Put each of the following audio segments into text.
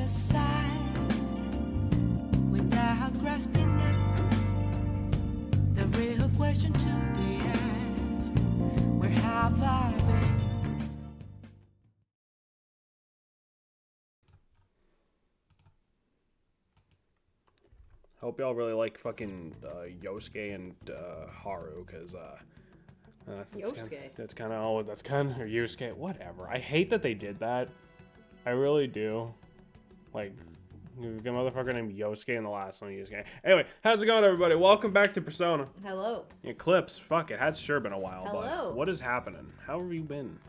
aside without grasping it. The real question to be asked, where have I been? Hope y'all really like fucking Yosuke and Haru, because Yosuke. that's kind of all. That's kind of Yosuke. Whatever. I hate that they did that. I really do. Like, a motherfucker named Yosuke in the last one. Yosuke. Anyway, how's it going, everybody? Welcome back to Persona. Hello. Eclipse. Fuck, it has sure been a while. Hello. But what is happening? How have you been?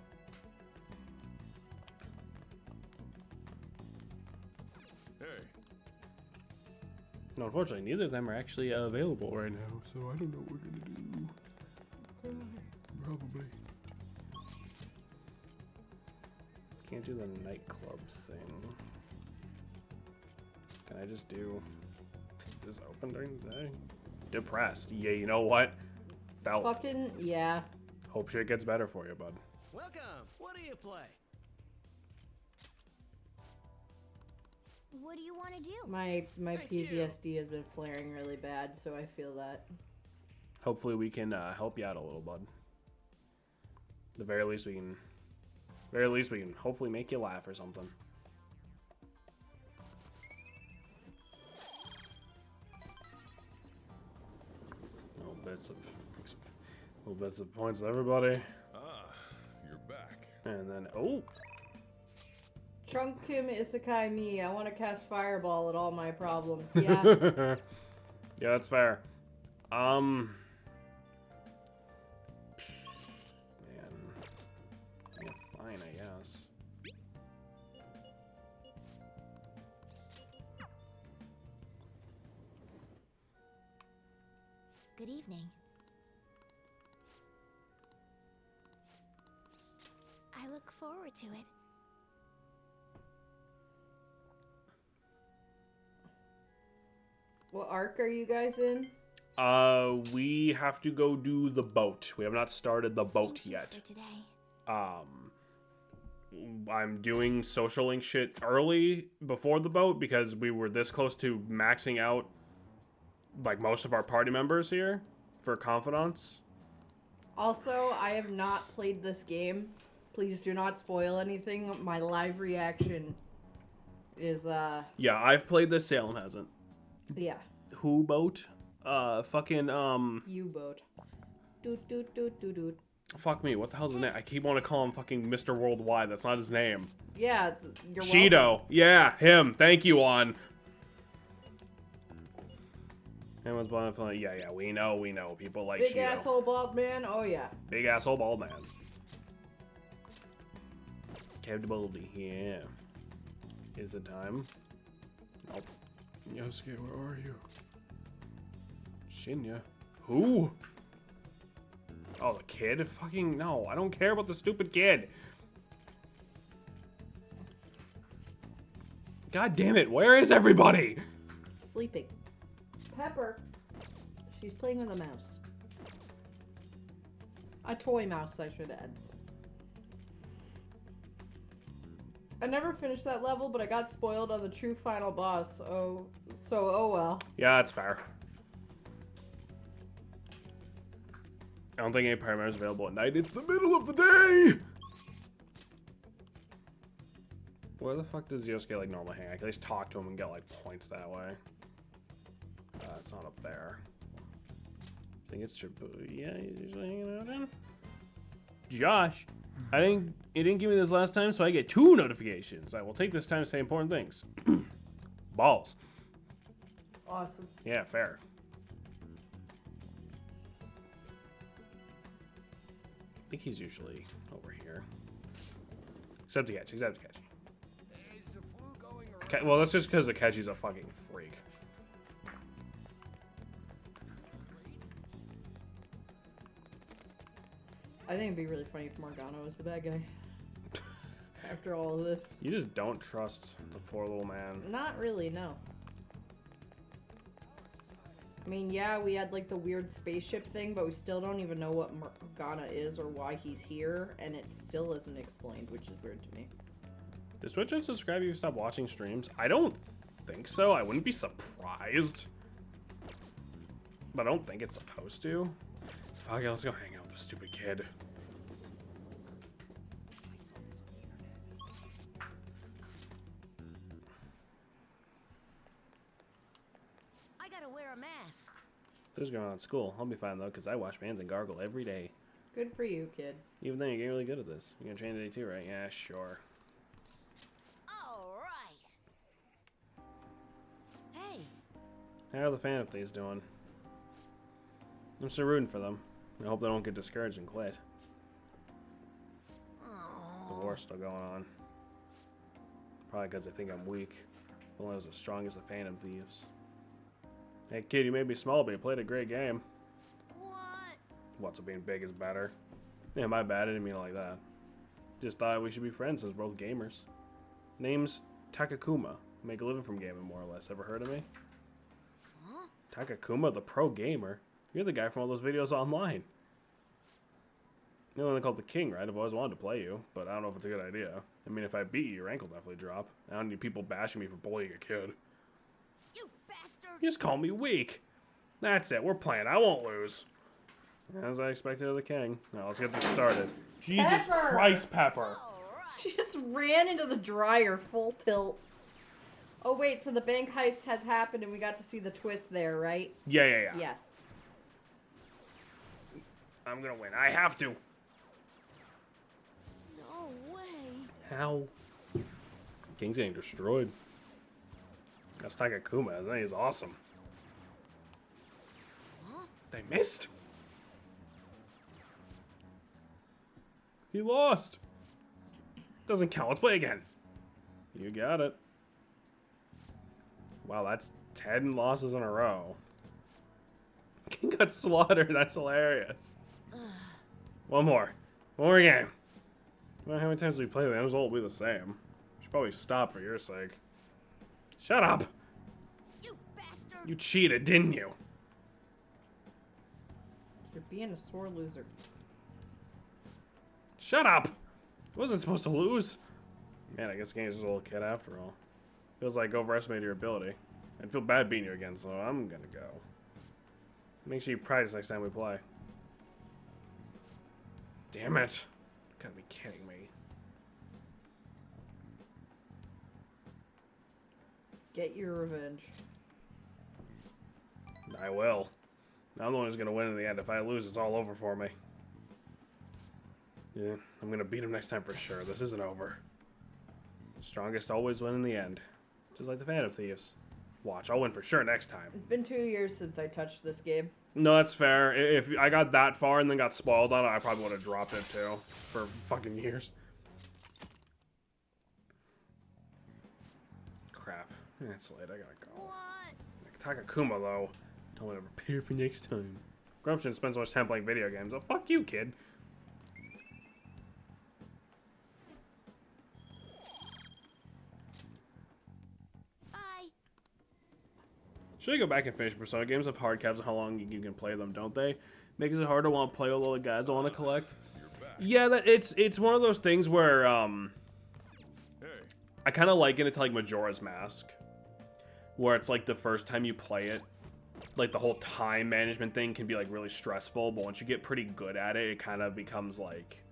No, unfortunately, neither of them are actually available right now, so I don't know what we're gonna do. Probably. Can't do the nightclub thing. Can I just do this open during the day? Depressed. Yeah, you know what? Felt. Fucking, yeah. Hope shit gets better for you, bud. Welcome. What do you play? What do you want to do? My Thank you. PTSD has been flaring really bad, so I feel that. Hopefully we can help you out a little, bud. The very least we can hopefully make you laugh or something. Little bits of points to everybody. Ah, you're back. And then oh, Trunk Kim Isekai me. I want to cast Fireball at all my problems. Yeah. yeah, that's fair. Man, yeah, fine, I guess. Good evening. I look forward to it. What arc are you guys in? We have to go do the boat. We have not started the boat Thank you yet. for today. I'm doing social link shit early before the boat because we were this close to maxing out like most of our party members here for confidants. Also, I have not played this game. Please do not spoil anything. My live reaction is, Yeah, I've played this. Salem hasn't. yeah. Who boat? Fucking, U-boat. Doot, doot, doot, doot, doot. fuck me. What the hell's his name? I keep wanting to call him fucking Mr. Worldwide. That's not his name. Yeah, you're Shido. welcome. Yeah, him. Thank you, Juan. Everyone's blind. Yeah, we know. People like Big Shido. asshole bald man? Oh, yeah. Big asshole bald man. Captain Baldy, yeah. Is it time? Nope. Yosuke, where are you? Shinya? Who? Oh, the kid? Fucking no, I don't care about the stupid kid. God damn it, where is everybody? Sleeping. Pepper. She's playing with a mouse. A toy mouse, I should add. I never finished that level, but I got spoiled on the true final boss. Oh well. Yeah, that's fair. I don't think any Pyro is available at night. It's the middle of the day! Where the fuck does Yosuke like normally hang? I can at least talk to him and get like points that way. It's not up there. I think it's Shibuya. He's usually hanging out in. Josh, it didn't give me this last time, so I get 2 notifications. I will take this time to say important things. Balls. Awesome. Yeah, fair. I think he's usually over here. Except Akechi. Well, that's just because Akechi's a fucking freak. I think it'd be really funny if Morgana was the bad guy. After all of this. You just don't trust the poor little man. Not really, no. I mean, yeah, we had like the weird spaceship thing, but we still don't even know what Morgana is or why he's here, and it still isn't explained, which is weird to me. Does Twitch unsubscribe if you stop watching streams? I don't think so. I wouldn't be surprised. But I don't think it's supposed to. Okay, let's go hang out with the stupid kid. I gotta wear a mask. This is going on at school. I'll be fine though, because I wash my hands and gargle every day. Good for you, kid. Even then, you're getting really good at this. You're gonna train today too, right? Yeah, sure. All right. Hey, How are the fantasies doing? I'm still rooting for them. I hope they don't get discouraged and quit. The war's still going on. Probably because they think I'm weak. Only as strong as the Phantom Thieves. Hey kid, you may be small, but you played a great game. what? What's being big is better. Yeah, my bad. I didn't mean it like that. Just thought we should be friends since we're both gamers. Name's Takakuma. Make a living from gaming, more or less. Ever heard of me? Huh? Takakuma, the pro gamer. You're the guy from all those videos online. You're the one called the King, right? I've always wanted to play you, but I don't know if it's a good idea. I mean, if I beat you, your rank will definitely drop. I don't need people bashing me for bullying a kid. You bastard! You just call me weak. That's it. We're playing. I won't lose. As I expected of the King. Now let's get this started. Jesus Pepper! Christ, Pepper. All right. She just ran into the dryer full tilt. Oh wait, so the bank heist has happened and we got to see the twist there, right? Yeah. Yes. I'm gonna win. I have to. No way. How? King's getting destroyed. That's Takakuma. That is awesome. Huh? They missed. He lost. Doesn't count. Let's play again. You got it. Wow, that's 10 losses in a row. King got slaughtered. That's hilarious. One more. One more game. Well, how many times do we play? The end result will be the same. Should probably stop for your sake. Shut up. You bastard! You cheated, didn't you? You're being a sore loser. Shut up. I wasn't supposed to lose. Man, I guess the game's just a little kid after all. Feels like overestimated your ability. I'd feel bad beating you again, so I'm gonna go. Make sure you practice next time we play. Damn it. You gotta be kidding me. Get your revenge. I will. I'm the one who's gonna win in the end. If I lose, it's all over for me. Yeah, I'm gonna beat him next time for sure. This isn't over. Strongest always win in the end. Just like the Phantom Thieves. Watch, I'll win for sure next time. It's been 2 years since I touched this game. No, that's fair. If I got that far and then got spoiled on it, I probably would have dropped it too. For fucking years. Crap. It's late, I gotta go. What? Takakuma, though, told me to prepare for next time. Grump shouldn't spend so much time playing video games. Oh, fuck you, kid. Bye. Should I go back and finish Persona games? Have hard caps on how long you can play them, don't they? Makes it hard to want to play with all the guys I want to collect. Yeah, it's one of those things where Hey, I kind of liken it to like Majora's Mask, where it's like the first time you play it, like the whole time management thing can be like really stressful, but once you get pretty good at it, it kind of becomes like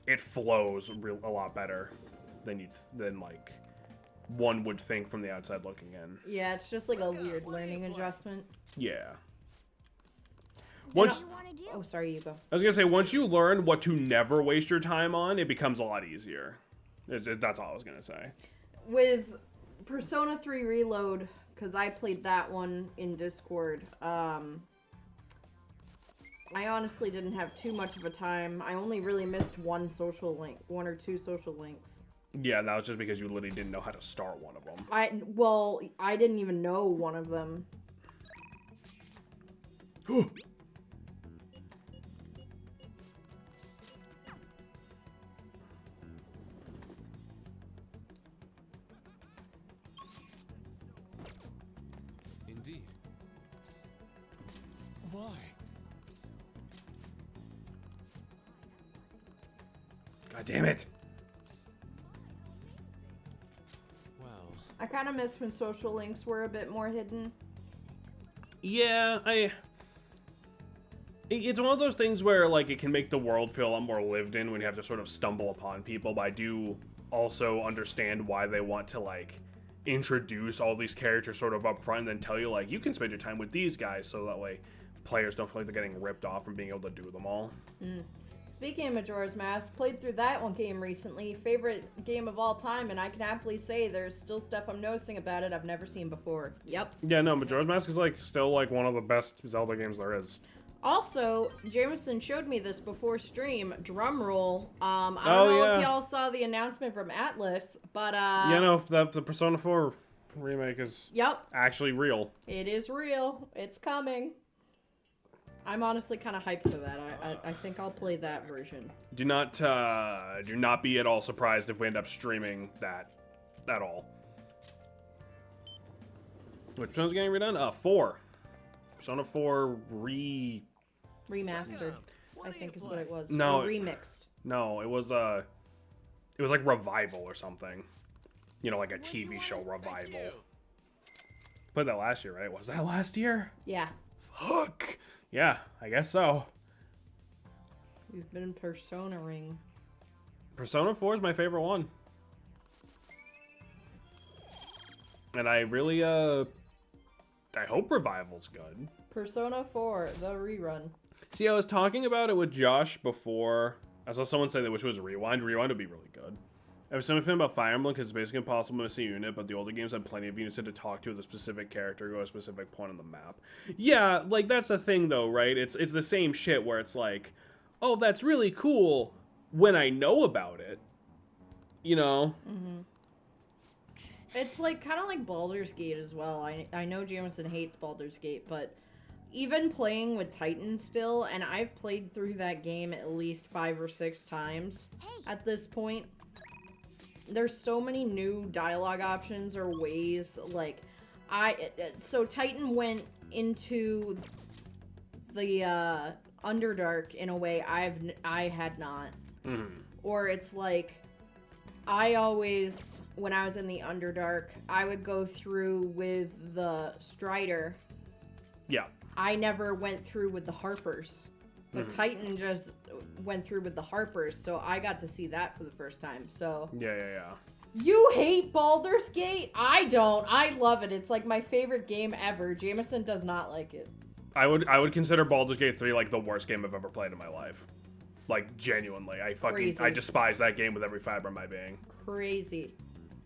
it flows a lot better than like one would think from the outside looking in. Yeah, it's just like a weird learning adjustment. Yeah. What Once do you want to do? Oh, sorry, Yuko. I was gonna say, once you learn what to never waste your time on, it becomes a lot easier. That's all I was gonna say. With Persona 3 Reload, because I played that one in Discord, I honestly didn't have too much of a time. I only really missed one or two social links. Yeah, that was just because you literally didn't know how to start one of them. I didn't even know one of them. indeed. Why? God damn it. I kind of miss when social links were a bit more hidden. Yeah, it's one of those things where, like, it can make the world feel a lot more lived in when you have to sort of stumble upon people, but I do also understand why they want to, like, introduce all these characters sort of up front and then tell you, like, you can spend your time with these guys, so that way players don't feel like they're getting ripped off from being able to do them all. Speaking of Majora's Mask, played through that one game recently. Favorite game of all time, and I can happily say there's still stuff I'm noticing about it I've never seen before. Yep. Yeah, no, Majora's Mask is, like, still, like, one of the best Zelda games there is. Also, Jameson showed me this before stream. Drum roll. I don't know if y'all saw the announcement from Atlas, but Yeah, no, the Persona 4 remake is yep, actually real. it is real. It's coming. I'm honestly kind of hyped for that. I think I'll play that version. Do not be at all surprised if we end up streaming that at all. Which Persona's getting redone? 4. Persona 4 Remastered, What I do think you is what play? it was. No, Or remixed. No, it was like Revival or something. You know, like a What do you TV want? show Thank Revival. you. Played that last year, right? Was that last year? Yeah. Fuck. Yeah, I guess so. We've been Persona-ing. Persona 4 is my favorite one. And I really, I hope Revival's good. Persona 4, the rerun. See, I was talking about it with Josh before. I saw someone say they wish it was Rewind. Rewind would be really good. I was saying about Fire Emblem because it's basically impossible to miss a unit, but the older games had plenty of units to talk to with a specific character go to a specific point on the map. Yeah, like, that's the thing, though, right? It's the same shit where it's like, oh, that's really cool when I know about it. You know? It's like kind of like Baldur's Gate as well. I know Jameson hates Baldur's Gate, but even playing with Titan still, and I've played through that game at least 5 or 6 times at this point. There's so many new dialogue options or ways, like, so Titan went into the Underdark in a way I had not. Or it's like, I always, when I was in the Underdark, I would go through with the Strider. Yeah. I never went through with the Harpers. But Titan just went through with the Harpers, so I got to see that for the first time. So Yeah. you hate Baldur's Gate? I don't. I love it. It's like my favorite game ever. Jameson does not like it. I would consider Baldur's Gate 3 like the worst game I've ever played in my life. Like, genuinely. Crazy. I despise that game with every fiber of my being. Crazy.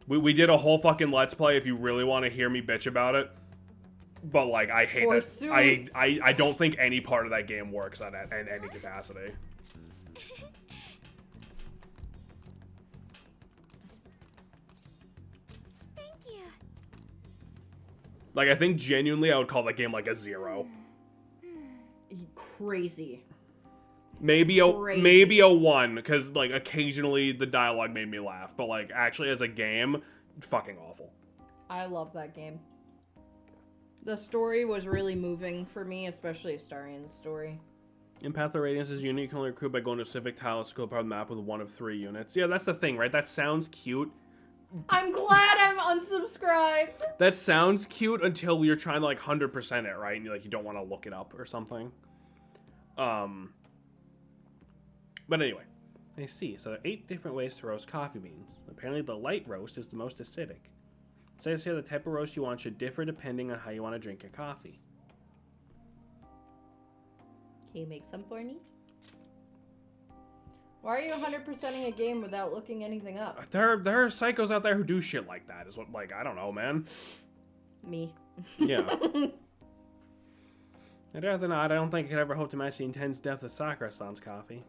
We did a whole fucking Let's Play if you really want to hear me bitch about it. But, like, I hate that. Forsooth. I don't think any part of that game works in any capacity. Thank you. Like, I think genuinely I would call that game like a 0. Crazy. Maybe Crazy. a 1, because, like, occasionally the dialogue made me laugh. But, like, actually as a game, fucking awful. I love that game. The story was really moving for me, especially Astarian's story. In Path of Radiance, this unit you can only recruit by going to a civic tile to scope out the map with 1 of 3 units. Yeah, that's the thing, right? That sounds cute. I'm glad I'm unsubscribed. That sounds cute until you're trying to, like, 100% it, right? And you don't want to look it up or something. But anyway, I see. So there are 8 different ways to roast coffee beans. Apparently the light roast is the most acidic. It says here the type of roast you want should differ depending on how you want to drink your coffee. Can you make some for me? Why are you 100%ing a game without looking anything up? There are psychos out there who do shit like that. Is what, like, I don't know, man. Me. Yeah. I'd rather not. I don't think I could ever hope to match the intense depth of Sakura-san's coffee.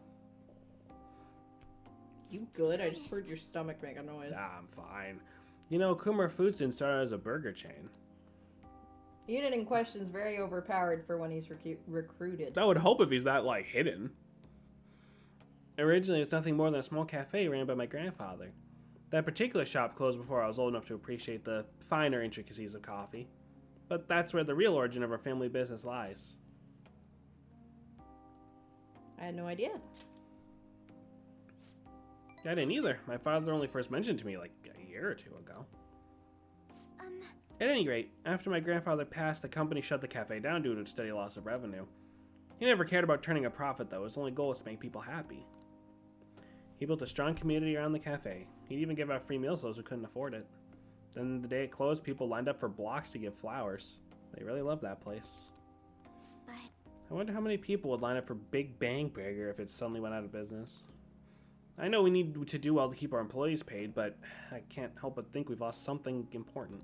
You good? I just heard your stomach make a noise. I'm fine. You know, Kumar Foods didn't start as a burger chain. Unit in question's very overpowered for when he's recruited. I would hope if he's that, like, hidden. Originally, it's nothing more than a small cafe ran by my grandfather. That particular shop closed before I was old enough to appreciate the finer intricacies of coffee. But that's where the real origin of our family business lies. I had no idea. I didn't either. My father only first mentioned it to me, like, a year or 2 ago. At any rate, after my grandfather passed, the company shut the cafe down due to its steady loss of revenue. He never cared about turning a profit, though. His only goal was to make people happy. He built a strong community around the cafe. He'd even give out free meals to those who couldn't afford it. Then the day it closed, people lined up for blocks to give flowers. They really loved that place. But I wonder how many people would line up for Big Bang Burger if it suddenly went out of business. I know we need to do well to keep our employees paid, but I can't help but think we've lost something important.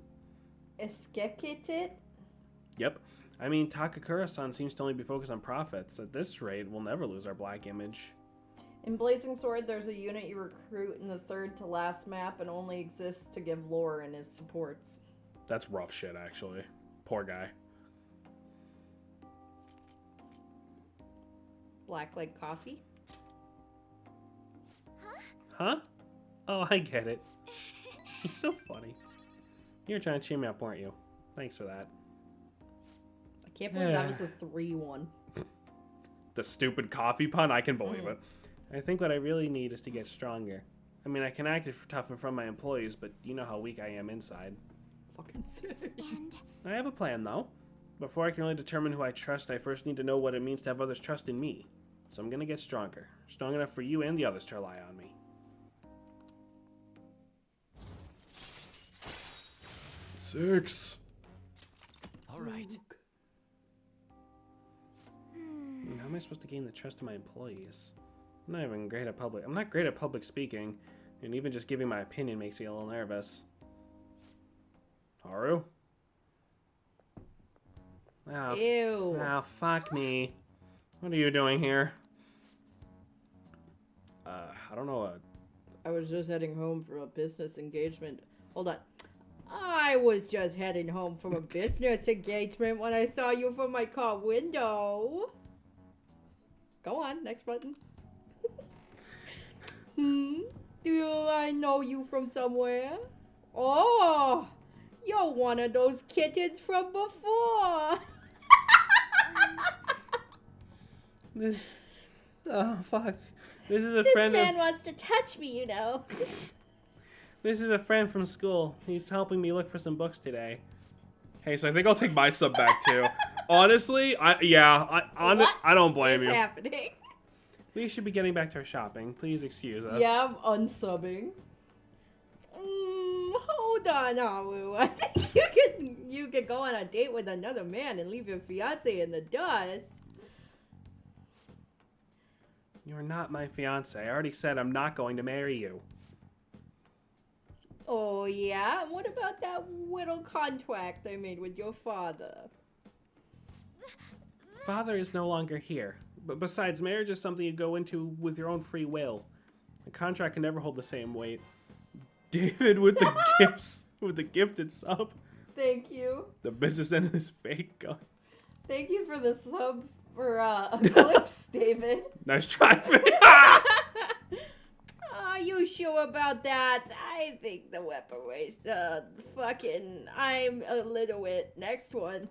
Eskekitit? Yep. I mean, Takakura-san seems to only be focused on profits. At this rate, we'll never lose our black image. In Blazing Sword, there's a unit you recruit in the third to last map and only exists to give lore and his supports. That's rough shit, actually. Poor guy. Black like coffee? Huh? Oh, I get it. You're so funny. You were trying to cheer me up, weren't you? Thanks for that. I can't believe that was a 3-1. The stupid coffee pun? I can believe it. I think what I really need is to get stronger. I mean, I can act tough in front of my employees, but you know how weak I am inside. Fucking sick. and I have a plan, though. Before I can really determine who I trust, I first need to know what it means to have others trust in me. So I'm gonna get stronger. Strong enough for you and the others to rely on me. 6. All right. How am I supposed to gain the trust of my employees? I'm not even great at public. I'm not great at public speaking, and even just giving my opinion makes me a little nervous. Haru? Oh, Ew. oh, fuck me. What are you doing here? I don't know. I was just heading home from a business engagement. Hold on. I was just heading home from a business engagement when I saw you from my car window. Go on, next button. Do I know you from somewhere? Oh, you're one of those kittens from before. Oh, fuck. This is a This friend man wants to touch me, you know. This is a friend from school. He's helping me look for some books today. Hey, so I think I'll take my sub back too. Honestly, I don't blame What's you. happening? We should be getting back to our shopping. Please excuse us. Yeah, I'm unsubbing. Hold on, Haru. I think you could go on a date with another man and leave your fiance in the dust. You're not my fiance. I already said I'm not going to marry you. Oh yeah? What about that little contract I made with your father? Father is no longer here. But besides, marriage is something you go into with your own free will. A contract can never hold the same weight. David with the gifts, with the gifted sub. Thank you. The business end of this fake gun. Thank you for the sub for Eclipse, David. Nice try, Finn. Are you sure about that? I think the weapon weighs I'm illiterate. Next one.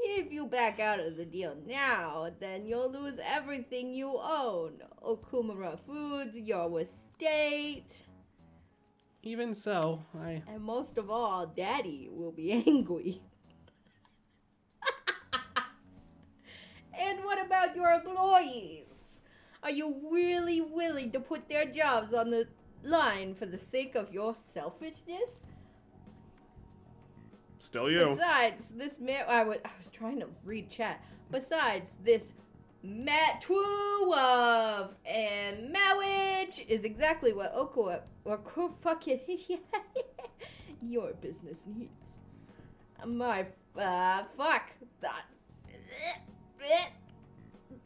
If you back out of the deal now, then you'll lose everything you own. Okumura Foods, your estate. Even so, And most of all, Daddy will be angry. And what about your employees? Are you really willing to put their jobs on the line for the sake of your selfishness? still you. Besides, this I was trying to read chat. Besides, this true love and marriage is exactly what your business needs. My fuck that.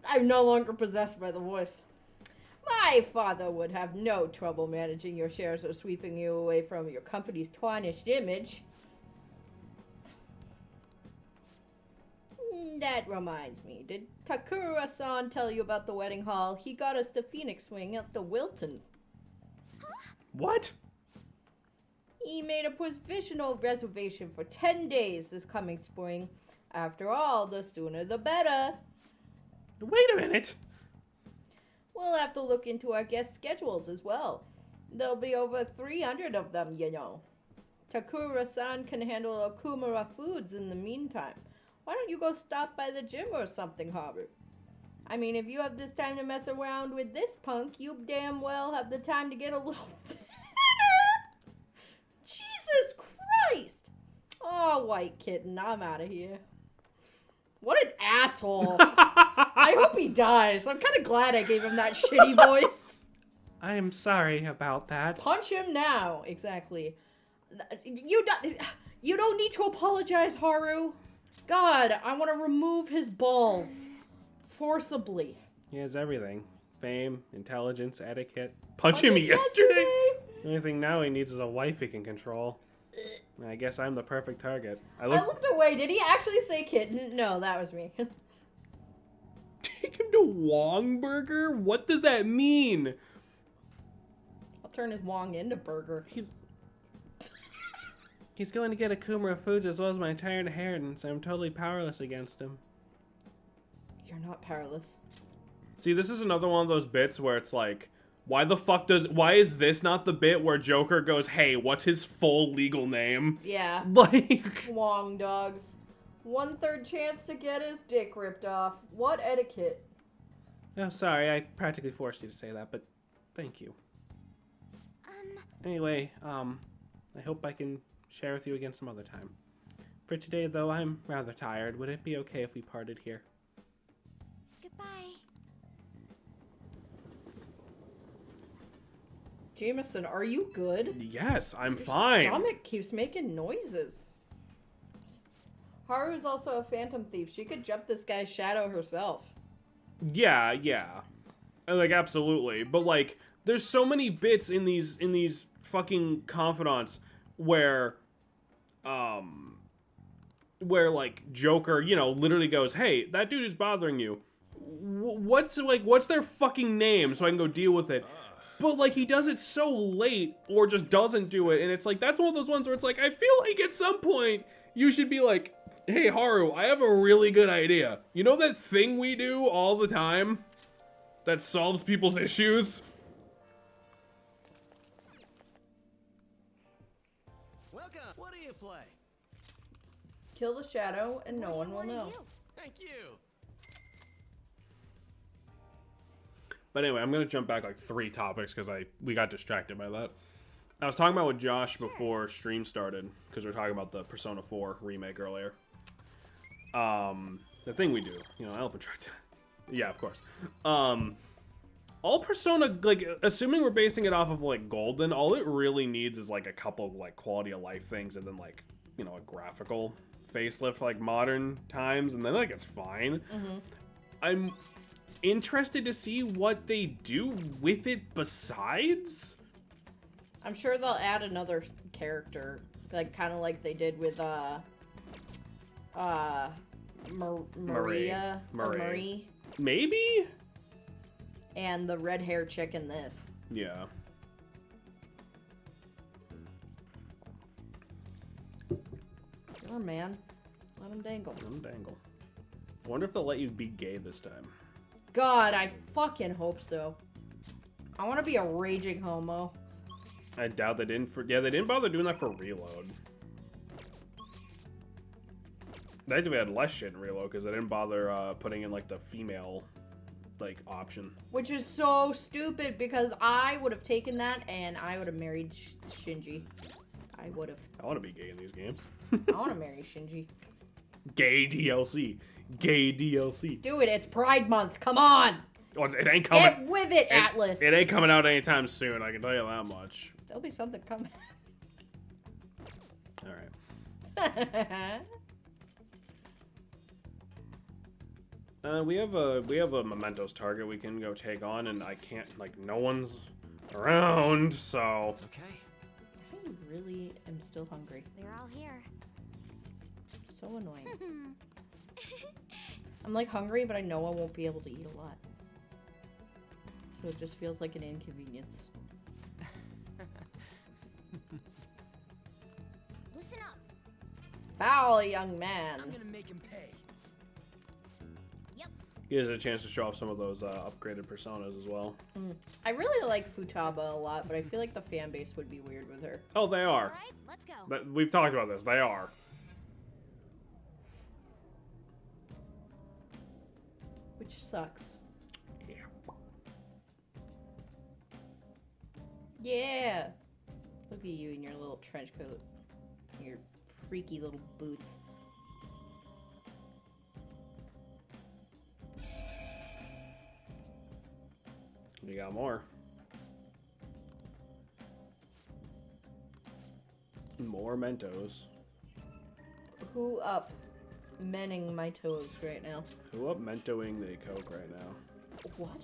I'm no longer possessed by the voice. My father would have no trouble managing your shares or sweeping you away from your company's tarnished image. That reminds me, did Takura-san tell you about the wedding hall? He got us the Phoenix Wing at the Wilton. What? He made a provisional reservation for 10 days this coming spring. After all, the sooner the better. Wait a minute. We'll have to look into our guest schedules as well. There'll be over 300 of them, you know. Takura-san can handle Okumura foods in the meantime. Why don't you go stop by the gym or something, Haru? I mean, if you have this time to mess around with this punk, you damn well have the time to get a little thinner. Jesus Christ! Oh, white kitten, I'm out of here. What an asshole. I hope he dies. I'm kind of glad I gave him that shitty voice. I am sorry about that. Punch him now. Exactly. You don't need to apologize, Haru. God, I want to remove his balls. Forcibly. He has everything. Fame, intelligence, etiquette. Punch him yesterday? The only thing now he needs is a wife he can control. I guess I'm the perfect target. I looked away. Did he actually say kitten? No, that was me. Take him to Wong Burger? What does that mean? I'll turn his Wong into burger. He's going to get Akumura foods as well as my entire inheritance. I'm totally powerless against him. You're not powerless. See, this is another one of those bits where it's like, why is this not the bit where Joker goes, hey, what's his full legal name? Yeah. Like... Wong dogs. 1/3 chance to get his dick ripped off. What etiquette? Oh, sorry, I practically forced you to say that, but thank you. Anyway, I hope I can share with you again some other time. For today, though, I'm rather tired. Would it be okay if we parted here? Goodbye. Jameson, are you good? Yes, I'm Your fine. stomach keeps making noises. Haru's also a phantom thief. She could jump this guy's shadow herself. Yeah. Like, absolutely. But, like, there's so many bits in these fucking confidants where, like, Joker, you know, literally goes, hey, that dude is bothering you. What's their fucking name so I can go deal with it? But, like, he does it so late or just doesn't do it. And it's like, that's one of those ones where it's like, I feel like at some point you should be like, hey, Haru, I have a really good idea. You know that thing we do all the time that solves people's issues? Welcome. What do you play? Kill the shadow and no one will know. Thank you. But anyway, I'm going to jump back like 3 topics because we got distracted by that. I was talking about with Josh before stream started because we were talking about the Persona 4 remake earlier. The thing we do, you know, Elephant Track. Yeah, of course. All Persona, like, assuming we're basing it off of, like, Golden, all it really needs is, like, a couple of, like, quality of life things and then, like, you know, a graphical facelift for, like, modern times, and then, like, it's fine. Mm-hmm. I'm interested to see what they do with it besides. I'm sure they'll add another character, like kind of like they did with Maria or Marie, maybe, and the red hair chick in this. Yeah. Oh man, let him dangle. Let him dangle. I wonder if they'll let you be gay this time. God, I fucking hope so. I want to be a raging homo. I doubt they didn't. They didn't bother doing that for Reload. They actually had less shit in Reload because they didn't bother putting in like the female like option. Which is so stupid because I would have taken that and I would have married Shinji. I would have. I want to be gay in these games. I want to marry Shinji. Gay DLC. Gay DLC. Do it. It's Pride Month. Come on. Oh, it ain't coming. Get with it, Atlas. It ain't coming out anytime soon. I can tell you that much. There'll be something coming. All right. We have a Mementos target we can go take on, and I can't, like, no one's around, so. Okay. I really am still hungry. They're all here. So annoying. I'm like hungry, but I know I won't be able to eat a lot. So it just feels like an inconvenience. Listen up. Foul young man. I'm gonna make him pay. Yep. gives it a chance to show off some of those upgraded personas as well. I really like Futaba a lot, but I feel like the fan base would be weird with her. Oh, they are. Alright, let's go. But we've talked about this. They are. Which sucks. Yeah. Yeah! Look at you in your little trench coat. Your freaky little boots. We got more. More Mentos. Who up menning my toes right now? Who up Mentoing the Coke right now? What?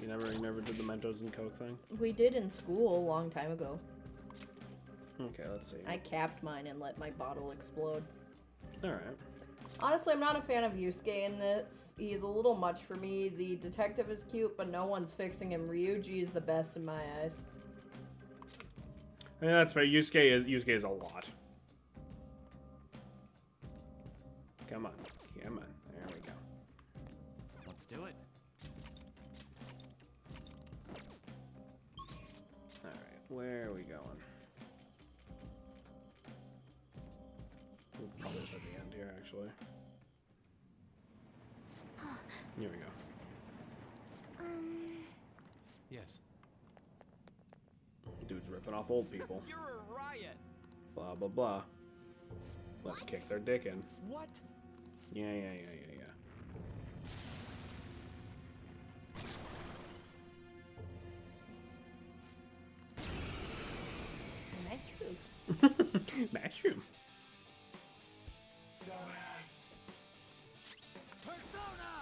You never did the Mentos and Coke thing? We did in school a long time ago. Okay, let's see. I capped mine and let my bottle explode. Alright. Honestly, I'm not a fan of Yusuke in this. He's a little much for me. The detective is cute, but no one's fixing him. Ryuji is the best in my eyes. I mean, that's fair. Yusuke is a lot. Come on. Come on. There we go. Let's do it. Alright, where are we going? We'll probably just at the end here, actually. Here we go. Yes. Dude's ripping off old people. You're a riot. Blah, blah, blah. Let's kick their dick in. What? Yeah. Mushroom. Mushroom. Persona!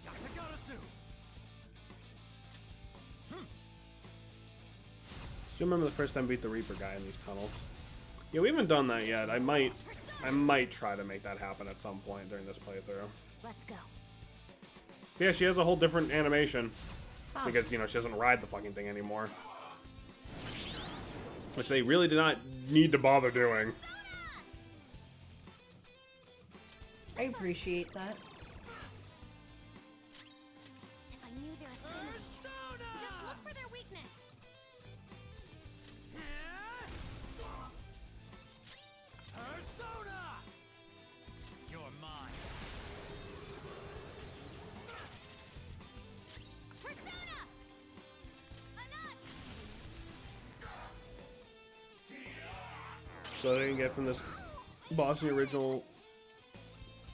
Yatagarasu! Still remember the first time I beat the Reaper guy in these tunnels. Yeah, we haven't done that yet. I might try to make that happen at some point during this playthrough. Let's go. Yeah, she has a whole different animation. Huh. Because, you know, she doesn't ride the fucking thing anymore. Which they really did not need to bother doing. I appreciate that. If I knew their affinity, just look for their weakness. Persona! You're mine. Persona! Anak! So they can get from this boss in the original,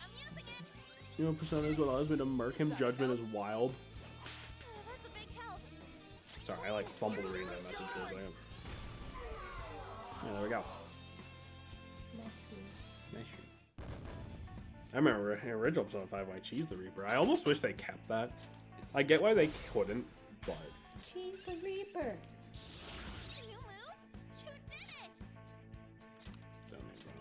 I'm using it! you know, Persona is what allows me to mark him. Judgment is wild. Oh, that's a big help. Sorry, I like fumbled reading that message for a second. Yeah, there we go. I remember in original Persona 5 when I cheesed the Reaper. I almost wish they kept that. I get why they couldn't, but She's the Reaper. New move? You did it! don't need that.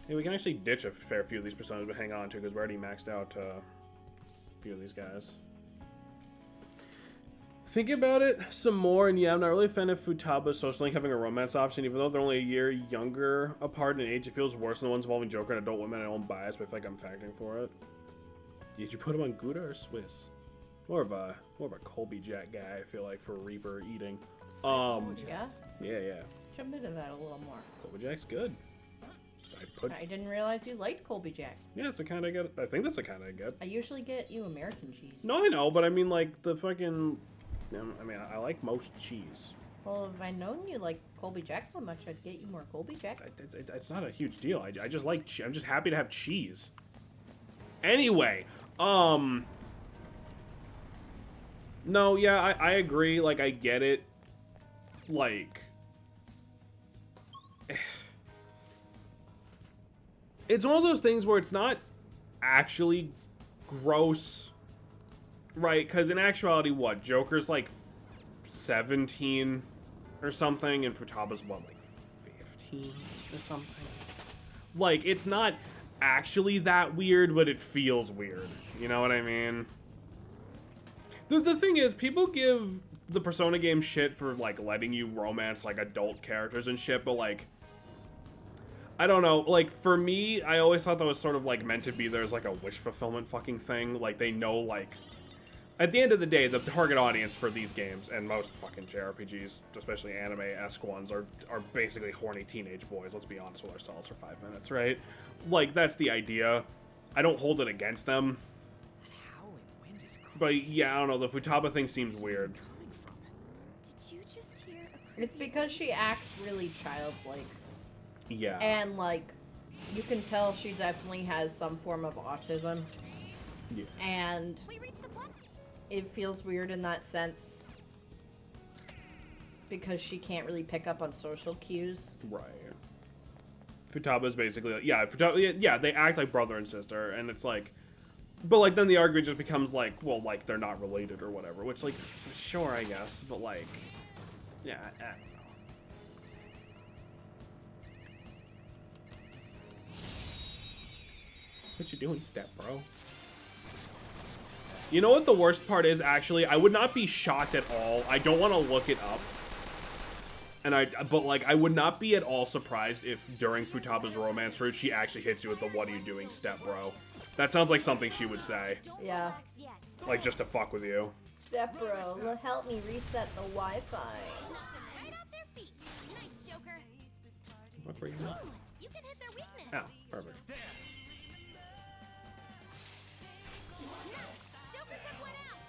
Hey, we can actually ditch a fair few of these personas we hang on to because we're already maxed out a few of these guys. Think about it some more, and yeah, I'm not really a fan of Futaba's Social Link having a romance option, even though they're only a year younger apart in age. It feels worse than the ones involving Joker and adult women. I don't bias, but I feel like I'm factoring for it. Did you put him on Gouda or Swiss? More of a Colby Jack guy, I feel like, for Reaper eating. Yeah? Yeah. Jump into that a little more. Colby Jack's good. I didn't realize you liked Colby Jack. Yeah, it's the kind I get. I think that's the kind I get. I usually get you American cheese. No, I know, but I mean, like, the fucking... I mean, I like most cheese. Well, if I'd known you like Colby Jack so much, I'd get you more Colby Jack. It's not a huge deal. I just like... I'm just happy to have cheese. Anyway, No, yeah, I agree. Like, I get it. Like... It's one of those things where it's not actually gross, right? Because in actuality, what? Joker's like 17 or something, and Futaba's what, like 15 or something? Like, it's not actually that weird, but it feels weird. You know what I mean? The thing is, people give the Persona game shit for, like, letting you romance, like, adult characters and shit, but, like, I don't know. Like, for me, I always thought that was sort of, like, meant to be there's, like, a wish fulfillment fucking thing. Like, they know, like... At the end of the day, the target audience for these games, and most fucking JRPGs, especially anime-esque ones, are basically horny teenage boys. Let's be honest with ourselves for 5 minutes, right? Like, that's the idea. I don't hold it against them. But, yeah, I don't know. The Futaba thing seems weird. Did you just hear It's because she acts really childlike. Yeah. And, like, you can tell she definitely has some form of autism. Yeah. And we reached the point? it feels weird in that sense. Because she can't really pick up on social cues. Right. Futaba's basically, yeah, Futaba, yeah, they act like brother and sister, and it's like, but, like, then the argument just becomes, like, well, like, they're not related or whatever, which, like, sure, I guess, but, like, yeah, I don't know. What you doing, step bro? You know what the worst part is, actually? I would not be shocked at all. I don't want to look it up. But, like, I would not be at all surprised if during Futaba's romance route, she actually hits you with the "what are you doing, step bro." That sounds like something she would say. Yeah. Like, just to fuck with you. Step bro, help me reset the Wi-Fi. Right off their feet. Nice, Joker. What were you doing? You can hit their weakness. Oh, perfect. Joker took one out.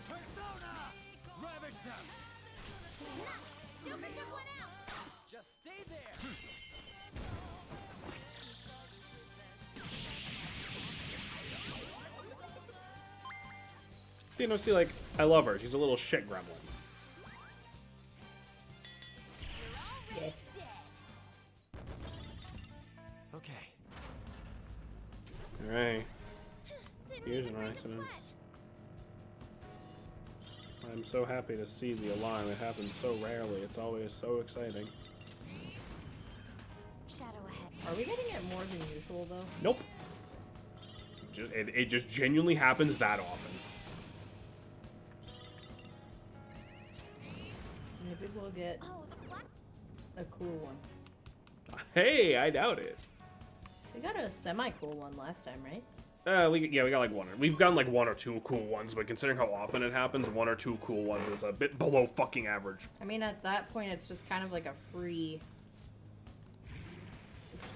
Persona! Ravage them! Joker took one out. Just stay there! You know, see, like, I love her. She's a little shit gremlin. Yeah. Okay. Alright. Didn't Here's even an break a accident. sweat. I'm so happy to see the alarm. It happens so rarely. It's always so exciting. Shadow ahead. Are we getting it more than usual, though? Nope. It just genuinely happens that often. Maybe we'll get Oh, the black. a cool one. Hey, I doubt it. We got a semi-cool one last time, right? We got like one. We've gotten like one or two cool ones, but considering how often it happens, one or two cool ones is a bit below fucking average. I mean, at that point, it's just kind of like a free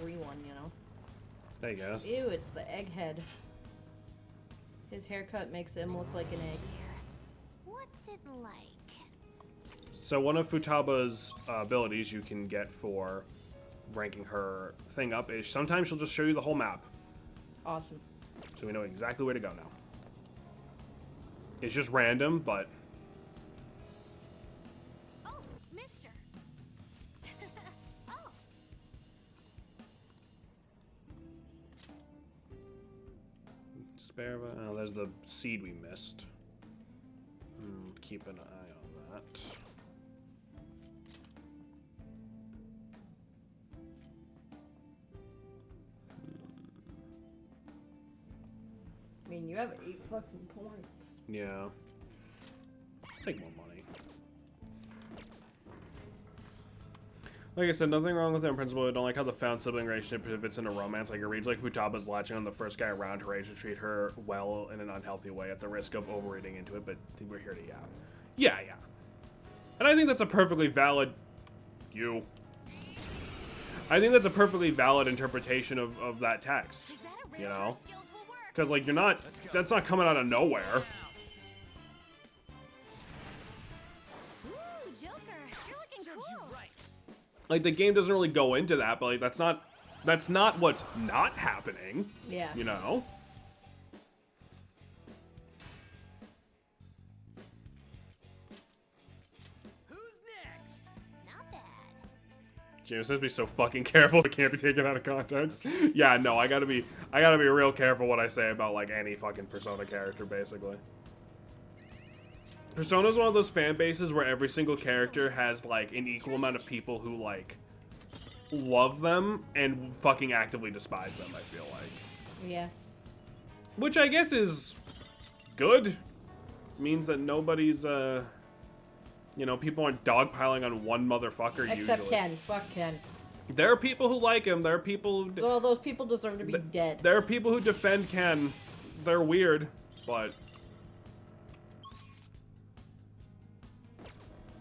one, you know? I guess. Ew, it's the egghead. His haircut makes him look like an egg. What's it like? So one of Futaba's abilities you can get for ranking her thing up is sometimes she'll just show you the whole map. Awesome. So we know exactly where to go now. It's just random, but... Oh, mister. Oh. Spare... Oh, there's the seed we missed. Keep an eye on that. I mean, you have 8 fucking points. Yeah. Take more money. Like I said, nothing wrong with it in principle. I don't like how the found sibling relationship pivots into romance. Like, it reads like Futaba's latching on the first guy around her age to treat her well in an unhealthy way at the risk of overreading into it, but we're here to yeah. Yeah. And I think that's a perfectly valid... I think that's a perfectly valid interpretation of that text. Is that a You rare know? skills will work? Because, like, you're not... That's not coming out of nowhere. Ooh, Joker, you're looking cool. Right. Like, the game doesn't really go into that, but, like, that's not what's not happening. Yeah. You know? Who's next? Not bad. James says be so fucking careful it can't be taken out of context. Yeah, no, I gotta be real careful what I say about, like, any fucking Persona character, basically. Persona's one of those fan bases where every single character has, like, an equal amount of people who, like, love them and fucking actively despise them, I feel like. Yeah. Which I guess is good. means that nobody's, you know, people aren't dogpiling on one motherfucker Except usually. Ken. Fuck Ken. There are people who like him. There are people who... Well, those people deserve to be dead. There are people who defend Ken. They're weird, but...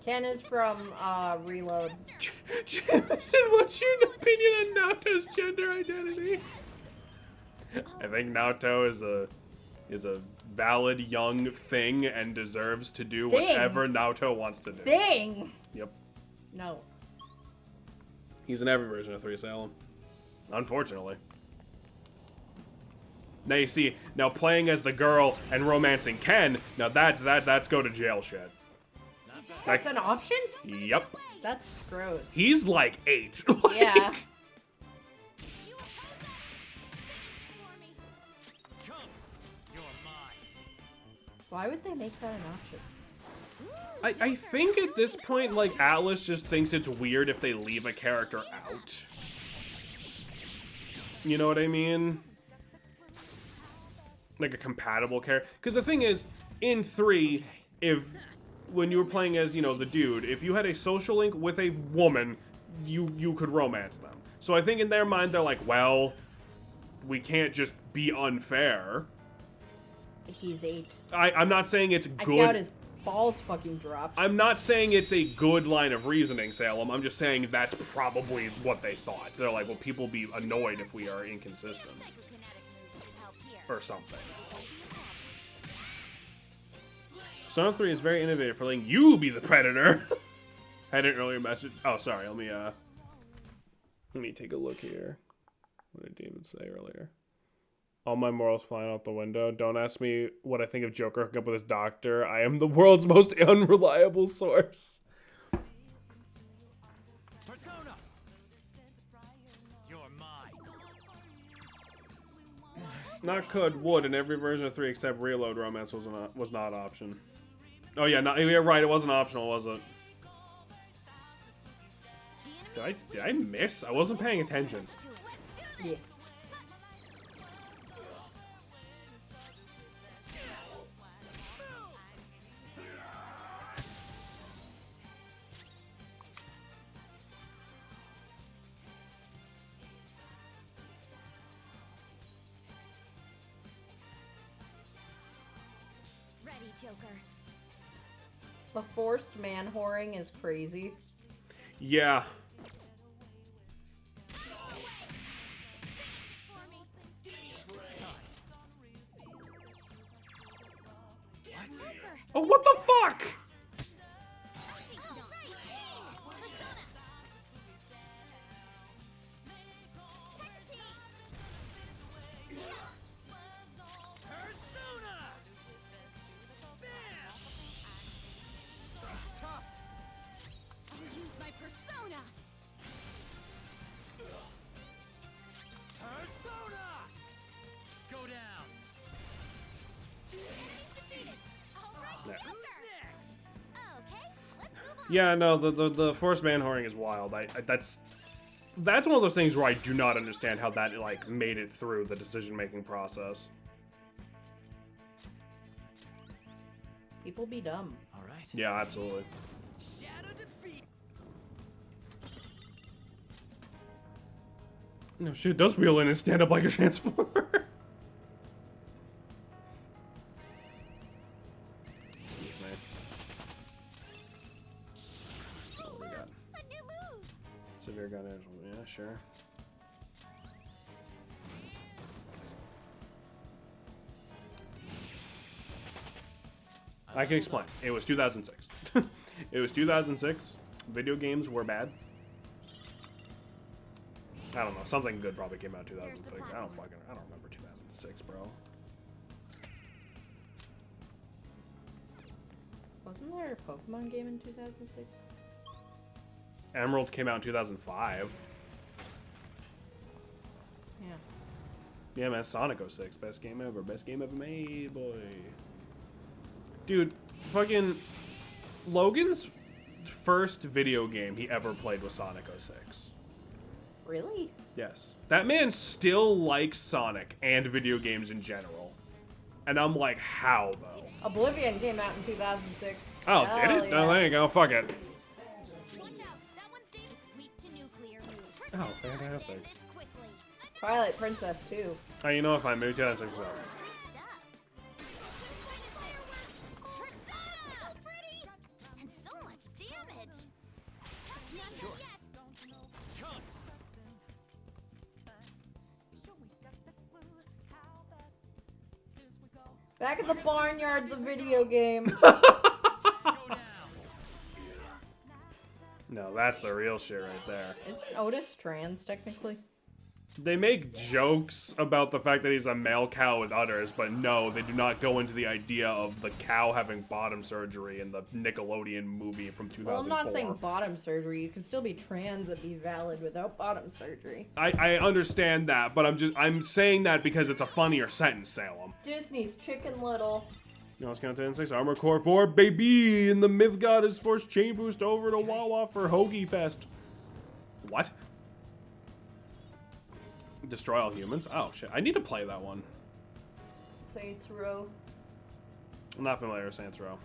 Ken is from, Reload. Jameson, what's your opinion on Naoto's gender identity? I think Naoto is a valid young thing and deserves to do whatever Naoto wants to do. Thing! Yep. No. He's in every version of 3 Salem. Unfortunately. Now you see, now playing as the girl and romancing Ken, now that's go to jail shit. That's an option? Yep. That's gross. He's like 8. Like, Yeah. Come, you're mine. Why would they make that an option? I think at this point, like, Atlas just thinks it's weird if they leave a character out. You know what I mean? Like a compatible character. Because the thing is, in 3, when you were playing as, you know, the dude, if you had a social link with a woman, you could romance them. So I think in their mind, they're like, well, we can't just be unfair. He's 8. I'm not saying it's I good. doubt his balls fucking dropped. I'm not saying it's a good line of reasoning, Salem. I'm just saying that's probably what they thought. They're like, well, people be annoyed if we are inconsistent. Or something. Persona 3 is very innovative for letting you be the predator. I had an earlier message. Oh, sorry. Let me take a look here. What did David say earlier? All my morals flying out the window. Don't ask me what I think of Joker hooking up with his doctor. I am the world's most unreliable source. Persona! You're mine. Not could, would in every version of 3 except Reload romance was not option. Oh yeah, you're right. It wasn't optional, was it? Did I miss? I wasn't paying attention. Yeah. Ready, Joker. The forced man whoring is crazy. Yeah. Oh, what the fuck? Persona! Bam! Tough. I'll use my persona. Persona! Go down. Yeah. Who's next? Okay, let's move on. Yeah, no, the forced man whoring is wild. That's one of those things where I do not understand how that like made it through the decision-making process. People be dumb. All right. Yeah, absolutely. Shadow defeat. No shit, does wheel in and stand up like a transformer. What we got? A new move. Severe gun edge. Yeah, sure. I can explain. It was 2006. It was 2006. Video games were bad. I don't know. Something good probably came out in 2006. I don't remember 2006, bro. Wasn't there a Pokemon game in 2006? Emerald came out in 2005. Yeah. Yeah, man. Sonic 06. Best game ever. Best game ever made, boy. Dude, fucking Logan's first video game he ever played was Sonic 06. Really? Yes. That man still likes Sonic and video games in general. And I'm like, how though? Oblivion came out in 2006. Oh, Hell did it? yeah. Oh, there you go. Fuck it. Watch out, that one's dangerous. Weak to nuclear moves. Oh, fantastic. This quickly. Twilight Princess too. Oh, you know if I moved to that, so. Stop. So pretty! And so much damage. Not Sure. yet. Come. Back at the barnyard, the video game. Go down. No, that's the real shit right there. Isn't Otis trans technically? They make jokes about the fact that he's a male cow with udders, but no, they do not go into the idea of the cow having bottom surgery in the Nickelodeon movie from 2004. Well, I'm not saying bottom surgery. You can still be trans and be valid without bottom surgery. I understand that, but I'm saying that because it's a funnier sentence, Salem. Disney's Chicken Little. You know, let's count to 10, 6. Armor Core 4, baby! And the Myth God has forced Chain Boost over to Wawa for Hoagie Fest. What? Destroy all humans? Oh, shit. I need to play that one. Saints Row. I'm not familiar with Saints Row.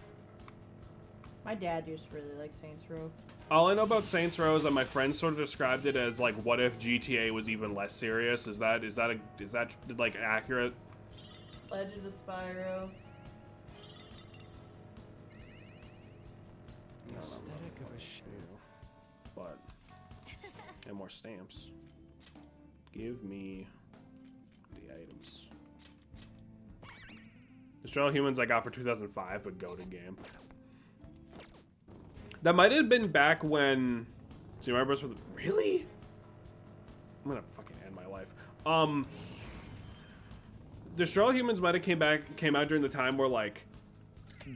My dad used to really like Saints Row. All I know about Saints Row is that my friends sort of described it as, like, what if GTA was even less serious? Is that like, accurate? Legend of Spyro. Aesthetic of a shoe. But, and more stamps. Give me the items. Destroy All Humans I got for 2005 would go to game. That might have been back when. See, my brothers were really. I'm gonna fucking end my life. Destroy All Humans might have came out during the time where like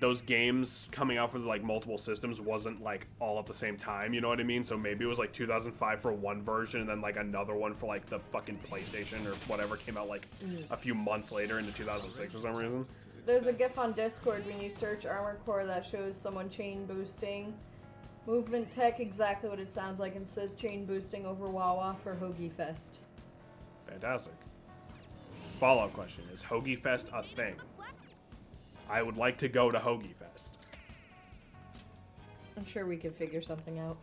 those games coming out for like multiple systems wasn't like all at the same time, you know what I mean? So maybe it was like 2005 for one version and then like another one for like the fucking PlayStation or whatever came out like a few months later into 2006 for some reason. There's a GIF on Discord when you search Armor Core that shows someone chain boosting. Movement tech, exactly what it sounds like, and says chain boosting over Wawa for Hoagie Fest. Fantastic. Follow-up question, is Hoagie Fest a thing? I would like to go to Hoagie Fest. I'm sure we could figure something out.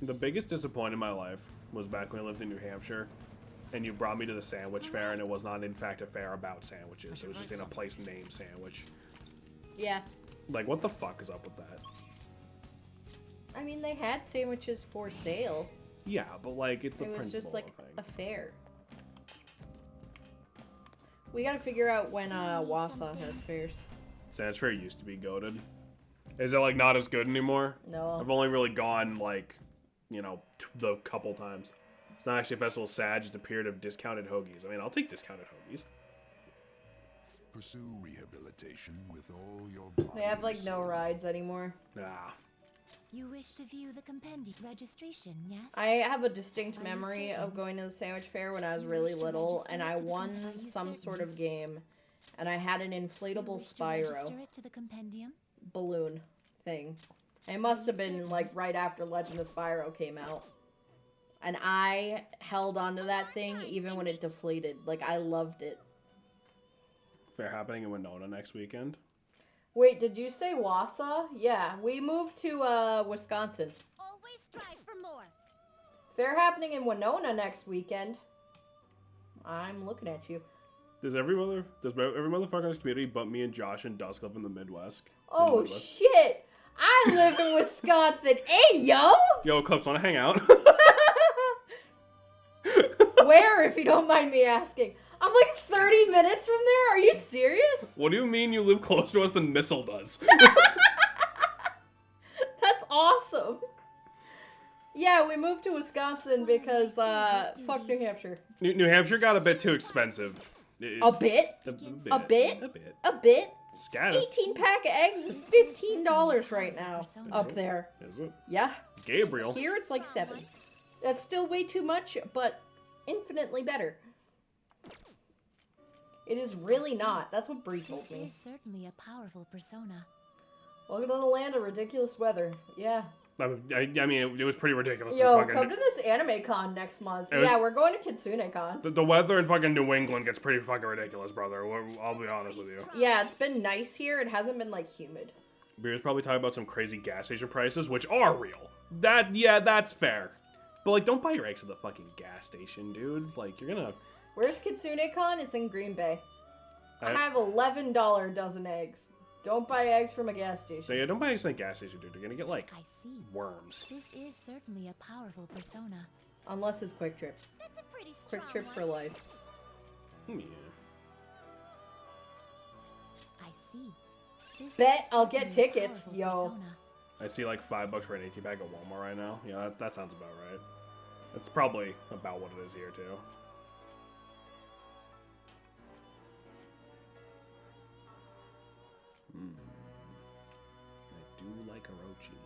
The biggest disappointment in my life was back when I lived in New Hampshire, and you brought me to the sandwich fair, and it was not, in fact, a fair about sandwiches. It was just in a place named Sandwich. Yeah. Like, what the fuck is up with that? I mean, they had sandwiches for sale. Yeah, but, like, it's the It was principle just like of a thing. fair. We gotta figure out when Wausau has fairs. Sandwich fair used to be goated. Is it, like, not as good anymore? No. I've only really gone, like, you know, the couple times. It's not actually a festival of SAG, just a period of discounted hoagies. I mean, I'll take discounted hoagies. Pursue rehabilitation with all your They have like body no and soul. rides anymore. Ah. You wish to view the compendium registration, yes? I have a distinct memory of going to the sandwich fair when I was really little, and I won some sort of game, and I had an inflatable Spyro Register it to the compendium? balloon thing. It must have been like right after Legend of Spyro came out. And I held onto that thing even when it deflated. Like, I loved it. Fair happening in Winona next weekend. Wait, did you say Wausau? Yeah, we moved to Wisconsin. Always strive for more. Fair happening in Winona next weekend. I'm looking at you. Does every motherfucker in this community but me and Josh and Dusk live in the Midwest? Oh, shit! I live in Wisconsin. Hey, yo! Yo, Clips, wanna hang out? Where, if you don't mind me asking? I'm like 30 minutes from there? Are you serious? What do you mean you live closer to us than Missile does? That's awesome. Yeah, we moved to Wisconsin because, fuck New Hampshire. New Hampshire got a bit too expensive. A bit? A A bit? A bit. A bit? Scatter. 18 pack of eggs is $15 right now up there. Is it? Yeah. Gabriel. Here it's like 7. That's still way too much, but infinitely better. It is really not. That's what Bree told This me. is certainly a powerful persona. Welcome to the land of ridiculous weather. Yeah. I mean, it was pretty ridiculous. Yo, Fucking, come to this anime con next month. It was- Yeah, we're going to Kitsune Con. the weather in fucking New England gets pretty fucking ridiculous, brother. I'll be honest with you. Yeah, it's been nice here. It hasn't been like humid. Beer's probably talking about some crazy gas station prices, which are real. That's fair. But like, don't buy your eggs at the fucking gas station, dude. Like, you're gonna. Where's Kitsune Con? It's in Green Bay. I I- have $11 dozen eggs. Don't buy eggs from a gas station. So yeah, don't buy eggs at the gas station, dude. You're gonna get like I see. worms. This is certainly a powerful persona. Unless it's Quick Trip. That's a pretty Quick strong Trip one. for life. Yeah. I see. This Bet is I'll get certainly a tickets, powerful yo. persona. I see like $5 for an 18 pack at Walmart right now. Yeah, that sounds about right. That's probably about what it is here too. I do like Orochi.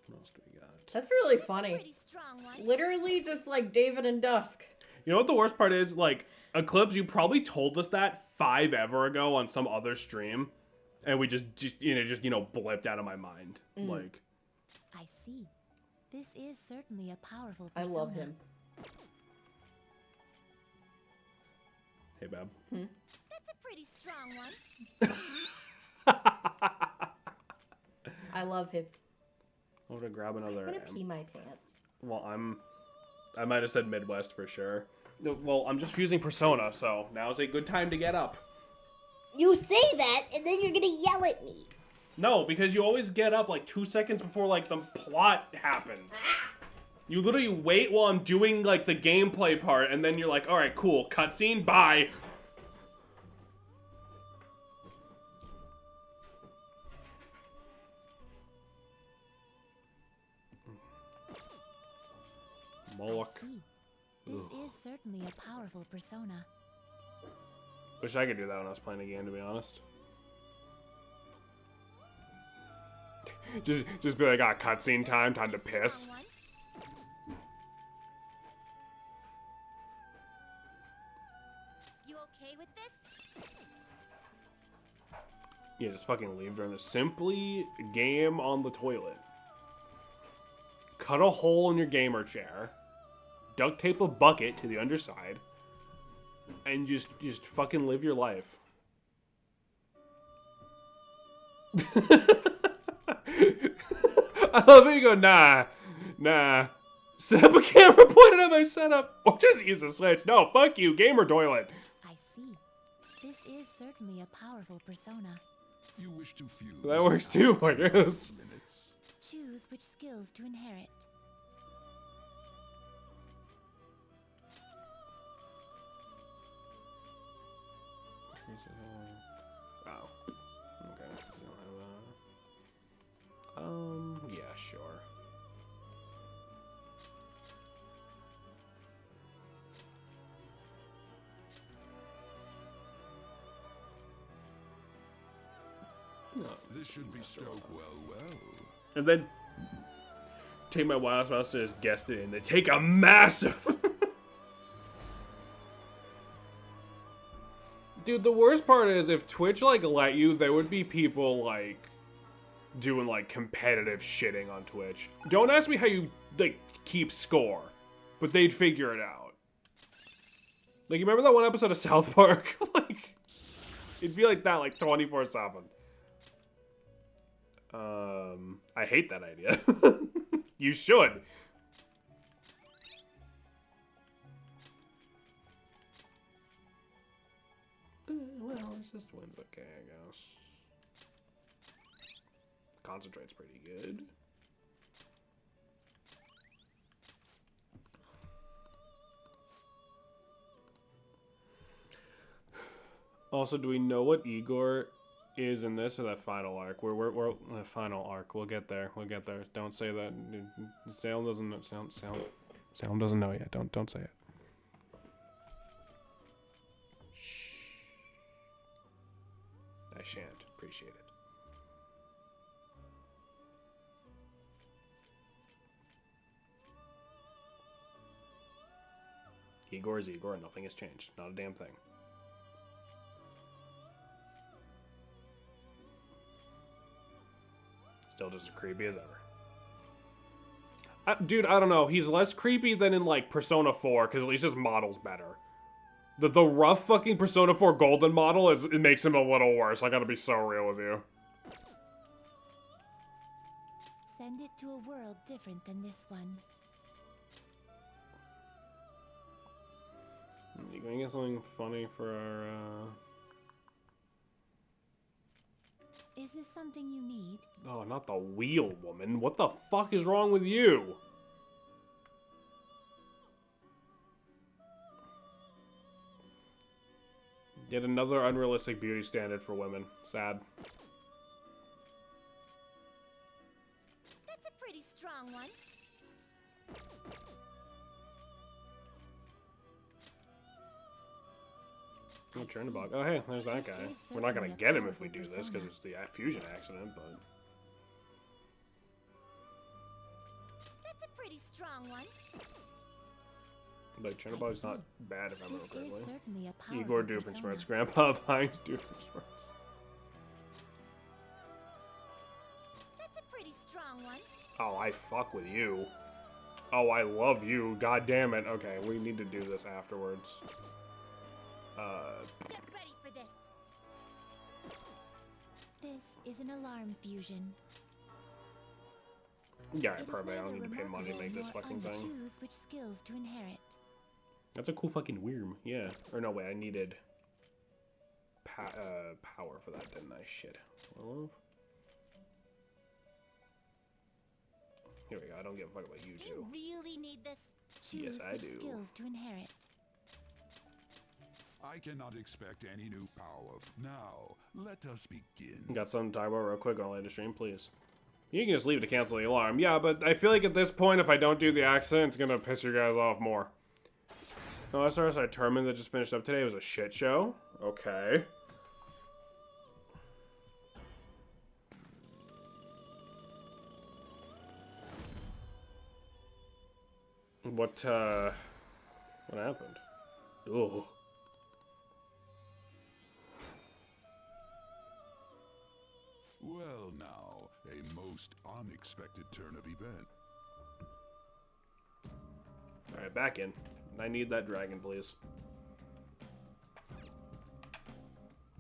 What else do we got? That's really funny. Pretty strong one. Literally just like David and Dusk. You know what the worst part is? Like, Eclipse, you probably told us that 5 ever ago on some other stream, and we just blipped out of my mind. Like, I see. This is certainly a powerful I persona. love him. hey, Bab. That's a pretty strong one. I love him. I'm gonna grab I'm another. gonna pee my pants. Well, I might have said Midwest for sure. No, well, I'm just fusing Persona, so now's a good time to get up. You say that, and then you're gonna yell at me. No, because you always get up like 2 seconds before like the plot happens. You literally wait while I'm doing like the gameplay part, and then you're like, all right, cool, cutscene, bye. Moloch. I see. This is certainly a powerful persona. Wish I could do that when I was playing a game, to be honest. just be like, ah, cutscene time to piss. Strong one. You okay with this? Yeah, just fucking leave during the simply game on the toilet. Cut a hole in your gamer chair. Duct tape a bucket to the underside. And just fucking live your life. I love it. You go, nah. Set up a camera pointed at my setup. Or just use the switch. No, fuck you, gamer toilet. I see. This is certainly a powerful persona. You wish to fuse. That works too, I guess. Minutes. Choose which skills to inherit. Oh. Okay. You don't have that. Yeah, sure. No. This should be stoked well. And then take my wireless mouse to just guessed it, and they take a massive. Dude, the worst part is if Twitch like let you, there would be people like doing like competitive shitting on Twitch. Don't ask me how you like keep score, but they'd figure it out. Like, you remember that one episode of South Park? Like, it'd be like that, like 24/7. I hate that idea. You should. Well, it's just wins okay, I guess. Concentrate's pretty good. Also, do we know what Igor is in this or that final arc? We're the final arc. We'll get there. We'll get there. Don't say that. Salem doesn't know. Salem doesn't know yet. Don't say it. Shh. I shan't. Appreciate it. Igor is Igor, and nothing has changed. Not a damn thing. Still just as creepy as ever. Dude, I don't know. He's less creepy than in, like, Persona 4, because at least his model's better. The rough fucking Persona 4 Golden model, it makes him a little worse. I gotta be so real with you. Send it to a world different than this one. You gonna get something funny for our, Is this something you need? Oh, not the wheel, woman. What the fuck is wrong with you? Yet another unrealistic beauty standard for women. Sad. That's a pretty strong one. Oh, Chernobog. Oh, hey, there's that guy. We're not gonna get him if we do this, because it's the fusion accident, but... That's a pretty strong one. But Chernobog's not bad if I remember This is correctly. certainly a powerful Igor persona. Doofenshmirtz, Grandpa of Heinz Doofenshmirtz. That's a pretty strong one. Oh, I fuck with you. Oh, I love you. God damn it. Okay, we need to do this afterwards. Get ready for this. This is an alarm fusion. Yeah, It is probably I don't neither need to pay money to make this remarkable fucking nor on thing. choose which skills to inherit. That's a cool fucking worm. Yeah. Or no, wait, I needed power for that, didn't I? Shit. Well, here we go. I don't give a fuck about you Do two. you really need this? Choose Yes, I which do. skills to inherit. I cannot expect any new power. Now, let us begin. Got something to talk about real quick on the stream, please. You can just leave to cancel the alarm. Yeah, but I feel like at this point, if I don't do the accident, it's gonna piss you guys off more. No, SRS our tournament that just finished up today was a shit show. Okay. What happened? Ooh. Well now, a most unexpected turn of event. Alright, back in. I need that dragon, please.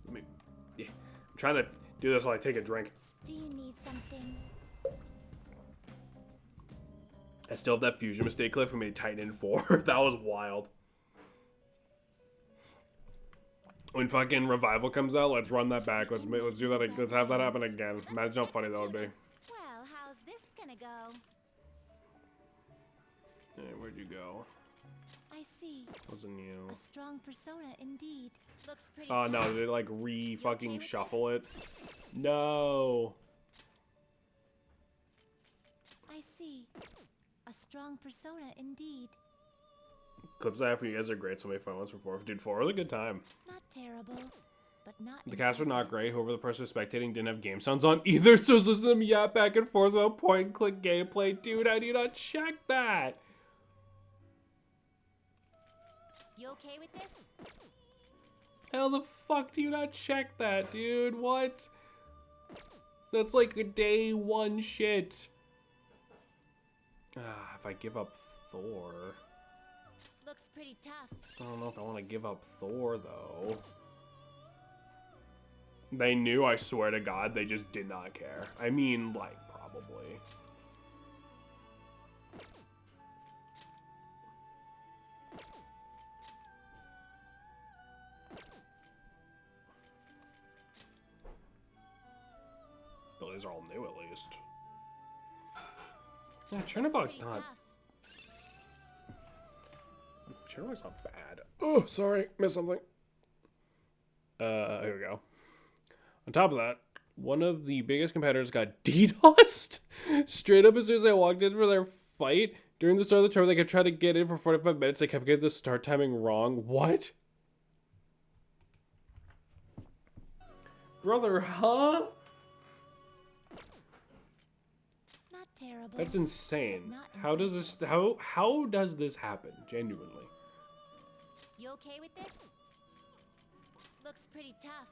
Let me... Yeah. I'm trying to do this while I take a drink. Do you need something? I still have that fusion mistake clip from me Titan in 4. That was wild. When fucking Revival comes out, let's run that back. Let's do that. Let's have that happen again. Imagine how funny that would be. Well, how's this gonna go? Hey, where'd you go? I see. Wasn't you? A strong persona indeed. Looks pretty Oh no, tough. did they like fucking shuffle it? No. I see. A strong persona indeed. Clips I have for you guys are great. So many fun ones from 4. Dude, 4 was a good time. Not terrible, but not The cast were not impressive. great. Whoever the person was spectating didn't have game sounds on either. So listen to them yap back and forth about point and click gameplay. Dude, how do you not check that? You okay with this? How the fuck do you not check that, dude? What? That's like a day 1 shit. If I give up Thor... Looks pretty tough. I don't know if I want to give up Thor, though. They knew, I swear to God, they just did not care. I mean, like, probably. Well, these are all new, at least. Yeah, Chernobog's Pretty not... tough. Chernobog's not bad. Oh, sorry. Missed something. Here we go. On top of that, one of the biggest competitors got DDoSed. Straight up as soon as I walked in for their fight. During the start of the tournament, they kept trying to get in for 45 minutes. They kept getting the start timing wrong. What? Brother, huh? Not terrible. That's insane. Not How does this how does this happen? Genuinely. You okay with this? Looks pretty tough.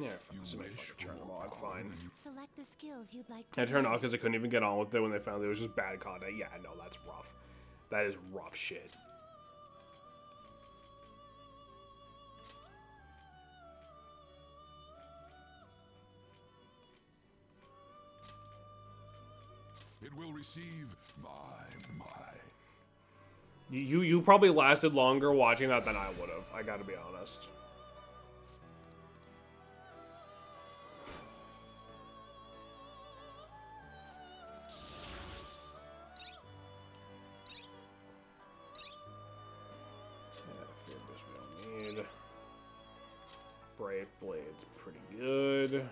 Yeah, this may fucking turn them off. Fine. Select the skills you'd like to I turned off because I couldn't even get on with it when they found it was just bad content. Yeah, no, that's rough. That is rough shit. It will receive my. You probably lasted longer watching that than I would have. I gotta be honest. Yeah, Fear Bush we don't need. Brave Blade's pretty good.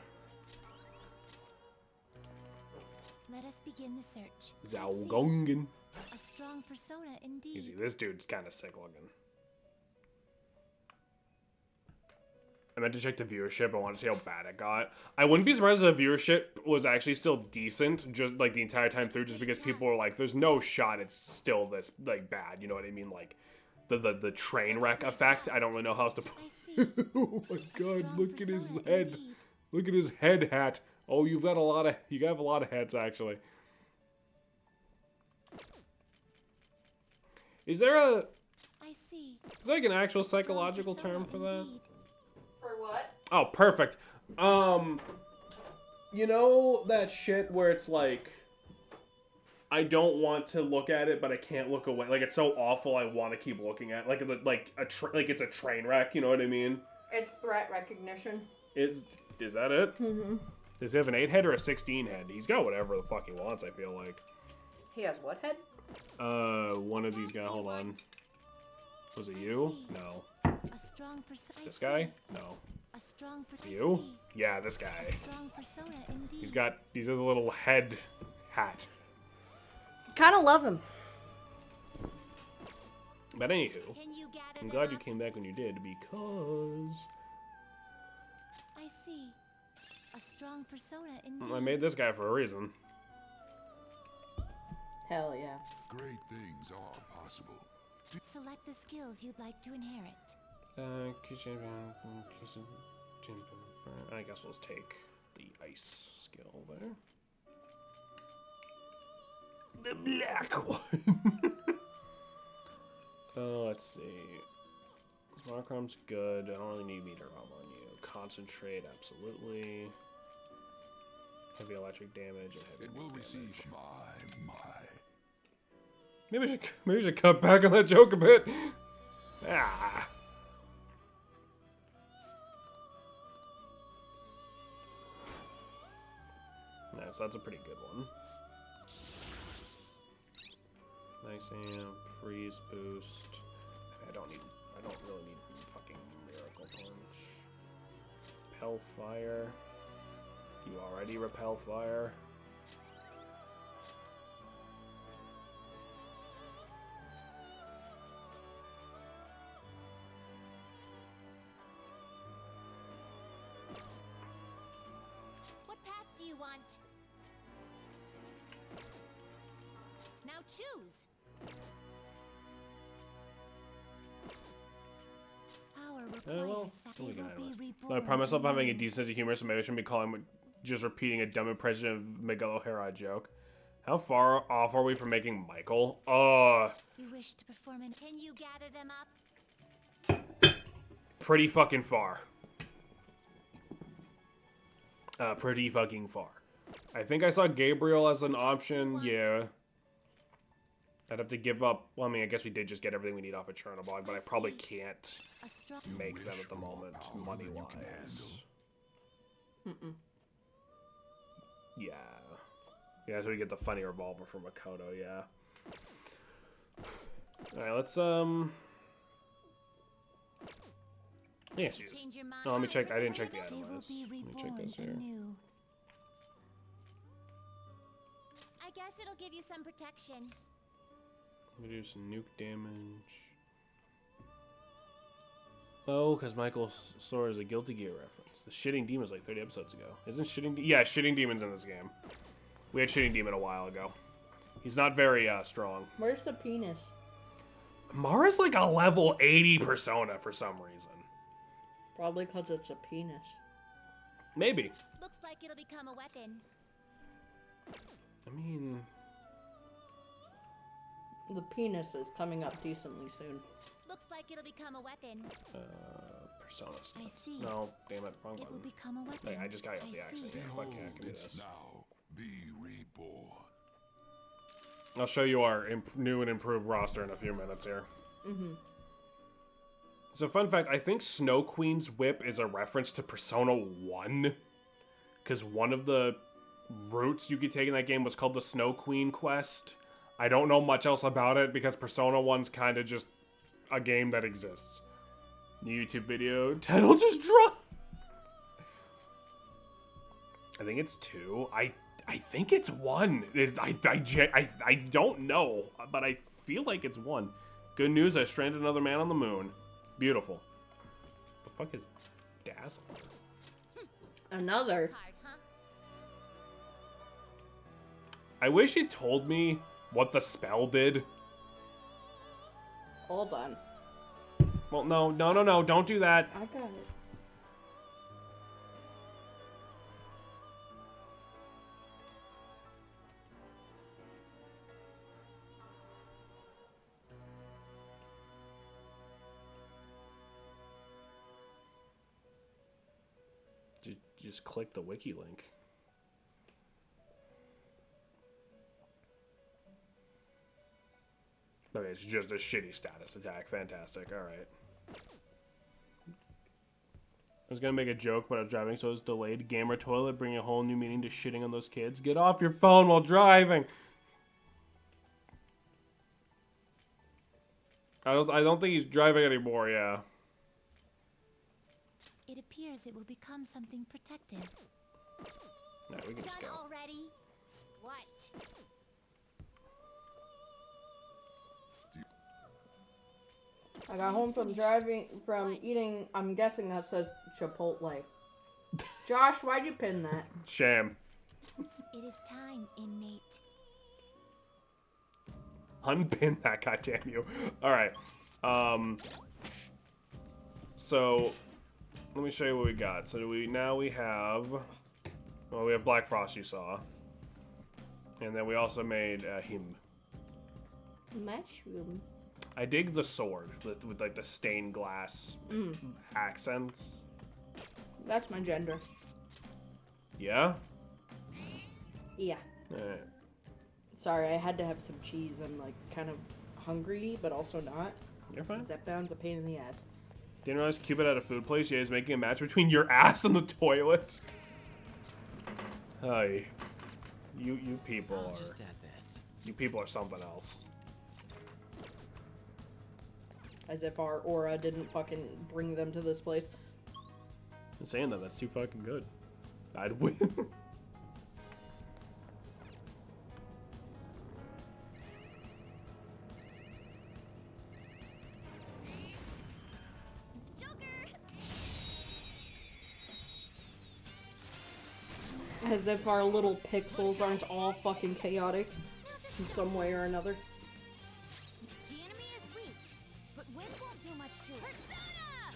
Let us begin the search. Zaugongen. A strong persona indeed. Easy. This dude's kind of sick looking. I meant to check the viewership. I wanted to see how bad it got. I wouldn't be surprised if the viewership was actually still decent, just like the entire time through, just because people were like, "There's no shot it's still this like bad." You know what I mean? Like the train wreck effect. I don't really know how else to put. Oh my god! Look at his head. Look at his head hat. Oh, you have a lot of heads actually. Is there I see. is there like an actual psychological term for that? For what? Oh, perfect. You know that shit where it's like, I don't want to look at it, but I can't look away. Like it's so awful, I want to keep looking at. Like it's a train wreck. You know what I mean? It's threat recognition. Is that it? Mm-hmm. Does he have an 8-head or a 16-head? He's got whatever the fuck he wants. I feel like. He has what head? One of these guys. Hold on. Was it you? No. A strong persona. This guy? No. A strong persona. You? Yeah, this guy. A strong persona indeed. He's got a little head hat. Kind of love him. But anywho, Can you gather I'm them glad you up? came back when you did because I see. A strong persona indeed. I made this guy for a reason. Hell yeah. Great things are possible. Select the skills you'd like to inherit. I guess we'll just take the ice skill there. The black one. Let's see. Smartcrumb's good. I don't really need meter up on you. Concentrate, absolutely. Heavy electric damage and heavy It will damage. receive my. Maybe I should cut back on that joke a bit. Ah. Nice, that's a pretty good one. Nice amp, freeze boost. I don't really need fucking miracle punch. Repel fire. You already repel fire. What path do you want? Now choose. Power requires Well, it we can will be anyway. reborn. I promise myself having a anew. decent sense of humor, so maybe I shouldn't be calling him just repeating a dumb impression of Miguel O'Hara joke. How far off are we from making Michael? You wish to perform an. Can you gather them up? Pretty fucking far. Pretty fucking far. I think I saw Gabriel as an option. Yeah. I'd have to give up. Well, I mean, I guess we did just get everything we need off of Chernobog, but I probably can't A strong. make them at the moment, money-wise. Mm-mm. Yeah. Yeah, so we get the funny revolver from Makoto, yeah. Alright, let's, yeah, she is. Change your mind. Oh, let me check. I didn't check the You will items. be Let me check reborn this here. anew. I guess it'll give you some protection. Reduce nuke damage. Oh, because Michael's sword is a Guilty Gear reference. The Shitting Demon's like 30 episodes ago. Isn't Shitting yeah, Shitting Demon's in this game. We had Shitting Demon a while ago. He's not very strong. Where's the penis? Mara's like a level 80 persona for some reason. Probably because it's a penis. Maybe. Looks like it'll become a weapon. I mean, The penis is coming up decently soon. Looks like it'll become a weapon. Persona stuff. I see. No, damn it, wrong It will button. become a weapon. Hey, I just got you off I the accent. see. Yeah, fuck yeah, I Behold, can do it's this. now. Be reborn. I'll show you our new and improved roster in a few minutes here. Mm-hmm. So, fun fact, I think Snow Queen's whip is a reference to Persona 1. Because one of the routes you could take in that game was called the Snow Queen quest. I don't know much else about it because Persona 1's kind of just a game that exists. New YouTube video title just dropped. I think it's 2. I think it's 1. I don't know, but I feel like it's 1. Good news, I stranded another man on the moon. Beautiful. The fuck is Dazzle? Another. Hard, huh? I wish he told me what the spell did. Hold on. Well, no, don't do that. I got it. Just click the wiki link. Okay, it's just a shitty status attack. Fantastic. Alright. I was gonna make a joke, but I was driving, so it was delayed. Gamer toilet, bringing a whole new meaning to shitting on those kids. Get off your phone while driving! I don't think he's driving anymore, yeah. It appears it will become something protective. Yeah, we can just Done go. already? What? I got home from eating, I'm guessing that says Chipotle. Josh, why'd you pin that? Shame. It is time, inmate. Unpin that, goddamn you. Alright. So let me show you what we got. So we have Black Frost, you saw. And then we also made him. Mushroom. I dig the sword with like the stained glass accents. That's my gender. Yeah? Yeah. Alright. Sorry, I had to have some cheese. I'm like kind of hungry, but also not. You're fine. Zepbound's a pain in the ass. Didn't realize Cupid at a food place. Yeah, he's making a match between your ass and the toilet. Hi. You people I'll are. just add this. You people are something else. As if our aura didn't fucking bring them to this place. I'm saying that, that's too fucking good. I'd win. Joker! As if our little pixels aren't all fucking chaotic in some way or another. The enemy is weak, but wind won't do much to it. Persona!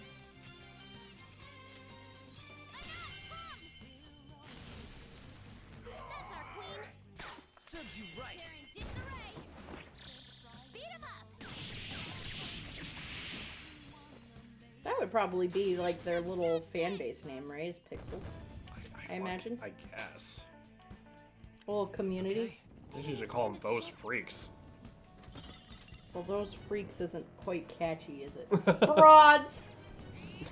That's our queen. Serves you right. They're in disarray. Beat 'em up. That would probably be like their little fan base name, right? Is Pixels. I imagine. I guess. Little community. They should just call them those freaks. Well, those freaks isn't quite catchy, is it? Broads! You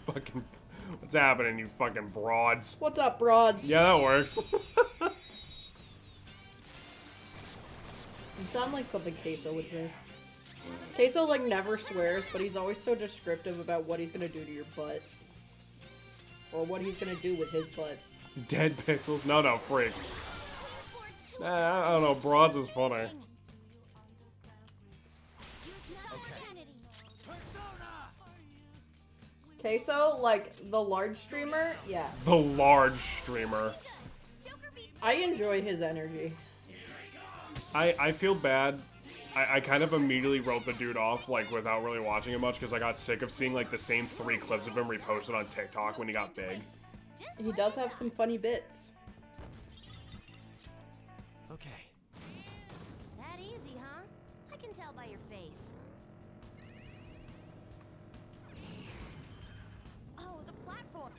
fucking. What's happening, you fucking broads? What's up, broads? Yeah, that works. You sound like something Queso would say. Queso, like, never swears, but he's always so descriptive about what he's gonna do to your butt. Or what he's gonna do with his butt. Dead pixels? No, freaks. I don't know, broads is funny. Use that opportunity. Persona! Queso, like, the large streamer? Yeah. The large streamer. Joker beat I enjoy his energy. I feel bad. I kind of immediately wrote the dude off, like, without really watching it much, because I got sick of seeing, like, the same 3 clips of him reposted on TikTok when he got big. Just He like does I have some thought. funny bits. Okay. That easy, huh? I can tell by your face. Oh, the platform.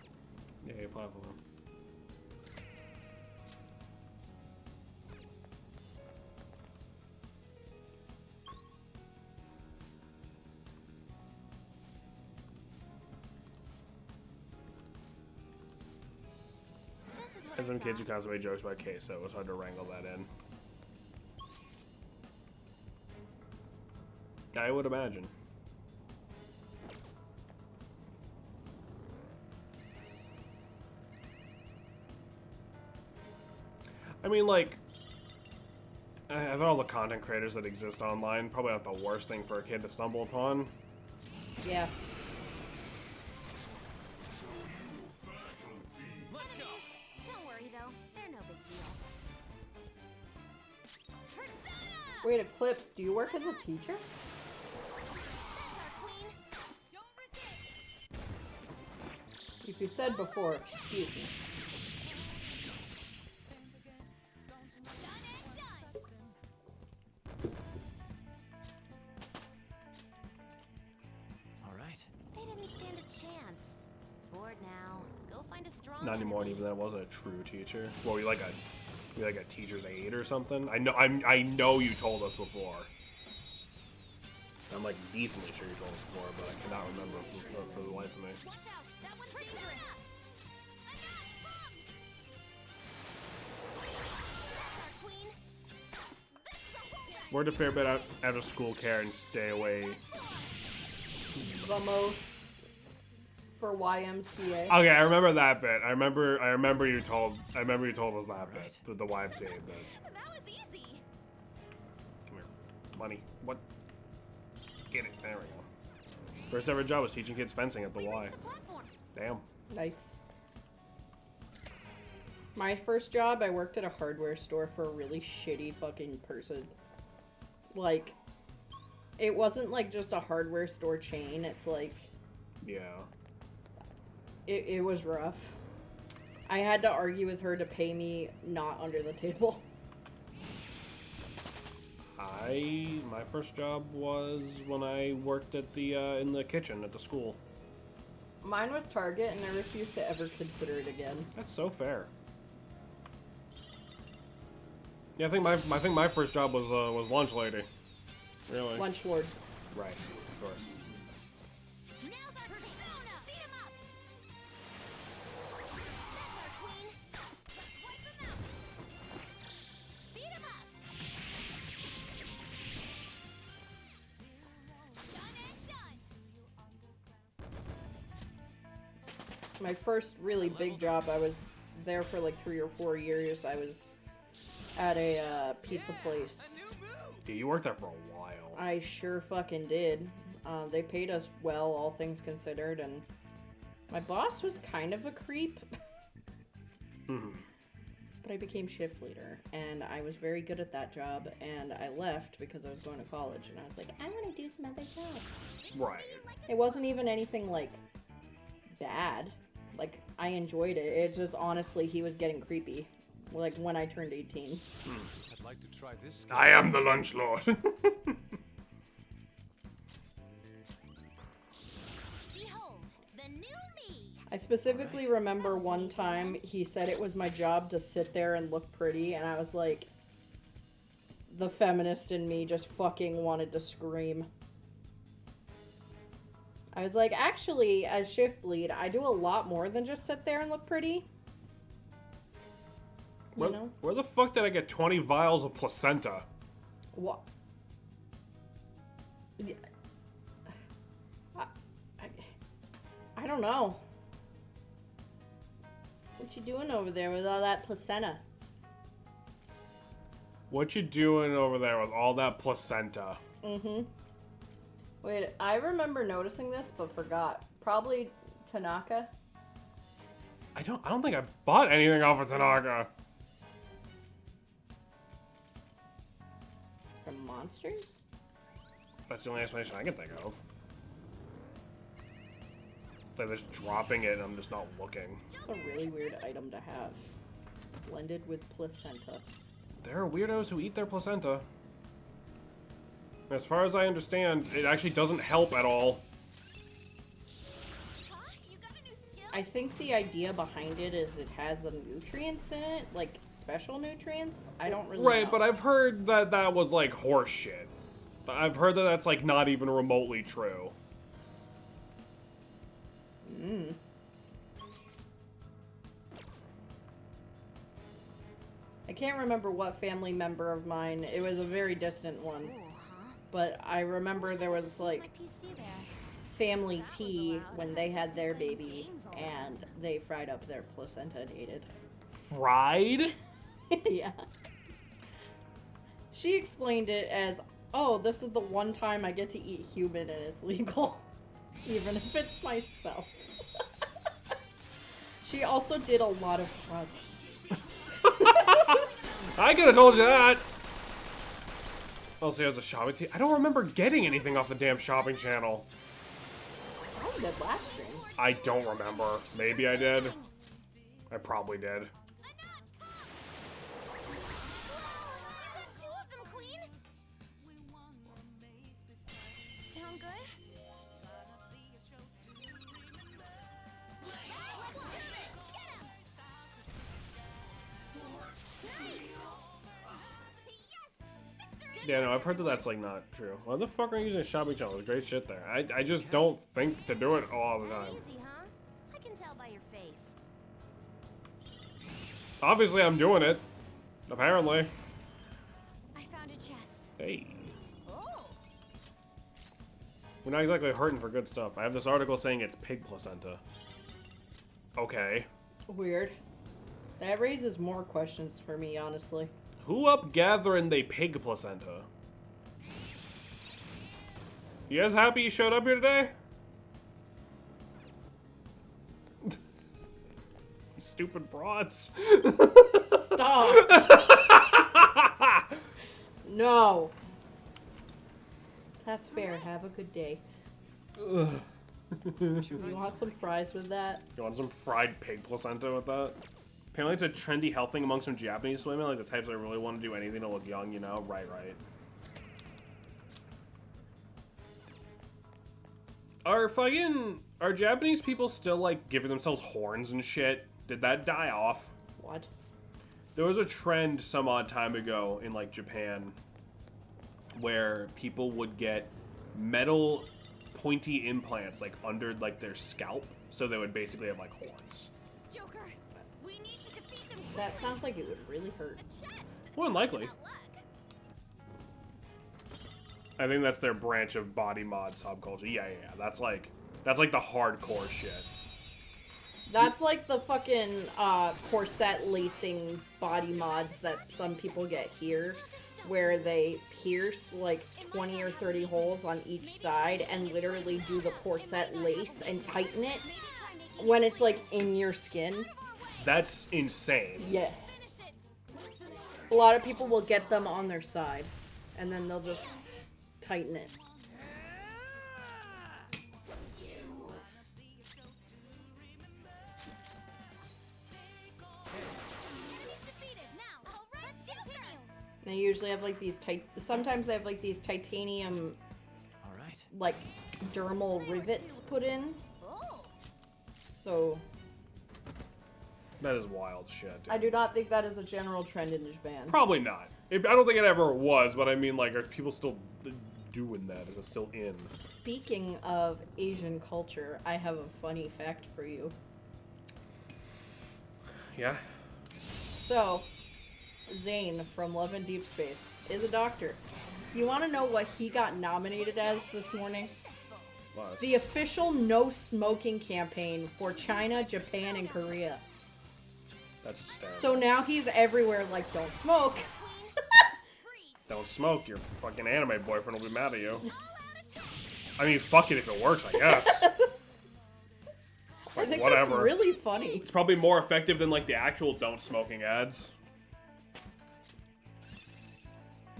Yeah, platform. This is what As I some kids saw. who constantly jokes about case, so it was hard to wrangle that in. I would imagine. I mean, like, I thought all the content creators that exist online probably not the worst thing for a kid to stumble upon. Yeah. Let's go. Don't worry though, they're no big deal. Persona! Wait, Eclipse, do you work as a teacher? That's our queen. Don't resist. If you said before, excuse me. Done and done. All right. They didn't stand a chance. Bored now. Go find a strong Not anymore, and enemy. even that wasn't a true teacher. Well, you like a teacher's aide or something. I know you told us before. I'm like decently sure you told us before, but I cannot remember for the life of me. Watch out! That one's dangerous. That's our queen. This is a holdup. Word to fair bit out of school care and stay away. The most for YMCA. Okay, I remember that bit. I remember you told us that bit with the YMCA bit. That was easy. Come here, money. What? Get it. There we go. First ever job was teaching kids fencing at the We Y. reached the platform. Damn. Nice. My first job, I worked at a hardware store for a really shitty fucking person. Like, it wasn't like just a hardware store chain. It's like, Yeah. it was rough. I had to argue with her to pay me not under the table. My first job was when I worked at the in the kitchen at the school. Mine was Target, and I refused to ever consider it again. That's so fair. Yeah, I think my first job was lunch lady. Really? Lunch Lord. Right. Of course. Now's our persona. Beat 'em up. That's our queen. Let's wipe 'em out. Beat 'em up. Done and done. My first really big job, I was there for like 3 or 4 years. I was at a pizza place. Yeah, you worked there for a while. I sure fucking did. They paid us well, all things considered, and my boss was kind of a creep. But I became shift leader, and I was very good at that job, and I left because I was going to college, and I was like, I want to do some other jobs. Right. It wasn't even anything, like, bad. Like, I enjoyed it. It just, honestly, he was getting creepy. Like, when I turned 18. I'd like to try this. I am the lunch lord. Behold, the new me. I specifically remember one time he said it was my job to sit there and look pretty, and I was like, the feminist in me just fucking wanted to scream. I was like, actually, as shift lead, I do a lot more than just sit there and look pretty. You know? Where the fuck did I get 20 vials of placenta? What? I don't know. What you doing over there with all that placenta? What you doing over there with all that placenta? Mm-hmm. Wait, I remember noticing this, but forgot. Probably Tanaka. I don't think I bought anything off of Tanaka. From Monsters? That's the only explanation I can think of. Like, just dropping it and I'm just not looking. It's a really weird item to have. Blended with placenta. There are weirdos who eat their placenta. As far as I understand, it actually doesn't help at all. Huh? You got a new skill? I think the idea behind it is it has some nutrients in it, like special nutrients. I don't really Right, know. but I've heard that that was like horse shit. I've heard that that's like not even remotely true. I can't remember what family member of mine. It was a very distant one. Ooh, huh? But I remember there was like My PC there. family tea when they had their baby and they fried up their placenta and ate it. Fried? Yeah. She explained it as, oh, this is the one time I get to eat human and it's legal. Even if it's myself. She also did a lot of drugs. I could have told you that. Also, has a shopping tea. I don't remember getting anything off the damn shopping channel. I did last stream. I don't remember. Maybe I did. I probably did. You got two of them, Queen. Sound good? Yeah, no, I've heard that that's like not true. Why the fuck are you using a shopping channel? There's great shit there. I just don't think to do it all the time. Easy, huh? I can tell by your face. Obviously, I'm doing it. Apparently. I found a chest. Hey. Oh. We're not exactly hurting for good stuff. I have this article saying it's pig placenta. Okay. Weird. That raises more questions for me, honestly. Who up gathering they pig placenta? You guys happy you showed up here today? Stupid broads. Stop! No. That's fair. Have a good day. Ugh. You want some fries with that? You want some fried pig placenta with that? Apparently it's a trendy health thing among some Japanese women, like the types that really want to do anything to look young, you know? Right. Are Japanese people still, like, giving themselves horns and shit? Did that die off? What? There was a trend some odd time ago in, like, Japan where people would get metal pointy implants, like, under, like, their scalp, so they would basically have, like, horns. Joker, we need to defeat them. That sounds like it would really hurt. A chest. More than likely. Without luck. I think that's their branch of body mod subculture. Yeah. That's like the hardcore shit. That's like the fucking corset lacing body mods that some people get here, where they pierce like 20 or 30 holes on each side and literally do the corset lace and tighten it Maybe try making when it's like in your skin. That's insane. Yeah. finish it. A lot of people will get them on their side and then they'll just tighten it. Defeated. Now, all right, let's continue. They usually have like these sometimes they have like these titanium All right. like dermal rivets put in. Oh. So That is wild shit. Dude. I do not think that is a general trend in Japan. Probably not. I don't think it ever was, but I mean, like, are people still doing that? Is it still in? Speaking of Asian culture, I have a funny fact for you. Yeah. So, Zane from Love and Deep Space is a doctor. You want to know what he got nominated as this morning? What? The official no smoking campaign for China, Japan, and Korea. That's hysterical. So now he's everywhere like, don't smoke. Don't smoke. Your fucking anime boyfriend will be mad at you. I mean, fuck it if it works, I guess. I Like, think whatever. that's really funny. It's probably more effective than, like, the actual don't smoking ads.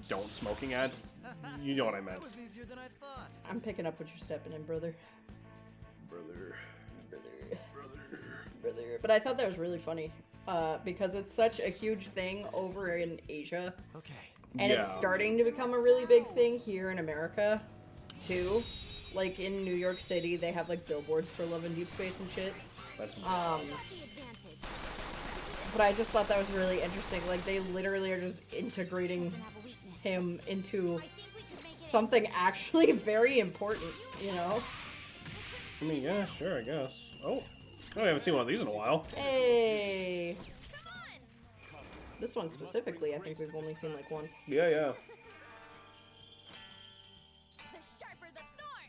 Don't smoking ads? You know what I meant. That was easier than I thought. I'm picking up what you're stepping in, brother. Brother. for the year. But I thought that was really funny because it's such a huge thing over in Asia. Okay. And it's starting to become a really big thing here in America, too. Like, in New York City, they have, like, billboards for Love and Deep Space and shit. That's But I just thought that was really interesting. Like, they literally are just integrating him into something actually very important, you know? I mean, yeah, sure, I guess. Oh, I haven't seen one of these in a while. Hey! This one specifically, I think we've only seen, like, once. Yeah, yeah. The sharper the thorn.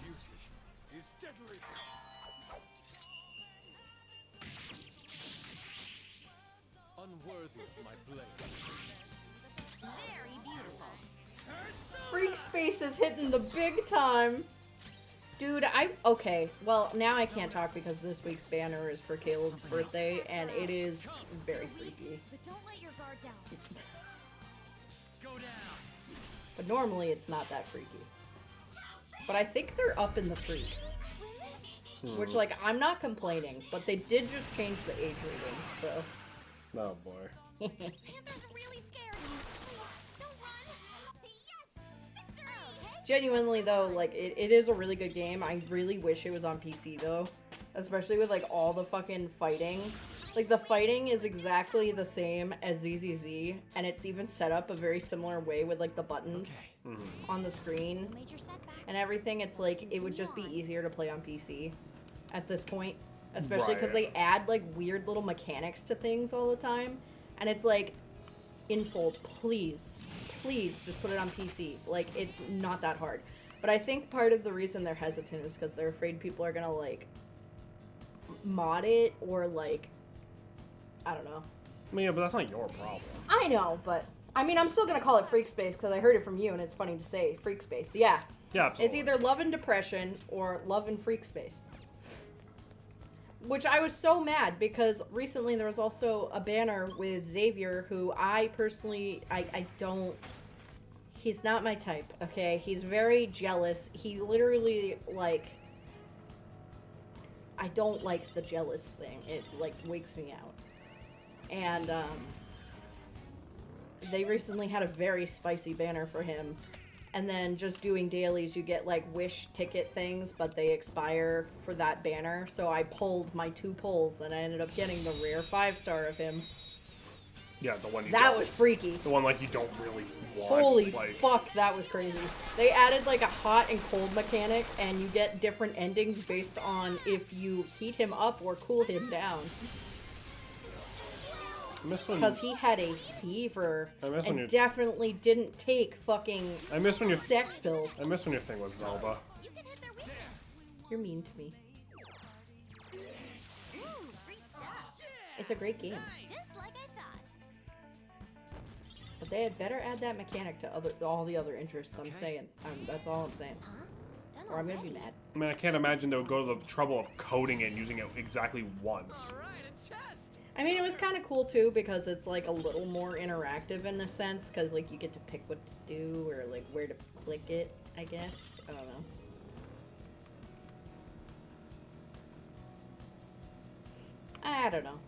Beauty is deadly. Unworthy of my blade. Very beautiful. Freak Space is hitting the big time! Dude, okay, well, now I can't talk because this week's banner is for Caleb's birthday, and it is very freaky. But don't let your guard down. Go down. But normally it's not that freaky. But I think they're up in the freak. Which, like, I'm not complaining, but they did just change the age rating, so... Oh, boy. Panther's really scared. Please, don't run. Yes! Victory! Okay. Genuinely, though, like, it is a really good game. I really wish it was on PC, though. Especially with, like, all the fucking fighting. Like, the fighting is exactly the same as ZZZ, and it's even set up a very similar way with, like, the buttons on the screen Major setback. and everything. It's like, it would just be easier to play on PC at this point. Especially because Right. they add, like, weird little mechanics to things all the time. And it's like, Infold, please just put it on PC. Like, it's not that hard. But I think part of the reason they're hesitant is because they're afraid people are gonna, like, mod it or, like, I don't know. I mean, yeah, but that's not your problem. I know, but, I mean, I'm still gonna call it Freak Space because I heard it from you and it's funny to say Freak Space. Yeah, Yeah, absolutely. it's either Love and Depression or Love and Freak Space. Which I was so mad because recently there was also a banner with Xavier who I personally, I don't, he's not my type, okay? He's very jealous. He literally, like, I don't like the jealous thing. It, like, wakes me out. And, they recently had a very spicy banner for him. And then just doing dailies, you get, like, wish ticket things, but they expire for that banner. So I pulled my 2 pulls, and I ended up getting the rare 5-star of him. Yeah, the one you That don't- was freaky. The one, like, you don't really want. Holy like, fuck, that was crazy. They added, like, a hot and cold mechanic, and you get different endings based on if you heat him up or cool him down. I miss when... Because he had a fever, I miss when and you- definitely didn't take fucking I miss when your... sex pills. I miss when your thing was Zelda. You can hit their weakness. You're mean to me. Ooh, free stuff. It's a great game. Just like I thought. But they had better add that mechanic to all the other interests, I'm saying. That's all I'm saying. Huh? Done Or I'm gonna be already? mad. I mean, I can't imagine they would go to the trouble of coding it and using it exactly once. All right, a chest. I mean, it was kind of cool too because it's like a little more interactive in a sense because like you get to pick what to do or like where to click it, I guess. I don't know. I don't know.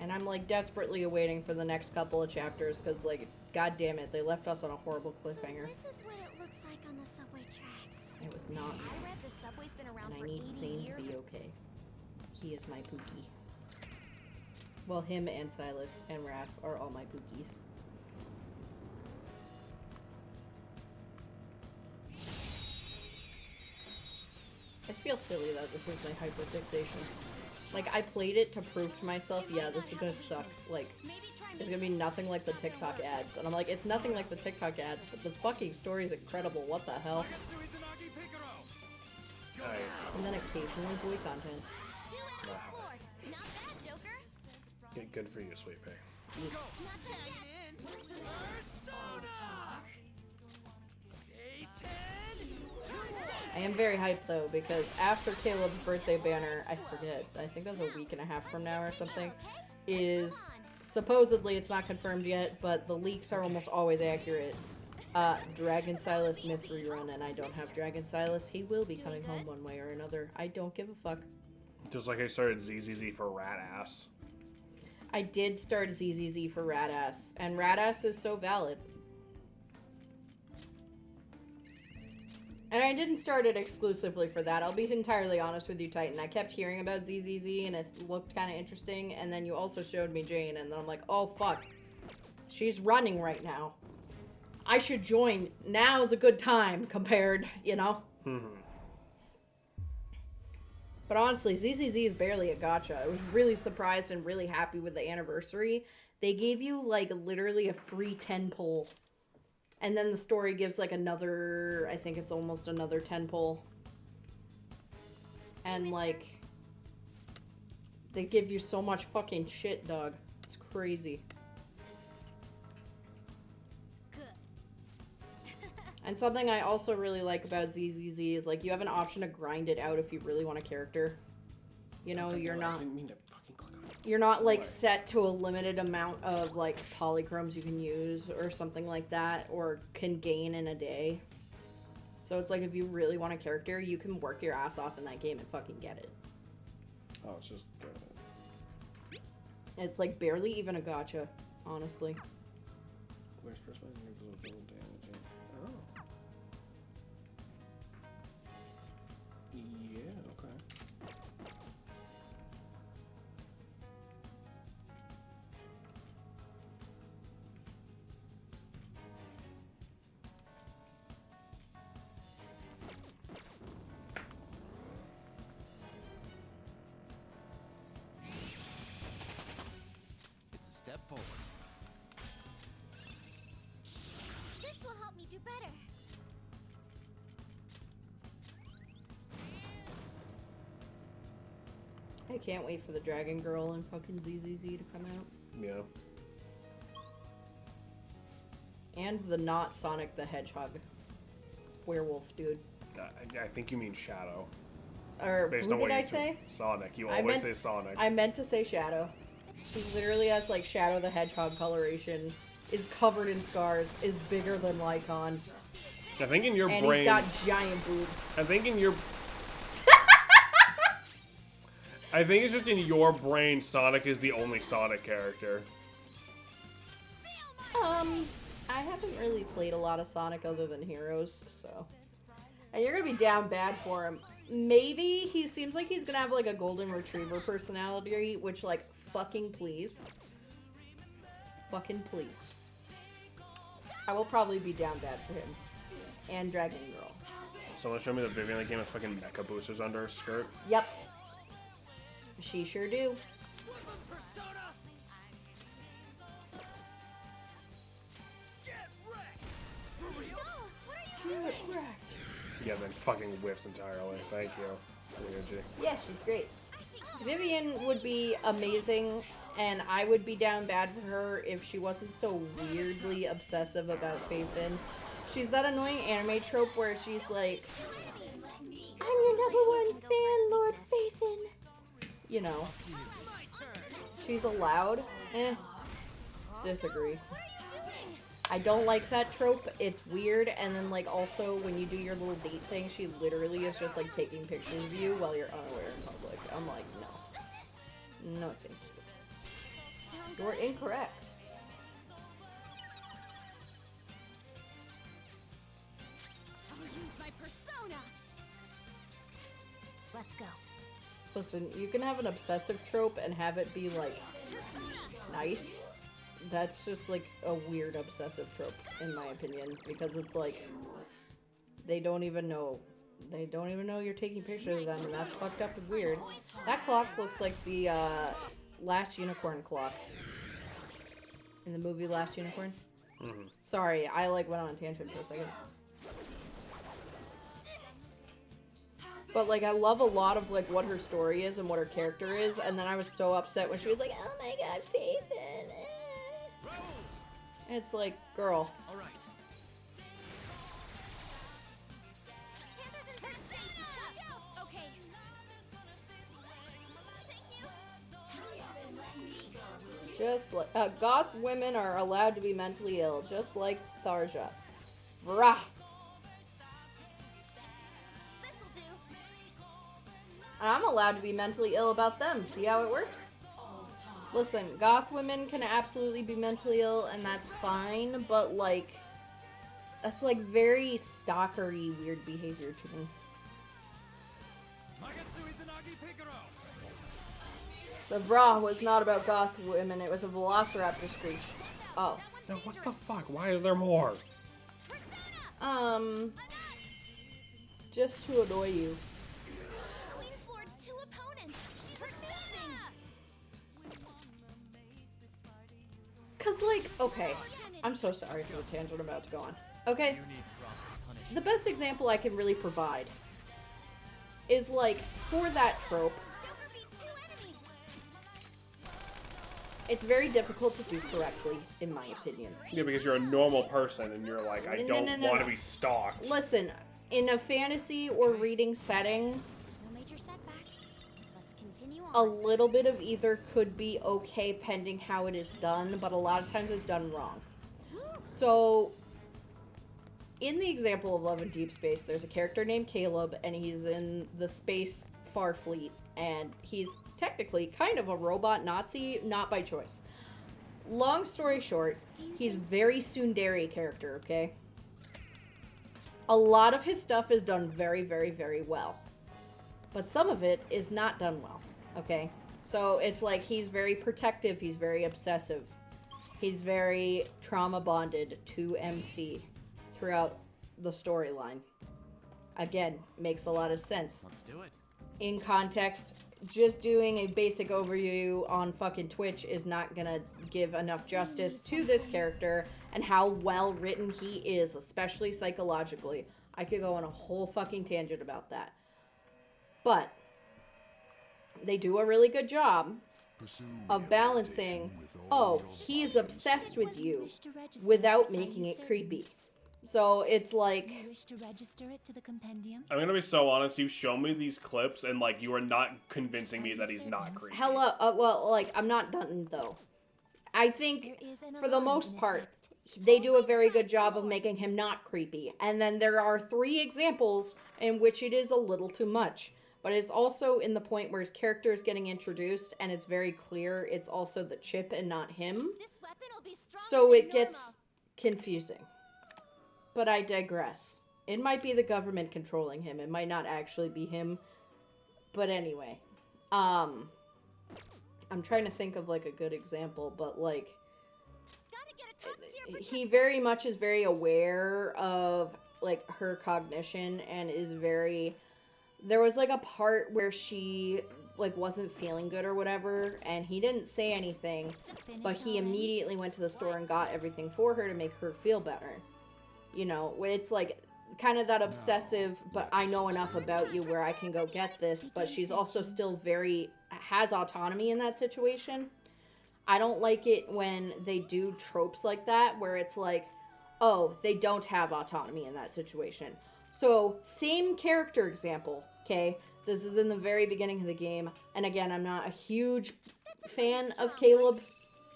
And I'm like desperately awaiting for the next couple of chapters because like, god damn it, they left us on a horrible cliffhanger. So this is what it looks like on the subway tracks. It was not good. I read the subway's been around And I for need 80 Zane years. to be okay. He is my Pookie. Well, him and Silas and Raph are all my Pookies. I feel silly that this is my hyperfixation. Like, I played it to prove to myself, yeah, this is gonna suck. Like, Maybe try it's gonna be nothing like the TikTok ads. And I'm like, it's nothing like the TikTok ads, but the fucking story is incredible. What the hell? Alright. And then occasionally boy content. 2 out of 4. Not bad, Joker. Good for you, Sweet Pea. Not bad. I am very hyped though because after Caleb's birthday banner, I forget, I think that's a week and a half from now or something, is supposedly, it's not confirmed yet, but the leaks are almost always accurate. Dragon Silas myth rerun, and I don't have Dragon Silas. He will be coming home one way or another. I don't give a fuck. Just like I started ZZZ for Rat Ass. I did start ZZZ for Rat Ass, and Rat Ass is so valid. And I didn't start it exclusively for that. I'll be entirely honest with you, Titan. I kept hearing about ZZZ, and it looked kind of interesting, and then you also showed me Jane, and then I'm like, oh, fuck. She's running right now. I should join. Now is a good time compared, you know? But honestly, ZZZ is barely a gacha. I was really surprised and really happy with the anniversary. They gave you, like, literally a free 10 pull. And then the story gives, like, another, I think it's almost another 10 pull. And, like, they give you so much fucking shit, dog. It's crazy. And something I also really like about ZZZ is, like, you have an option to grind it out if you really want a character. You know, you're not... I didn't mean to fucking click on it. You're not, like, set to a limited amount of, like, polychromes you can use or something like that, or can gain in a day. So it's like, if you really want a character, you can work your ass off in that game and fucking get it. Oh, it's just... It's, like, barely even a gacha, honestly. Where's first one? Oh. Yeah, okay. It's a step forward. This will help me do better. I can't wait for the Dragon Girl and fucking ZZZ to come out. Yeah. And the not Sonic the Hedgehog werewolf dude. I think you mean Shadow. Or Based who on what did I you say? Sonic. You I always meant- say Sonic. I meant to say Shadow. He literally has, like, Shadow the Hedgehog coloration, is covered in scars, is bigger than Lycon, I think in your and brain... he's got giant boobs. I think in your... I think it's just in your brain Sonic is the only Sonic character. I haven't really played a lot of Sonic other than Heroes, so... And you're gonna be down bad for him. Maybe he seems like he's gonna have, like, a golden retriever personality, which, like, fucking please. Fucking please. I will probably be down bad for him. And Dragon Girl. Someone showed me the Vivian that game has fucking mecha boosters under her skirt. Yep. She sure do. Persona! Get wrecked! For real? What are you doing? Yeah, then fucking whiffs entirely. Thank you. Ryuji. Yeah, she's great. Vivian would be amazing, and I would be down bad for her if she wasn't so weirdly obsessive about Faithin. She's that annoying anime trope where she's like, I'm your #1 fan, Lord Faithin. You know. She's allowed. Disagree. I don't like that trope. It's weird, and then, like, also when you do your little date thing, she literally is just, like, taking pictures of you while you're unaware in public. I'm like, no. No, thank you. You're incorrect. I'll use my persona. Let's go. Listen, you can have an obsessive trope and have it be, like, nice. That's just, like, a weird obsessive trope, in my opinion. Because it's like, they don't even know. They don't even know you're taking pictures of them, and that's fucked up and weird. That clock looks like the, Last Unicorn clock. In the movie Last Unicorn. Mm-hmm. Sorry, I, like, went on a tangent for a second. But, like, I love a lot of, like, what her story is and what her character is, and then I was so upset when she was like, oh my god, Faithin. And it's like, girl. All right. Panthers in persona! Watch out! Okay. Thank you. Just like, goth women are allowed to be mentally ill, just like Tharja. Bruh. This'll do. And I'm allowed to be mentally ill about them. See how it works? Listen, goth women can absolutely be mentally ill, and that's fine, but, like, that's, like, very stalkery weird behavior to me. The bra was not about goth women, it was a velociraptor screech. Oh. No, what the fuck? Why is there more? Just to annoy you. Queen floored 2 opponents. She's amazing. 'Cause, like, okay. I'm so sorry for the tangent I'm about to go on. Okay? The best example I can really provide is, like, for that trope, Joker beat 2 enemies. it's very difficult to do correctly, in my opinion. Yeah, because you're a normal person and you're like, I don't want to be stalked. Listen, in a fantasy or reading setting, No major setbacks. Let's continue on. a little bit of either could be okay pending how it is done, but a lot of times it's done wrong. So, in the example of Love in Deep Space, there's a character named Caleb, and he's in the Space Farfleet, and he's technically kind of a robot Nazi, not by choice. Long story short, he's very tsundere character, okay? A lot of his stuff is done very, very, very well. But some of it is not done well, okay? So it's like he's very protective, he's very obsessive. He's very trauma bonded to MC throughout the storyline. Again, makes a lot of sense. Let's do it. In context, just doing a basic overview on fucking Twitch is not gonna give enough justice to this character and how well written he is, especially psychologically. I could go on a whole fucking tangent about that. But they do a really good job of balancing, oh, he is obsessed with you without making it creepy. So it's like, You wish to register it to the compendium? I'm gonna be so honest, you show me these clips and like you are not convincing me that he's not creepy. hella, well, like, I'm not done though. I think, There is an for the alarm most in part, effect. they do a very good job of making him not creepy. And then there are 3 examples in which it is a little too much. But it's also in the point where his character is getting introduced and it's very clear it's also the chip and not him. This weapon will be stronger So than it gets normal. confusing. But I digress. It might be the government controlling him. It might not actually be him. But anyway. I'm trying to think of like a good example, but like Gotta get a top-tier he very much is very aware of like her cognition and is very, there was like a part where she like wasn't feeling good or whatever and he didn't say anything, but he immediately went to the store and got everything for her to make her feel better. You know, it's like kind of that obsessive, but I know enough about you where I can go get this, but she's also still very, has autonomy in that situation. I don't like it when they do tropes like that, where it's like, oh, they don't have autonomy in that situation. So, same character example, okay? This is in the very beginning of the game, and again, I'm not a huge fan of Caleb,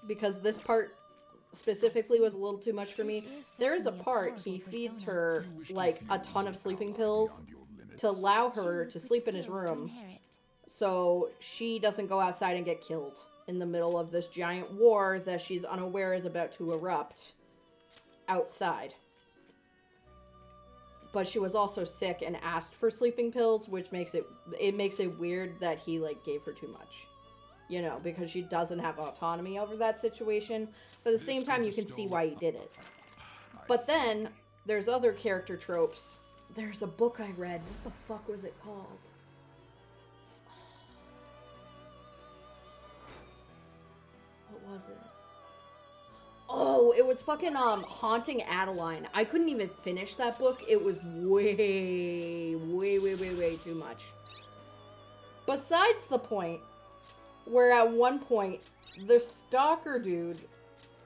because this part specifically was a little too much for me. There is a part, he feeds her, like, a ton of sleeping pills to allow her to sleep in his room, so she doesn't go outside and get killed in the middle of this giant war that she's unaware is about to erupt outside. But she was also sick and asked for sleeping pills, which makes it weird that he like gave her too much. You know, because she doesn't have autonomy over that situation. But at the same time, you can see why he did it. But then there's other character tropes. There's a book I read. What the fuck was it called? What was it? Oh, it was fucking Haunting Adeline. I couldn't even finish that book. It was way too much. Besides the point where at one point the stalker dude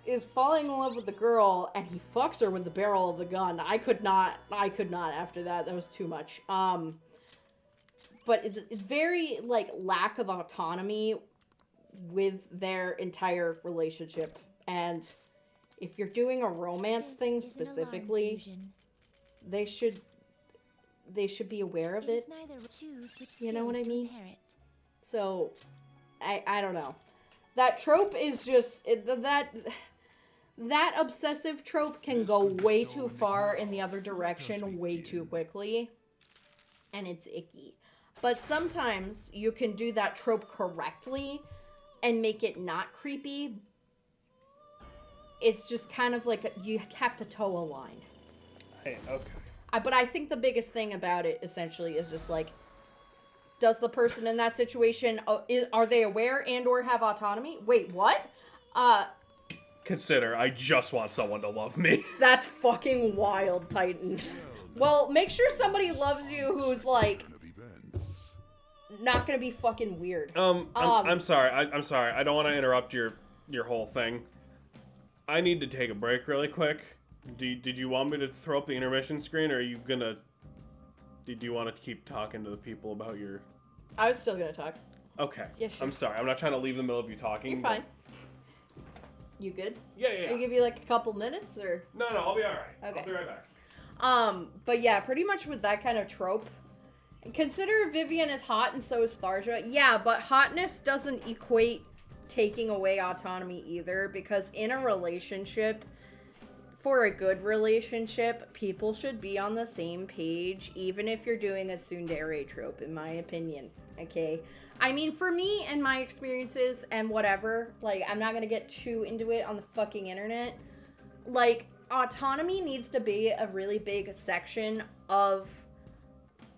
is falling in love with the girl and he fucks her with the barrel of the gun. I could not after that. That was too much. But it's very like lack of autonomy with their entire relationship. And if you're doing a romance thing Is an alarm specifically, fusion. they should be aware of it. Neither choose which You know what I skills to mean? inherit. So, I don't know. That trope is just that obsessive trope can go way too far in the other direction way too quickly, and it's icky. But sometimes you can do that trope correctly and make it not creepy. It's just kind of like you have to toe a line. Hey, okay. But I think the biggest thing about it essentially is just like, does the person in that situation, are they aware and or have autonomy? Wait, what? Consider, I just want someone to love me. That's fucking wild, Titan. Well, make sure somebody loves you who's like not gonna be fucking weird. I'm sorry. I'm sorry. I don't want to interrupt your whole thing. I need to take a break really quick. Did you want me to throw up the intermission screen, or are you gonna? Did you want to keep talking to the people about your? I was still gonna talk. Okay. Yeah, sure. I'm sorry. I'm not trying to leave the middle of you talking. You're fine. You good? Yeah. I'll give you like a couple minutes, or? No, I'll be all right. Okay. I'll be right back. But yeah, pretty much with that kind of trope. Consider Vivian is hot and so is Tharja. Yeah, but hotness doesn't equate taking away autonomy either, because in a relationship, for a good relationship, people should be on the same page, even if you're doing a tsundere trope, in my opinion. Okay? I mean, for me and my experiences and whatever, like, I'm not gonna get too into it on the fucking internet. Like, autonomy needs to be a really big section of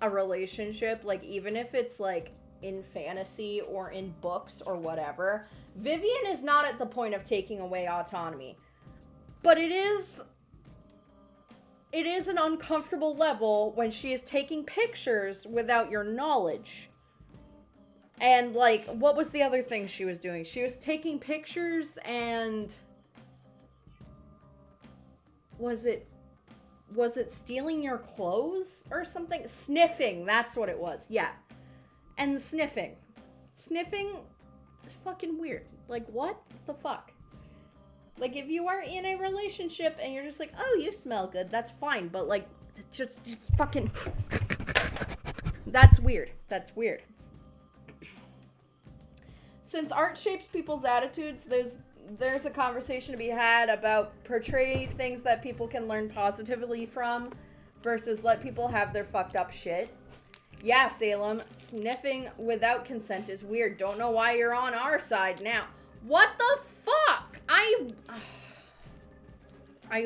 a relationship, like, even if it's, like, in fantasy or in books or whatever. Vivian is not at the point of taking away autonomy. But it is an uncomfortable level when she is taking pictures without your knowledge. And, like, what was the other thing she was doing? She was taking pictures and... Was it stealing your clothes or something? Sniffing, that's what it was. Yeah. And sniffing. Sniffing is fucking weird. Like, what the fuck? Like, if you are in a relationship and you're just like, oh, you smell good, that's fine. But, like, just fucking... That's weird. That's weird. Since art shapes people's attitudes, there's a conversation to be had about portray things that people can learn positively from versus let people have their fucked up shit. Yeah, Salem, sniffing without consent is weird. Don't know why you're on our side now. What the fuck? I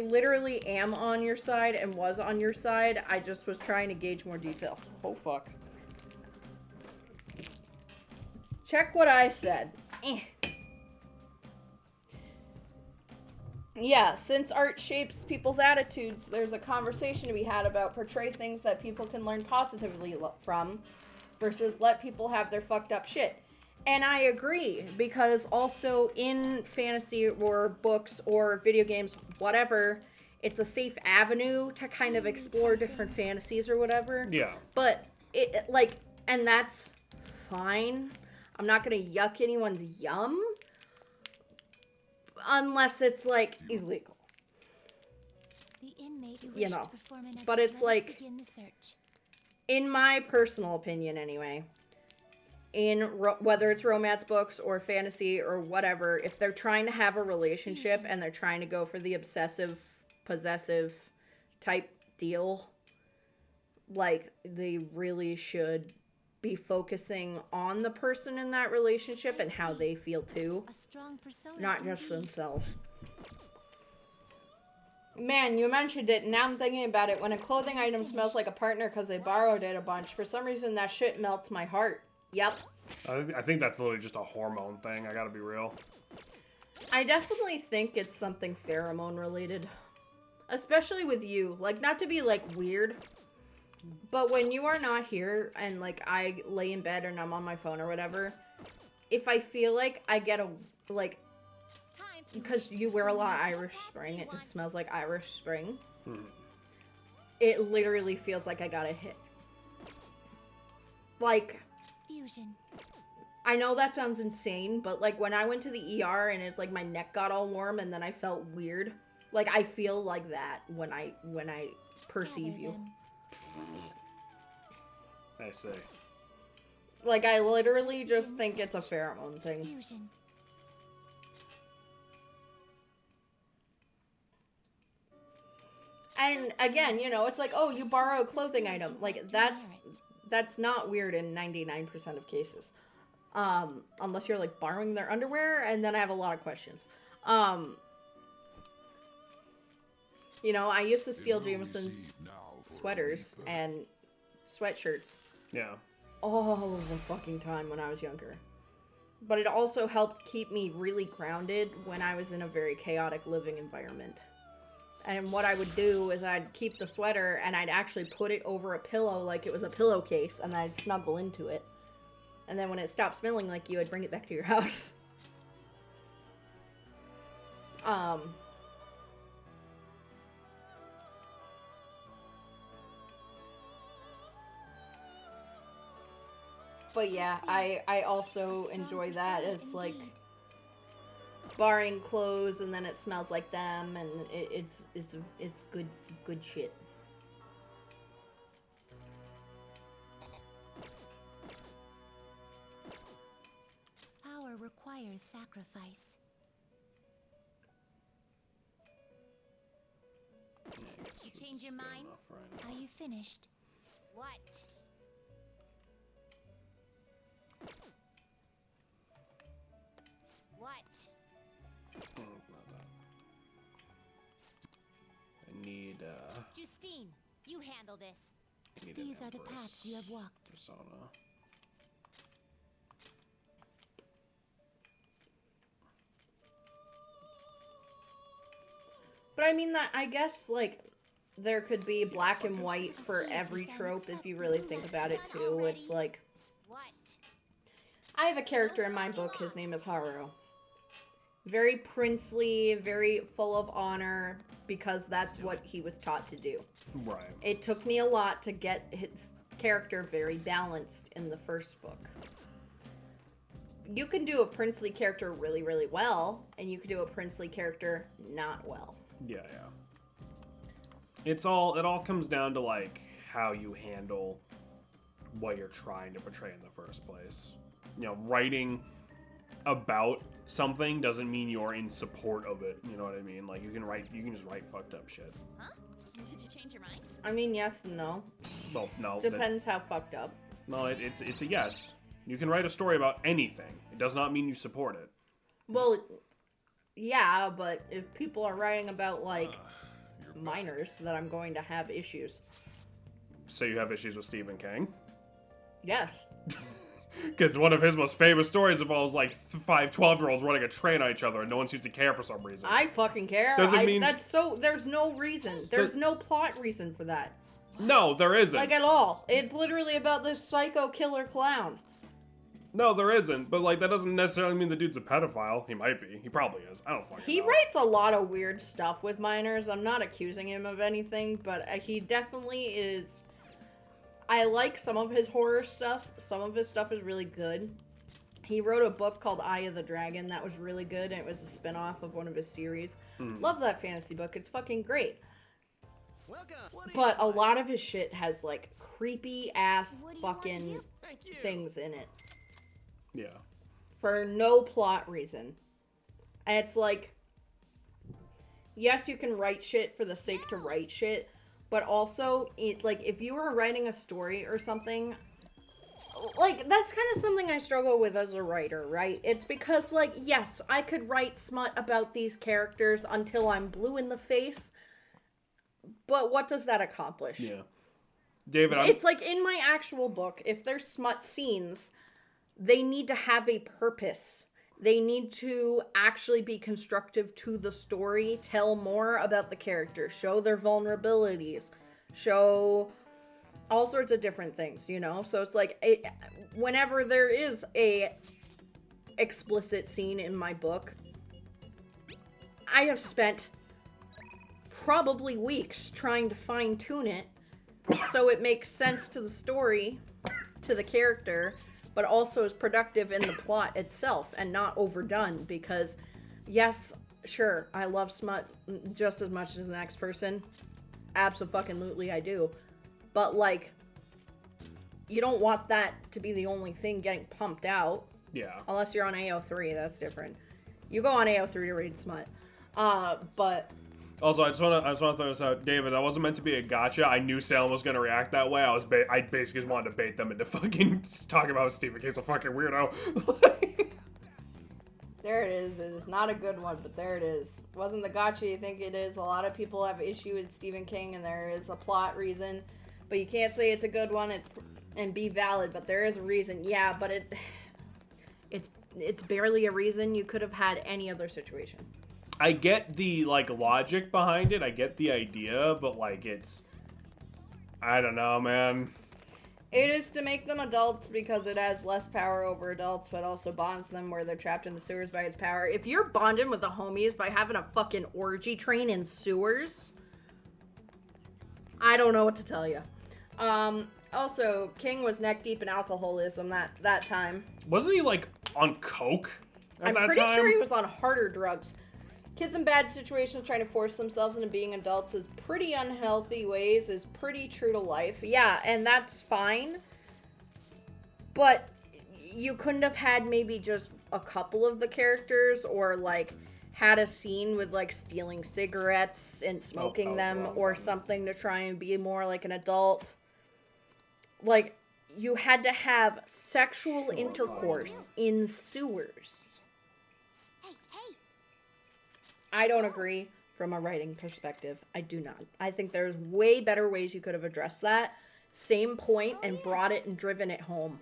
literally am on your side and was on your side. I just was trying to gauge more details. Oh, fuck. Check what I said. Yeah, since art shapes people's attitudes, there's a conversation to be had about portray things that people can learn positively from versus let people have their fucked up shit. And I agree, because also in fantasy or books or video games, whatever, it's a safe avenue to kind of explore different fantasies or whatever. Yeah. But, it like, and that's fine. I'm not gonna yuck anyone's yum. Unless it's, like, illegal. The inmate who You wished know, to perform an but exit, it's let us like- begin the search. In my personal opinion, anyway, whether it's romance books or fantasy or whatever, if they're trying to have a relationship and they're trying to go for the obsessive, possessive type deal, like, they really should be focusing on the person in that relationship and how they feel too, A strong persona not just indeed. themselves. Man, you mentioned it, and now I'm thinking about it. When a clothing item smells like a partner because they borrowed it a bunch, for some reason that shit melts my heart. Yep. I think that's literally just a hormone thing. I gotta be real. I definitely think it's something pheromone related. Especially with you. Like, not to be, like, weird, but when you are not here and, like, I lay in bed and I'm on my phone or whatever, if I feel like I get a, like, Time to because you wear a lot of Irish Spring, it just smells like Irish Spring. Hmm. It literally feels like I got a hit. Like, fusion. I know that sounds insane, but, like, when I went to the ER and it's like my neck got all warm and then I felt weird, like, I feel like that when I perceive you. I see. Like, I literally just think it's a pheromone thing. Fusion. And again, you know, it's like, oh, you borrow a clothing item. Like, that's not weird in 99% of cases. Unless you're, like, borrowing their underwear, and then I have a lot of questions. You know, I used to steal Jameson's sweaters and sweatshirts Yeah. all the fucking time when I was younger. But it also helped keep me really grounded when I was in a very chaotic living environment. And what I would do is I'd keep the sweater and I'd actually put it over a pillow like it was a pillowcase, and I'd snuggle into it. And then when it stopped smelling like you, I'd bring it back to your house. But yeah, I also enjoy that as, like, borrowing clothes and then it smells like them, and it's good shit. Power requires sacrifice. You change your mind? Are you finished? What? What? Not that. I need, Justine, you handle this. I need an These are the Empress paths you have walked. persona. But I mean, that, I guess, like, there could be black and white for every trope if you really think about it too. It's like, What? I have a character in my book, his name is Haru. Very princely, very full of honor, because that's what he was taught to do. Right. It took me a lot to get his character very balanced in the first book. You can do a princely character really, really well, and you can do a princely character not well. Yeah, yeah. It all comes down to, like, how you handle what you're trying to portray in the first place. You know, writing about something doesn't mean you're in support of it. You know what I mean? Like, you can just write fucked up shit. Huh? Did you change your mind? I mean, yes and no. Well, no. Depends how fucked up. No, it's a yes. You can write a story about anything. It does not mean you support it. Well, yeah, but if people are writing about, like, minors, then I'm going to have issues. So you have issues with Stephen King? Yes. Because one of his most famous stories involves, like, 5 12-year-olds running a train on each other, and no one seems to care for some reason. I fucking care. Doesn't mean... There's no reason. There's no plot reason for that. No, there isn't. Like, at all. It's literally about this psycho killer clown. No, there isn't. But, like, that doesn't necessarily mean the dude's a pedophile. He might be. He probably is. I don't fucking He know. writes a lot of weird stuff with minors. I'm not accusing him of anything, but he definitely is... I like some of his horror stuff. Some of his stuff is really good. He wrote a book called Eye of the Dragon that was really good, and it was a spin-off of one of his series. Love that fantasy book. It's fucking great. Welcome. But a lot of his shit has, like, creepy-ass What do you want to fucking do? Thank you. things in it. Yeah. For no plot reason. And it's like, yes, you can write shit for the sake to write shit, but also, if you were writing a story or something, like, that's kind of something I struggle with as a writer, right? It's because, like, yes, I could write smut about these characters until I'm blue in the face, but what does that accomplish? Yeah. David, It's like, in my actual book, if there's smut scenes, they need to have a purpose. They need to actually be constructive to the story, tell more about the character, show their vulnerabilities, show all sorts of different things, you know? So it's like, whenever there is a explicit scene in my book, I have spent probably weeks trying to fine-tune it so it makes sense to the story, to the character, but also is productive in the plot itself and not overdone, because yes, sure, I love smut just as much as the next person, Abso-fucking-lutely I do. But, like, you don't want that to be the only thing getting pumped out. Yeah. Unless you're on AO3, that's different. You go on AO3 to read smut. But... Also, I just want to throw this out, David. That wasn't meant to be a gotcha. I knew Salem was gonna react that way. I basically just wanted to bait them into fucking talking about Stephen King's a fucking weirdo. There it is. It is not a good one, but there it is. Wasn't the gotcha you think it is. A lot of people have issue with Stephen King, and there is a plot reason. But you can't say it's a good one and be valid, but there is a reason. Yeah, but it's barely a reason. You could have had any other situation. I get the, like, logic behind it. I get the idea, but, like, it's... I don't know, man. It is to make them adults because it has less power over adults, but also bonds them where they're trapped in the sewers by its power. If you're bonding with the homies by having a fucking orgy train in sewers, I don't know what to tell you. Also, King was neck deep in alcoholism that time. Wasn't he, like, on coke at that I'm pretty time? sure he was on harder drugs. Kids in bad situations trying to force themselves into being adults is pretty unhealthy ways, is pretty true to life. Yeah, and that's fine. But you couldn't have had maybe just a couple of the characters, or like had a scene with like stealing cigarettes and smoking them or something to try and be more like an adult. Like, you had to have sexual intercourse in sewers. I don't agree from a writing perspective. I do not. I think there's way better ways you could have addressed that same point and brought it and driven it home.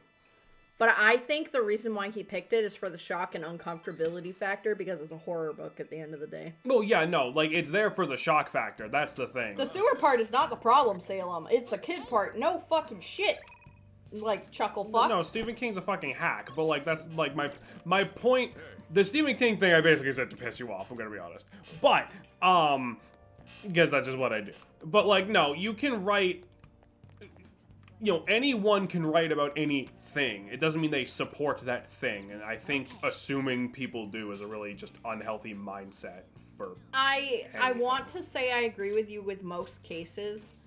But I think the reason why he picked it is for the shock and uncomfortability factor, because it's a horror book at the end of the day. Well, yeah, no, like, it's there for the shock factor. That's the thing. The sewer part is not the problem, Salem. It's the kid part. No fucking shit. Like, chuckle fuck. No, Stephen King's a fucking hack. But, like, that's, like, my point... The Stephen King thing I basically said to piss you off, I'm gonna be honest. But, because that's just what I do. But, like, no, you can write... You know, anyone can write about anything. It doesn't mean they support that thing. And I think assuming people do is a really just unhealthy mindset for... I want to say I agree with you with most cases.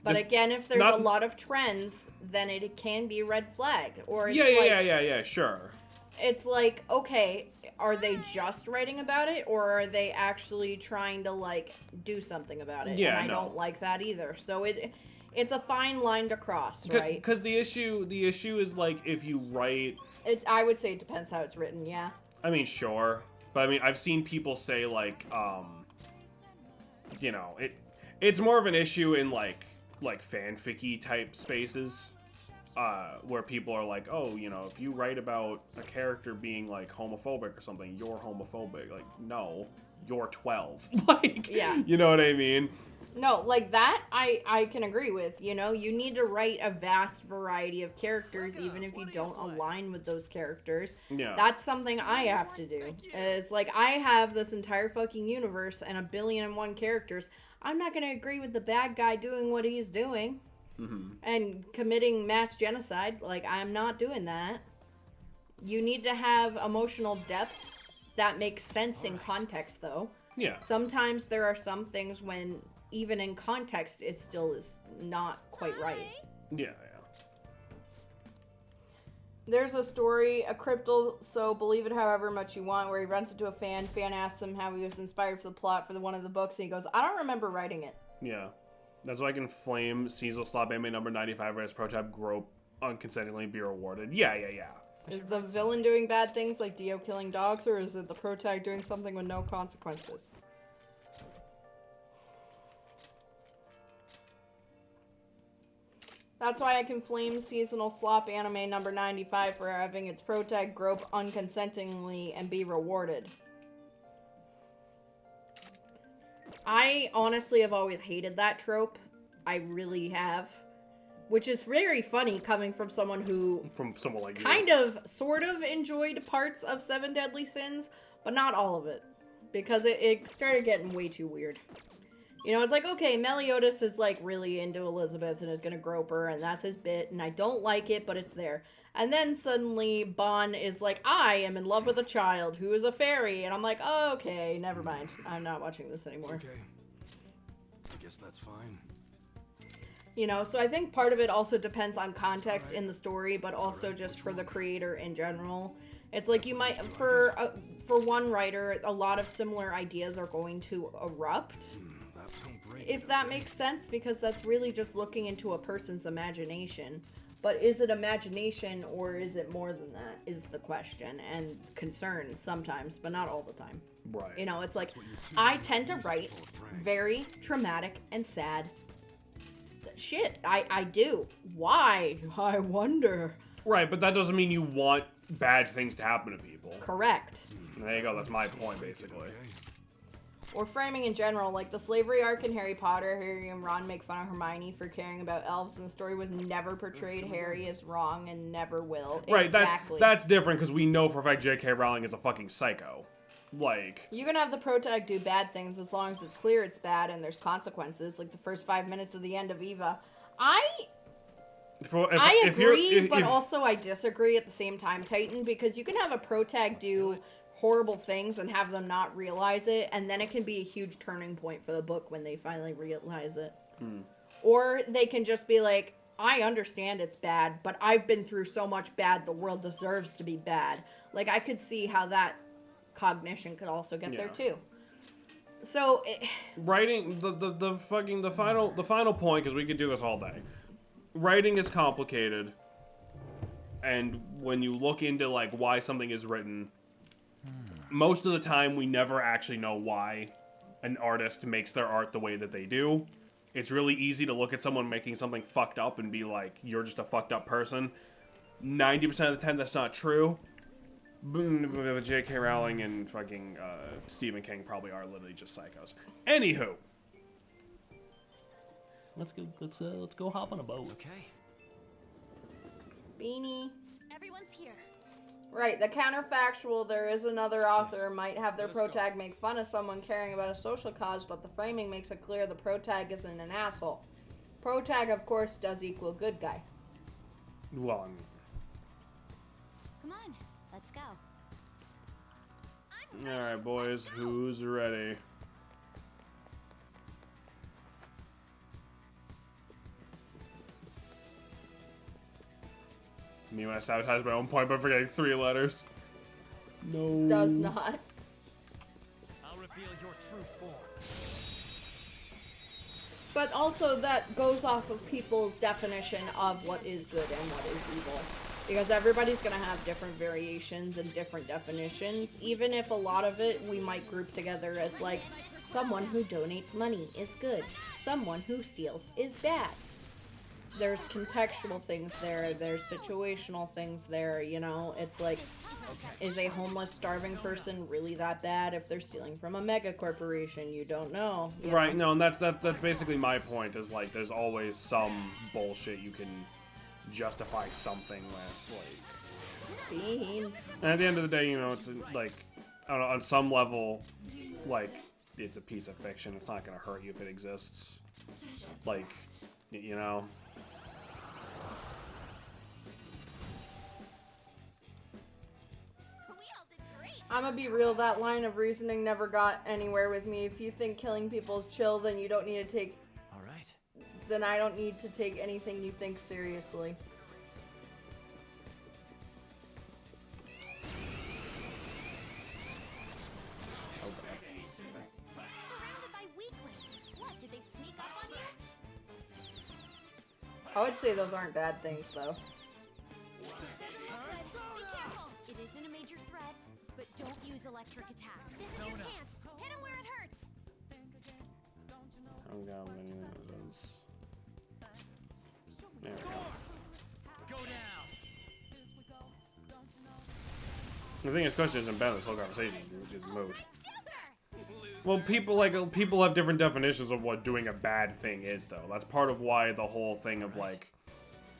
But Just again, if there's not- a lot of trends, then it can be a red flag. Or it's Yeah, sure. It's like, okay, are they just writing about it, or are they actually trying to, like, do something about it? Yeah, and I no. don't like that either. So it's a fine line to cross, right? Because the issue is, like, if you write... I would say it depends how it's written, yeah. I mean, sure. But, I mean, I've seen people say, like, you know, it's more of an issue in, like fanficky type spaces, where people are like, oh, you know, if you write about a character being, like, homophobic or something, you're homophobic. Like, no, you're 12. Like, Yeah. You know what I mean? No, like that, I can agree with. You know, you need to write a vast variety of characters, even if you don't align with those characters. Yeah. That's something I have to do. It's like, I have this entire fucking universe and 1,000,000,001 characters. I'm not going to agree with the bad guy doing what he's doing and committing mass genocide. Like, I'm not doing that. You need to have emotional depth that makes sense in context, though. Yeah. Sometimes there are some things when, even in context, it still is not quite right. Yeah. There's a story, a crypto, so believe it however much you want, where he runs into a fan asks him how he was inspired for the plot for one of the books, and he goes, I don't remember writing it. Yeah. That's why I can flame Cecil Slop anime number 95 as prototype grope unconsentingly be rewarded. Yeah. Is the villain doing bad things like Dio killing dogs, or is it the protag doing something with no consequences? That's why I can flame Seasonal Slop anime number 95 for having its protag grope unconsentingly and be rewarded. I honestly have always hated that trope. I really have. Which is very funny coming from someone who From someone like you. kind of, sort of enjoyed parts of Seven Deadly Sins, but not all of it. Because it started getting way too weird. You know, it's like, okay, Meliodas is, like, really into Elizabeth and is gonna grope her, and that's his bit, and I don't like it, but it's there. And then suddenly, Bon is like, I am in love with a child who is a fairy, and I'm like, oh, okay, never mind. I'm not watching this anymore. Okay. I guess guess that's fine. You know, so I think part of it also depends on context in the story, but also just for the creator in general. It's like you might, for one writer, a lot of similar ideas are going to erupt, if that makes sense, because that's really just looking into a person's imagination. But is it imagination or is it more than that is the question and concern sometimes, but not all the time. Right. You know, it's like, I tend to write very traumatic and sad shit. I do. Why? I wonder. Right, but that doesn't mean you want bad things to happen to people. Correct. There you go, that's my point, basically. Or framing in general, like the slavery arc in Harry Potter, Harry and Ron make fun of Hermione for caring about elves, and the story was never portrayed Harry as wrong and never will. Right, exactly. that's different, because we know for a fact J.K. Rowling is a fucking psycho. Like... You can have the protag do bad things as long as it's clear it's bad and there's consequences, like the first 5 minutes of the end of Eva. I agree, but also I disagree at the same time, Titan, because you can have a protag do horrible things and have them not realize it, and then it can be a huge turning point for the book when they finally realize it. Or they can just be like, I understand it's bad, but I've been through so much bad, the world deserves to be bad. Like, I could see how that cognition could also get there too. So writing the final point, because we could do this all day. Writing is complicated, and when you look into like why something is written, most of the time we never actually know why an artist makes their art the way that they do. It's really easy to look at someone making something fucked up and be like, you're just a fucked up person. 90% of the time that's not true. J.K. Rowling and fucking Stephen King probably are literally just psychos. Anywho, let's go hop on a boat. Okay. Beanie. Everyone's here. Right, the counterfactual, there is another author might have their protag make fun of someone caring about a social cause, but the framing makes it clear the protag isn't an asshole. Protag, of course, does equal good guy. Well, I mean, Come on, let's go. alright, boys, who's ready? Me when I sabotage my own point by forgetting 3 letters. No. Does not. I'll reveal your true form. But also that goes off of people's definition of what is good and what is evil. Because everybody's going to have different variations and different definitions. Even if a lot of it we might group together as like, someone who donates money is good. Someone who steals is bad. There's contextual things there. There's situational things there, you know? It's like, is a homeless, starving person really that bad if they're stealing from a mega corporation? You don't know. Right, no, and that's basically my point, is like, there's always some bullshit you can justify something with, like... Bean. And at the end of the day, you know, it's like, I don't know, on some level, like, it's a piece of fiction. It's not gonna hurt you if it exists. Like, you know... I'm gonna be real, that line of reasoning never got anywhere with me. If you think killing people is chill, then you don't need to take... Alright. Then I don't need to take anything you think seriously. Surrounded by weaklings. What, did they sneak up on you? I would say those aren't bad things, though. This doesn't look good. Be careful. It isn't a major threat, but don't use electric attacks. This is your chance. Hit him where it hurts. I haven't got many of those. There we go. Go down. The thing is, question isn't bad in this whole conversation, which is moot. Well, people have different definitions of what doing a bad thing is, though. That's part of why the whole thing of, like,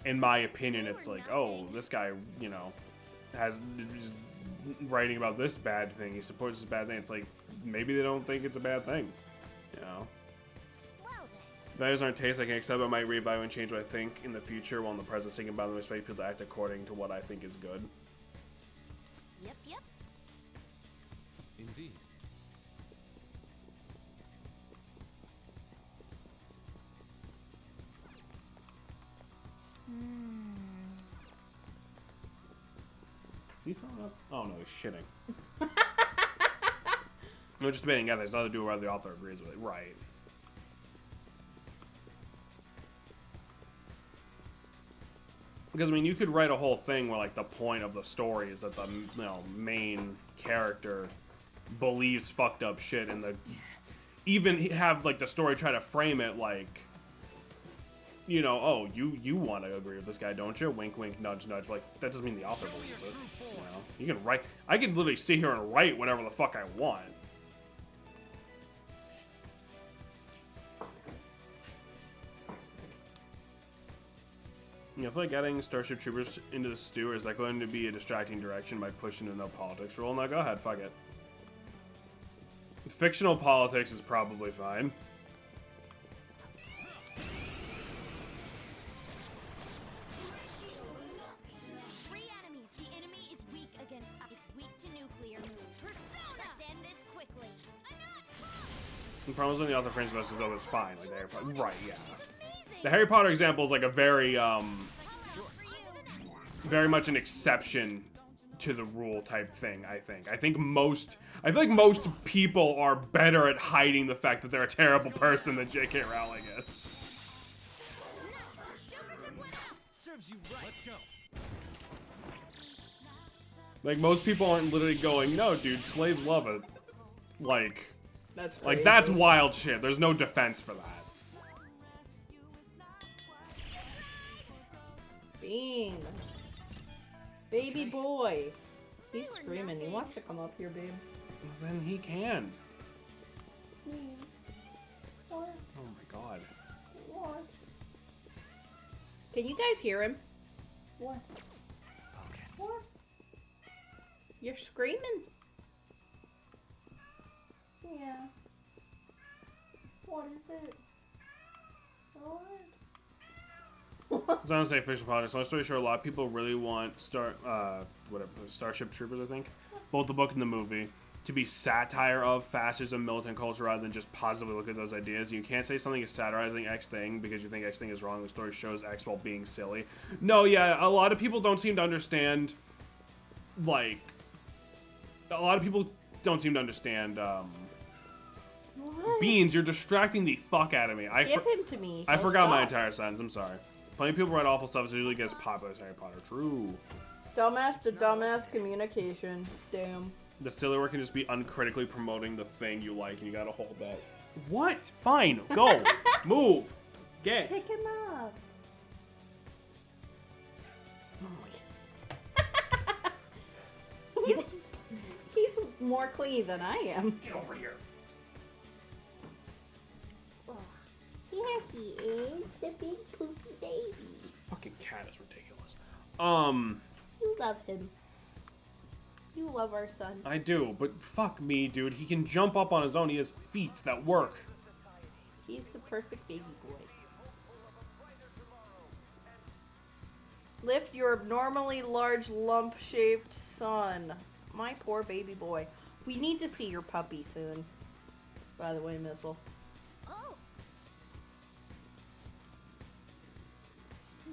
in my opinion, it's like, oh, this guy, you know, is writing about this bad thing. He supports this bad thing. It's like, maybe they don't think it's a bad thing, you know? Values aren't tastes I can accept, but I might reevaluate and change what I think in the future, while in the present thinking about them, expect people to act according to what I think is good. Yep, yep. Indeed. he throwing up? Oh no, he's shitting. We're just debating. Yeah, there's nothing to do with whether the author agrees with it. Right. Because, I mean, you could write a whole thing where, like, the point of the story is that the, main character believes fucked up shit, and even have, like, the story try to frame it like, you know, oh, you want to agree with this guy, don't you? Wink, wink, nudge, nudge. Like, that doesn't mean the author believes it. You know? You can write... I can literally sit here and write whatever the fuck I want. I feel like adding Starship Troopers into the stew, is that going to be a distracting direction by pushing a no politics rule? No, go ahead, fuck it. Fictional politics is probably fine. 3 enemies. The enemy is weak against us. It's weak to nuclear moves. Persona! Let's end this quickly. The problem is when the author frames most of those, it's fine. Like the Harry Potter, right? Yeah. Amazing. The Harry Potter example is like a very For you. very much an exception to the rule type thing, I think. I feel like most people are better at hiding the fact that they're a terrible person than J.K. Rowling is. Serves you right. Let's go. Like, most people aren't literally going, no, dude, slaves love it. Like, That's crazy. like that's wild shit. There's no defense for that. Bean. Baby boy. He's screaming. He wants to come up here, babe. Then he can. What? Oh my god. What? Can you guys hear him? What? Focus. What? You're screaming? Yeah. What is it? What? I was gonna say fictional politics. Long story short, a lot of people really want Starship Troopers, I think, both the book and the movie, to be satire of fascism, militant culture, rather than just positively look at those ideas. You can't say something is satirizing X thing because you think X thing is wrong. The story shows X while being silly. No, yeah, a lot of people don't seem to understand. Like, a lot of people don't seem to understand. What? Beans, you're distracting the fuck out of me. Give him to me. I Don't forgot my stop. entire sentence. I'm sorry. Plenty of people write awful stuff, so it usually gets popular as Harry Potter. True. Dumbass to dumbass communication. Damn. The silly work can just be uncritically promoting the thing you like, and you gotta hold that. What? Fine. Go. Move. Get. Pick him up. He's more clean than I am. Get over here. Here he is, the big poopy baby. Fucking cat is ridiculous. You love him. You love our son. I do, but fuck me, dude. He can jump up on his own. He has feet that work. He's the perfect baby boy. Lift your abnormally large lump-shaped son. My poor baby boy. We need to see your puppy soon. By the way, Missile. Oh.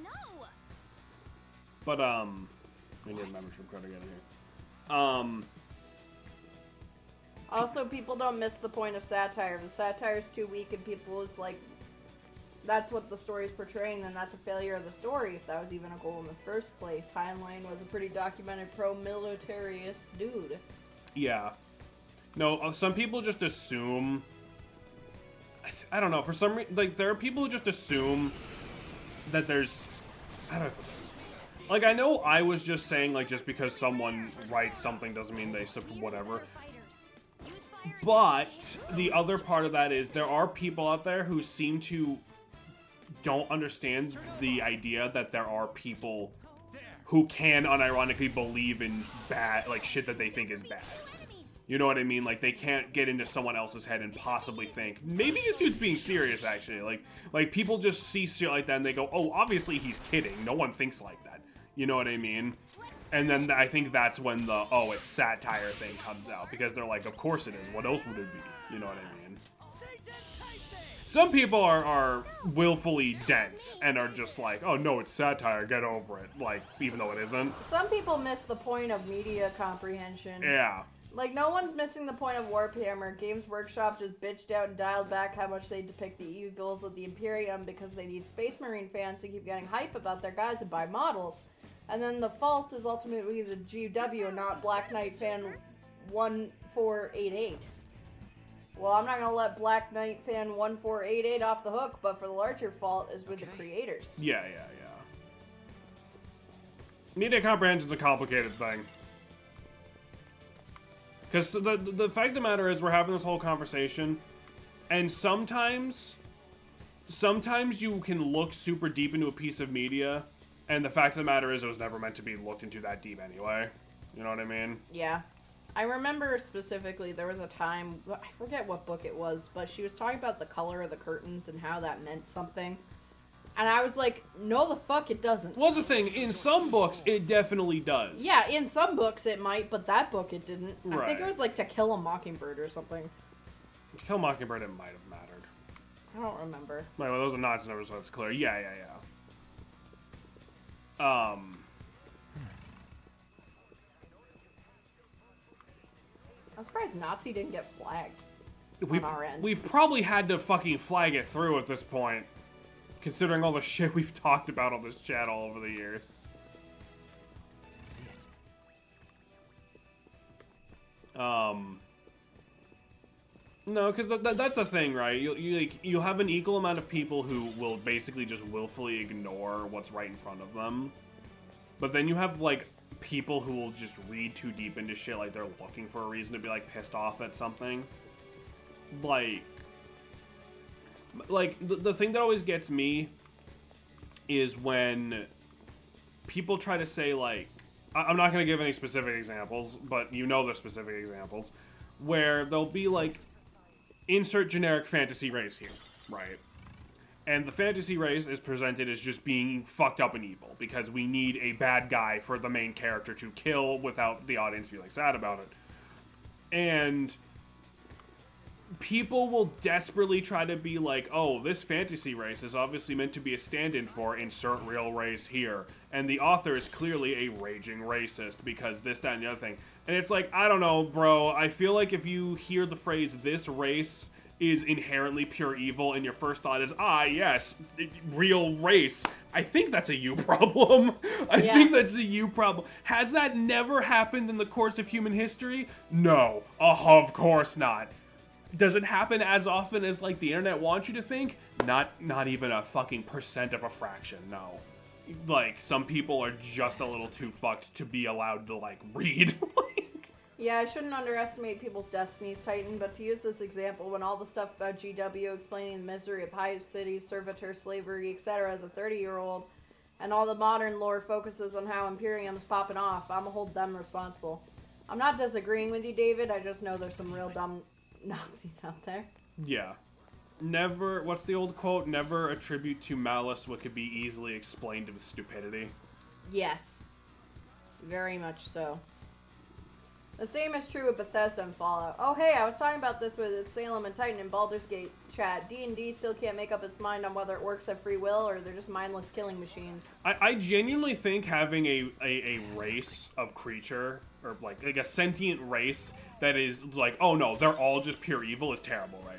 No. But, I need a membership card to get in here. Also, people don't miss the point of satire. If the satire is too weak and people is like, that's what the story is portraying, then that's a failure of the story, if that was even a goal in the first place. Heinlein was a pretty documented pro-militarist dude. Yeah. No, some people just assume... I don't know, for some reason, like, there are people who just assume that there's... How do I put this? Like, I know I was just saying, like, just because someone writes something doesn't mean they support whatever. But the other part of that is there are people out there who seem to don't understand the idea that there are people who can unironically believe in bad, like, shit that they think is bad. You know what I mean? Like, they can't get into someone else's head and possibly think, maybe this dude's being serious, actually. Like people just see shit like that and they go, oh, obviously he's kidding. No one thinks like that. You know what I mean? And then I think that's when the, oh, it's satire thing comes out. Because they're like, of course it is. What else would it be? You know what I mean? Some people are willfully dense and are just like, oh no, it's satire, get over it. Like, even though it isn't. Some people miss the point of media comprehension. Yeah. Like, no one's missing the point of Warhammer. Games Workshop just bitched out and dialed back how much they depict the evils of the Imperium because they need Space Marine fans to keep getting hype about their guys and buy models. And then the fault is ultimately the GW, not Black Knight fan 1488. Well, I'm not going to let Black Knight fan 1488 off the hook, but for the larger fault is with the creators. Yeah. Media comprehension's a complicated thing. Because the fact of the matter is we're having this whole conversation, and sometimes you can look super deep into a piece of media, and the fact of the matter is it was never meant to be looked into that deep anyway. You know what I mean? Yeah. I remember specifically there was a time, I forget what book it was, but she was talking about the color of the curtains and how that meant something. And I was like, no the fuck it doesn't. Well, that's the thing. In some books, it definitely does. Yeah, in some books it might, but that book it didn't. Right. I think it was like To Kill a Mockingbird or something. To Kill a Mockingbird, it might have mattered. I don't remember. Right, well, those are Nazi numbers, so it's clear. Yeah. I'm surprised Nazi didn't get flagged on our end. We've probably had to fucking flag it through at this point, considering all the shit we've talked about on this chat all over the years. See it. No, because that's the thing, right? You have an equal amount of people who will basically just willfully ignore what's right in front of them, but then you have like people who will just read too deep into shit, like they're looking for a reason to be like pissed off at something. Like the thing that always gets me is when people try to say, like, I'm not going to give any specific examples, but you know the specific examples, where they'll be like, insert generic fantasy race here, right? And the fantasy race is presented as just being fucked up and evil, because we need a bad guy for the main character to kill without the audience feeling sad about it. And people will desperately try to be like, oh, this fantasy race is obviously meant to be a stand-in for insert real race here. And the author is clearly a raging racist because this, that, and the other thing. And it's like, I don't know, bro. I feel like if you hear the phrase, this race is inherently pure evil, and your first thought is, yes, real race, I think that's a you problem. I think that's a you problem. Has that never happened in the course of human history? No. Of course not. Does it happen as often as, like, the internet wants you to think? Not even a fucking % of a fraction, no. Like, some people are just a little too fucked to be allowed to, like, read. Yeah, I shouldn't underestimate people's destinies, Titan, but to use this example, when all the stuff about GW explaining the misery of hive cities, servitor, slavery, etc. as a 30-year-old, and all the modern lore focuses on how Imperium's popping off, I'm gonna hold them responsible. I'm not disagreeing with you, David, I just know there's some real dumb Nazis out there. Yeah. Never, what's the old quote? Never attribute to malice what could be easily explained with stupidity. Yes. Very much so. The same is true with Bethesda and Fallout. Oh hey, I was talking about this with Salem and Titan in Baldur's Gate chat. D&D still can't make up its mind on whether orcs have free will or they're just mindless killing machines. I genuinely think having a race of creature, or like a sentient race that is like, oh no, they're all just pure evil is terrible writing.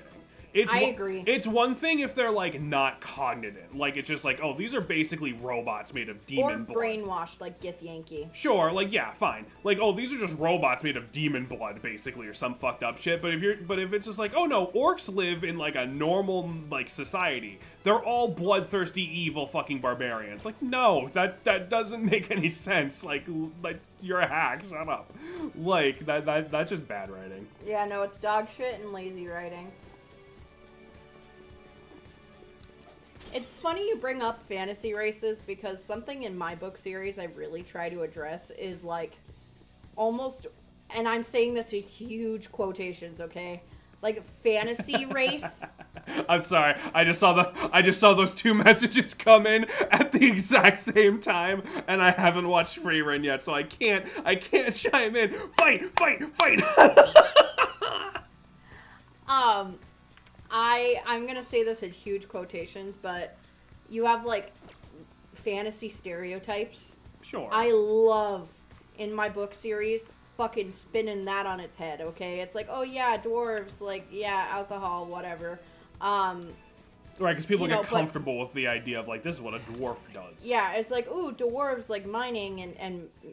I agree. It's one thing if they're like not cognitive, like it's just like, oh, these are basically robots made of demon blood. Or brainwashed like Gith Yankee. Sure, like yeah, fine. Like, oh, these are just robots made of demon blood, basically, or some fucked up shit. But if it's just like, oh no, orcs live in like a normal like society. They're all bloodthirsty, evil fucking barbarians. Like, no, that doesn't make any sense. Like you're a hack. Shut up. Like that's just bad writing. Yeah, no, it's dog shit and lazy writing. It's funny you bring up fantasy races because something in my book series I really try to address is like almost, and I'm saying this in huge quotations, okay? Like fantasy race. I'm sorry. I just saw those two messages come in at the exact same time, and I haven't watched Free Run yet, so I can't chime in. Fight! I'm gonna say this in huge quotations, but you have like fantasy stereotypes. Sure. I love in my book series fucking spinning that on its head, okay? It's like, oh yeah, dwarves, like, yeah, alcohol, whatever. Right, because people you know, get comfortable with the idea of, like, this is what a dwarf does. Yeah, it's like, ooh, dwarves, like, mining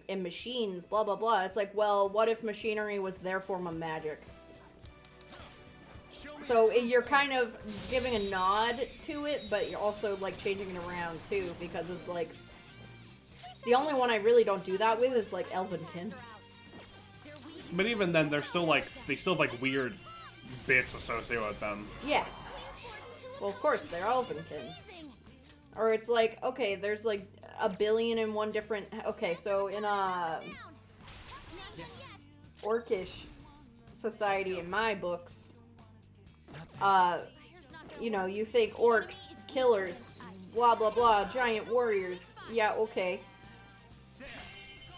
and machines, blah, blah, blah. It's like, well, what if machinery was their form of magic? So you're kind of giving a nod to it, but you're also, like, changing it around, too, because it's like... The only one I really don't do that with is, like, Elvenkin. But even then, they're still, like, they still have, like, weird bits associated with them. Yeah. Well, of course, they're Elvenkin. Or it's like, okay, there's like a billion and one different... Okay, so in a Orcish society in my books, you know, you think orcs, killers, blah, blah, blah, giant warriors. Yeah, okay.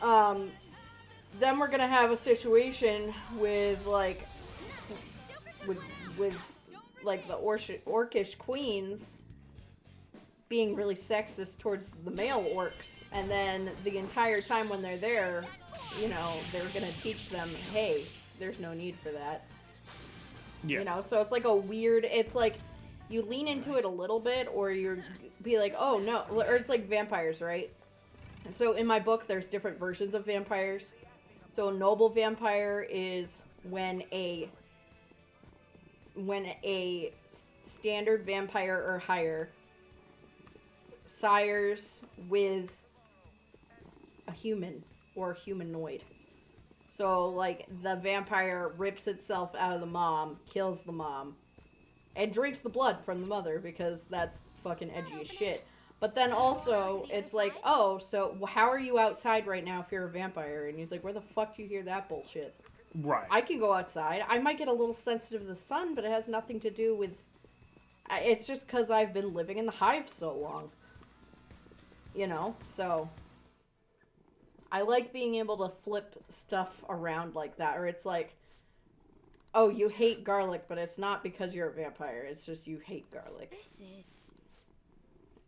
Then we're gonna have a situation with, like, with like, the Orcish queens being really sexist towards the male orcs, and then the entire time when they're there, you know, they're gonna teach them, hey, there's no need for that. Yeah. You know, so it's like a weird, it's like, you lean into it a little bit, or you're be like, oh no, or it's like vampires, right? And so in my book, there's different versions of vampires. So a noble vampire is when a standard vampire or higher sires with a human or humanoid. So, like, the vampire rips itself out of the mom, kills the mom, and drinks the blood from the mother because that's fucking edgy as shit. But then also, it's like, oh, so how are you outside right now if you're a vampire? And he's like, where the fuck do you hear that bullshit? Right. I can go outside. I might get a little sensitive to the sun, but it has nothing to do with... It's just because I've been living in the hive so long. You know? So... I like being able to flip stuff around like that. Or it's like... Oh, you hate garlic, but it's not because you're a vampire. It's just you hate garlic.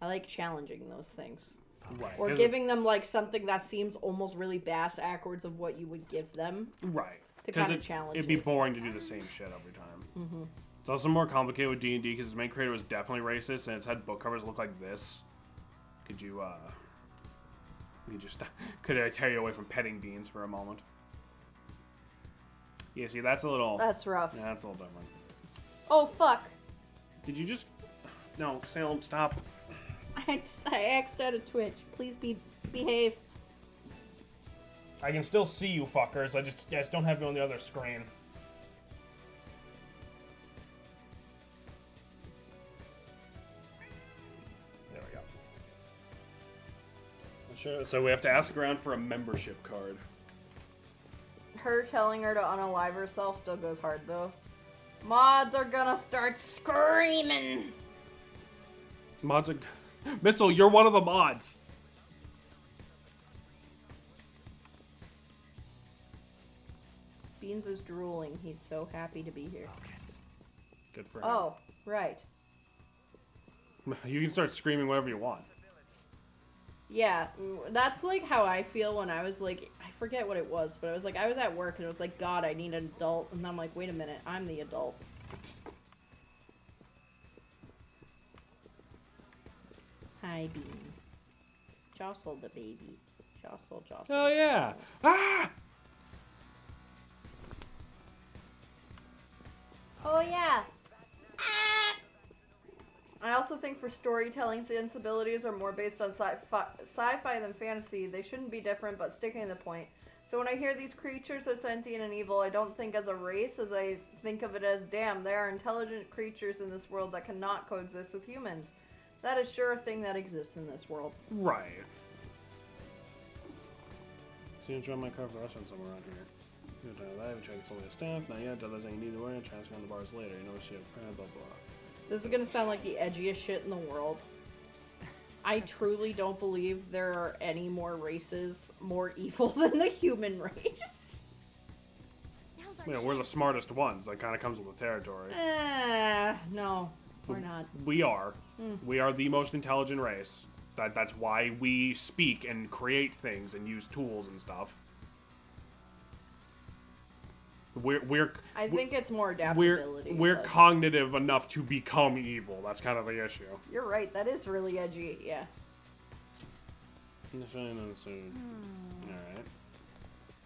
I like challenging those things. Right. Or giving them, like, something that seems almost really backwards of what you would give them. Right. To kind of challenge it'd be boring to do the same shit every time. Mm-hmm. It's also more complicated with D&D because its main creator was definitely racist and it's had book covers look like this. Could you just... Could I tear you away from petting beans for a moment? Yeah, see, that's a little... That's rough. Yeah, that's a little different. Oh, fuck. Did you just... No, Salem, stop. I axed out of Twitch. Please behave. I can still see you fuckers. I just don't have you on the other screen. There we go. Sure. So we have to ask around for a membership card. Her telling her to unalive herself still goes hard, though. Mods are gonna start screaming. Mods are... Missile, you're one of the mods. Beans is drooling. He's so happy to be here. Focus. Good for him. Oh, right. You can start screaming whatever you want. Yeah, that's like how I feel when I was like, I forget what it was, but I was like, I was at work and it was like, God, I need an adult. And I'm like, wait a minute, I'm the adult. Hi, Bean. Jostle the baby. Jostle, jostle. Oh, yeah. Ah! Oh, yeah. Ah! I also think for storytelling, sensibilities are more based on sci-fi than fantasy. They shouldn't be different, but sticking to the point. So when I hear these creatures are sentient and evil, I don't think as a race, as I think of it as, damn, there are intelligent creatures in this world that cannot coexist with humans. That is sure a thing that exists in this world. Right. So you join my car for the restaurant somewhere around here. You're trying to live, you're trying to fully staff. Not yet, others ain't need to worry, transfer on the bars later. You know shit, blah, blah, blah. This is gonna sound like the edgiest shit in the world. I truly don't believe there are any more races more evil than the human race. Now's our Yeah, we're the chance. smartest ones. That kind of comes with the territory. No, we're not. We are. We are the most intelligent race. That's why we speak and create things and use tools and stuff. I think it's more adaptability. We're but cognitive enough to become evil. That's kind of the issue. You're right. That is really edgy. Yeah. Alright.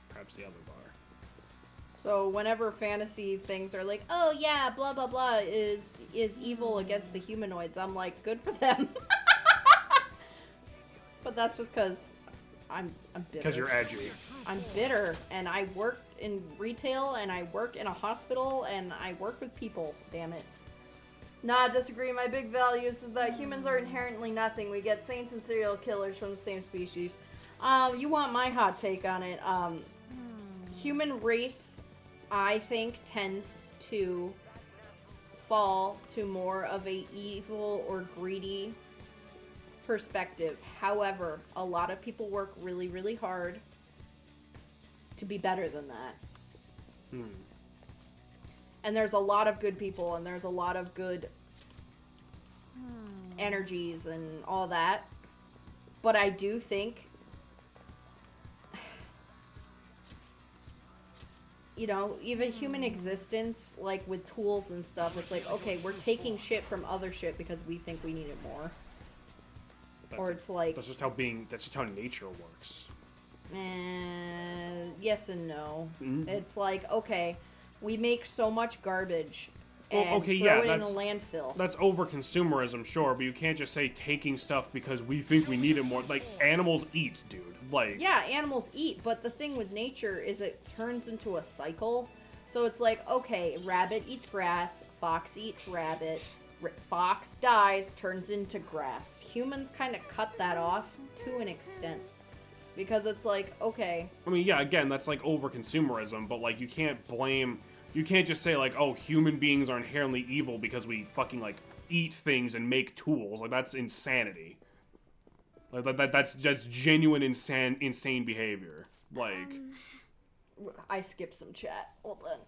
Perhaps the other bar. So whenever fantasy things are like, oh yeah, blah blah blah is evil against the humanoids, I'm like, good for them. But that's just because I'm bitter. Because you're edgy. I'm bitter, and I worked in retail, and I work in a hospital, and I work with people. Damn it. Nah, I disagree. My big values is that humans are inherently nothing. We get saints and serial killers from the same species. You want my hot take on it? Human race, I think, tends to fall to more of a evil or greedy perspective. However, a lot of people work really, really hard to be better than that. And there's a lot of good people, and there's a lot of good energies and all that. But I do think, you know, even human existence, like with tools and stuff, it's like, okay, we're taking shit from other shit because we think we need it more. Or it's like... That's just how nature works. Yes and no. It's like, okay, we make so much garbage and throw it in a landfill. That's over-consumerism, sure, but you can't just say taking stuff because we think we need it more. Like, animals eat, dude. Like... Yeah, animals eat, but the thing with nature is it turns into a cycle. So it's like, okay, rabbit eats grass, fox eats rabbit, fox dies, turns into grass. Humans kind of cut that off to an extent. Because it's like, okay. I mean, yeah, again, that's like over-consumerism, but like, you can't just say like, oh, human beings are inherently evil because we fucking like eat things and make tools. Like, that's insanity. Like, that's just genuine insane behavior. Like... I skipped some chat. Hold on.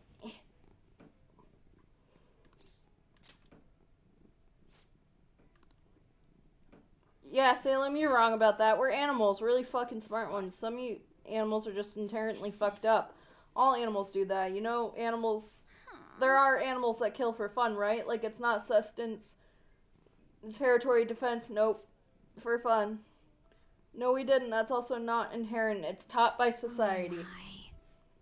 Yeah, Salem, you're wrong about that. We're animals, really fucking smart ones. Some of you animals are just inherently fucked up. All animals do that. You know, animals... There are animals that kill for fun, right? Like, it's not sustenance. Territory defense, nope. For fun. No, we didn't. That's also not inherent. It's taught by society.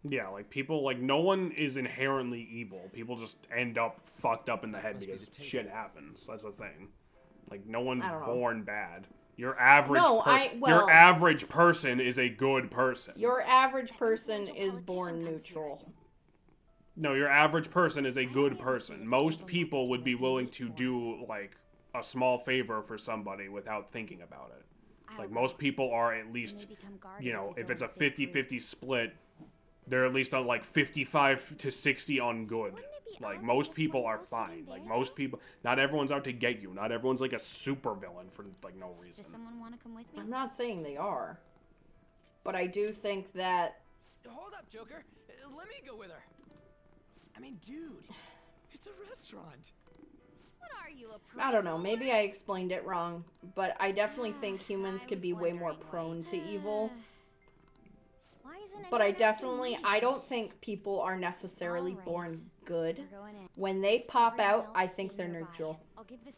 Yeah, like, people, like, no one is inherently evil. People just end up fucked up in the head because shit happens. That's the thing. Like, no one's born bad. Your average your average person is a good person. Your average person is born neutral. No, your average person is a good person. Most people would be willing to do, like, a small favor for somebody without thinking about it. Like, most people are at least, you know, if it's a 50-50 split, they're at least on, like, 55 to 60 on good. Like, most people are fine. Like, most people... Not everyone's out to get you. Not everyone's, like, a super villain for, like, no reason. Does someone want to come with me? I'm not saying they are. But I do think that... Hold up, Joker. Let me go with her. I mean, dude, it's a restaurant. What are you, a I don't know. Maybe I explained it wrong. But I definitely think humans could be way more prone to evil. But I don't think people are necessarily born good. When they pop out, I think they're neutral.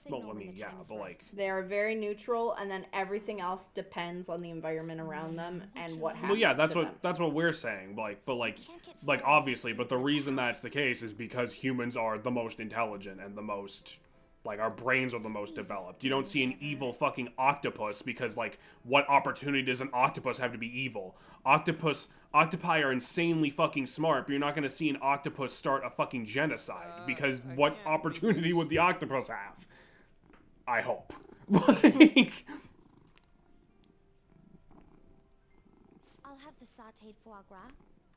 Well, I mean, yeah, but like... They are very neutral, and then everything else depends on the environment around them and what happens. Well, yeah, that's what we're saying. But obviously, but the reason that's the case is because humans are the most intelligent and the most... Like, our brains are the most developed. You don't see an evil fucking octopus because, like, what opportunity does an octopus have to be evil? Octopi are insanely fucking smart, but you're not gonna see an octopus start a fucking genocide because what opportunity would the octopus have? I hope. Like... I'll have the sautéed foie gras,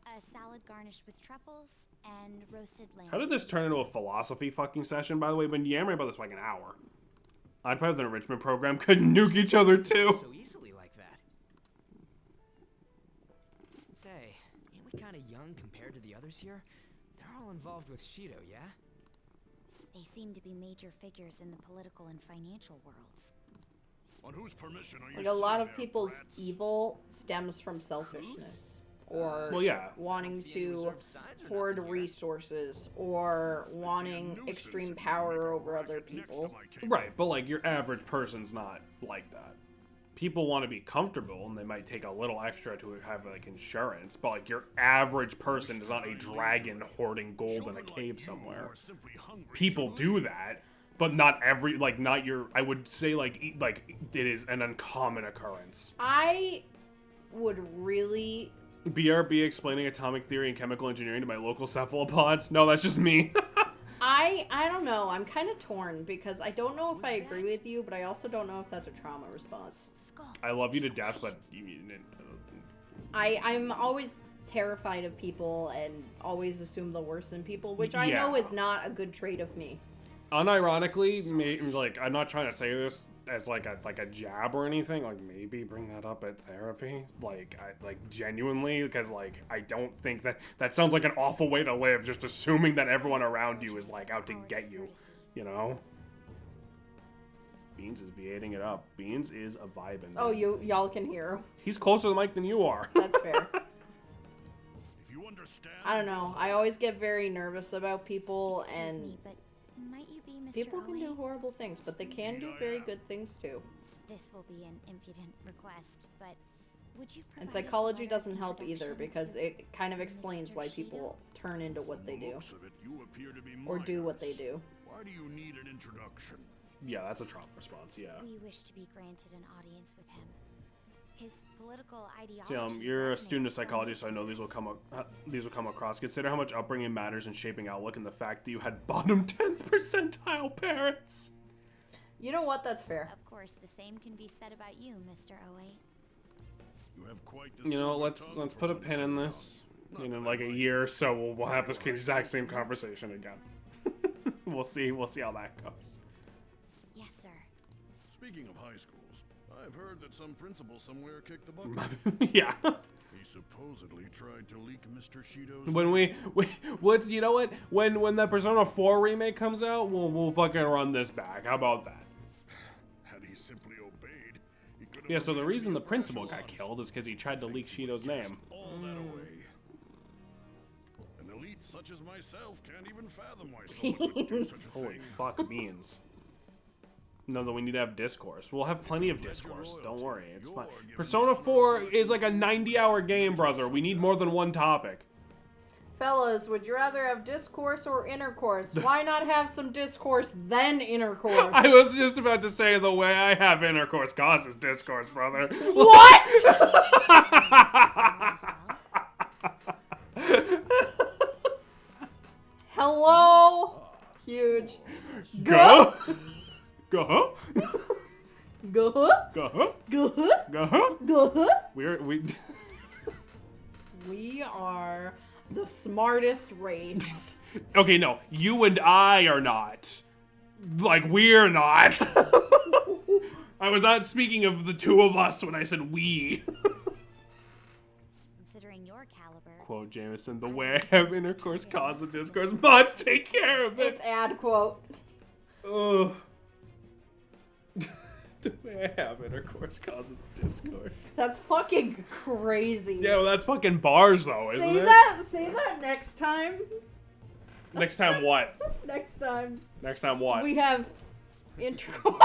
a salad garnished with truffles, and roasted lamb. How did this turn into a philosophy fucking session, by the way? We've been yammering about this for like an hour. I'd probably the enrichment program could nuke each other too. So easily like that. Say, ain't we kind of young compared to the others here? They're all involved with Shido, yeah? They seem to be major figures in the political and financial worlds. On whose permission are you Like a lot sitting of there, people's brats? evil stems from selfishness or Well, yeah. wanting See any to reserved sides or hoard nothing here? resources or wanting Nuisance extreme if you power make a over other racket next to people. my table. Right, but like your average person's not like that. People want to be comfortable and they might take a little extra to have like insurance, but like your average person is not a dragon hoarding gold in a Children like cave you somewhere. are simply hungry People should do leave. that, but not every like not your. I would say like it is an uncommon occurrence. I would really BRB explaining atomic theory and chemical engineering to my local cephalopods. No, that's just me. I don't know. I'm kind of torn because I don't know if I agree with you, but I also don't know if that's a trauma response. Skull. I love you to death, but I'm always terrified of people and always assume the worst in people, which I know Yeah. is not a good trait of me. unironically, like I'm not trying to say this as like a jab or anything. Like maybe bring that up at therapy. Like I genuinely, because like I don't think that sounds like an awful way to live. Just assuming that everyone around you is like out to get you. You know. Beans is V8ing it up. Beans is a vibin'. Oh, y'all can hear. He's closer to the mic than you are. That's fair. If you understand, I don't know. I always get very nervous about people, Excuse and me, but might you be Mr. people can Oe? do horrible things, but they can do very good things too. This will be an impudent request, but would you And provide us a psychology letter of doesn't help either introduction because to it kind of explains Mr. why Shido? people turn into what they from the do looks of it, you appear to be or do what they minors. do. Why do you need an introduction? Yeah, that's a Trump response. Yeah. We wish to be granted an audience with him. His political ideology. See, you're a student of resonates so psychology, much so I know with these will us. these will come across. Consider how much upbringing matters in shaping outlook, and the fact that you had bottom 10th percentile parents. You know what? That's fair. Of course, the same can be said about you, Mr. Oe. You have quite the You know, silver let's tongue put a for pin in one this. so In young. like a year or so, we'll have this exact same conversation again. We'll see how that goes. Yes, sir. Speaking of high schools, I've heard that some principal somewhere kicked the bucket. Yeah. He supposedly tried to leak Mr. Shido's When we let's you know what when that Persona 4 remake comes out, we'll fucking run this back. How about that? Had he simply obeyed, he could have Yeah. So the prevented reason the upper principal got echelons. killed is because he tried to leak Think he would Shido's cast name. all that away. An elite such as myself can't even fathom why someone would do such a Holy thing. fuck beans. No, we need to have Discourse. We'll have plenty of Discourse. Don't worry, it's fine. Persona 4 is like a 90-hour game, brother. We need more than one topic. Fellas, would you rather have discourse or intercourse? Why not have some discourse then intercourse? I was just about to say the way I have intercourse causes discourse, brother. What? Hello? Huge. Go. Go. Go. Go. Go. Go. Go. We We are the smartest race. Okay, no. You and I are not. Like, we're not. I was not speaking of the two of us when I said we. Considering your caliber. Quote Jameson, the way I have intercourse causes discourse. Mods take care of it. It's ad quote. Ugh. The way I have intercourse causes discourse. That's fucking crazy. Yeah, well, that's fucking bars, though, isn't Say it? that. Say that next time. Next time what? Next time Next time what? we have intercourse.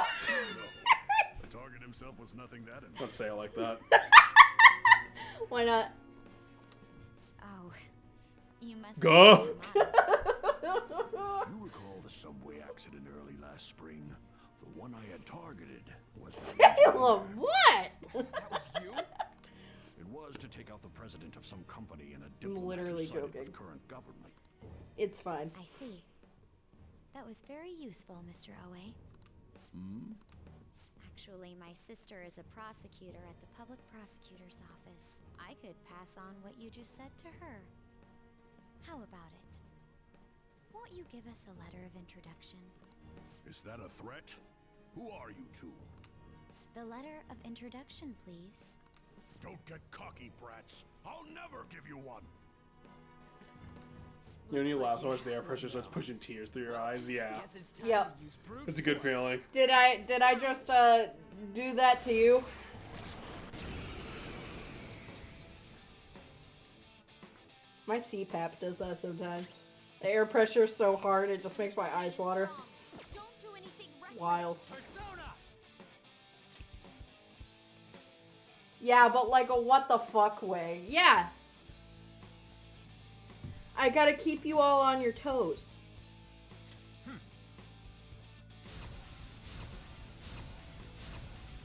The target himself was nothing that important. Don't say it like that. Why not? Oh, you must. Go. You recall the subway accident early last spring? The one I had targeted was Salem, what? That was you? It was to take out the president of some company in a I'm diplomatic literally sided joking. with current government. It's fine. I see. That was very useful, Mr. Oe. Hmm? Actually, my sister is a prosecutor at the public prosecutor's office. I could pass on what you just said to her. How about it? Won't you give us a letter of introduction? Is that a threat? Who are you two? The letter of introduction, please. Don't get cocky, brats. I'll never give you one. When you laugh so much, the air pressure starts pushing tears through your eyes. Yeah, Guess it's time Yep. to use brute it's a good force. feeling. Did I just do that to you? My CPAP does that sometimes. The air pressure is so hard it just makes my eyes water. Don't do anything reckless. Wild. Persona! Yeah, but like a what the fuck way. Yeah. I gotta keep you all on your toes.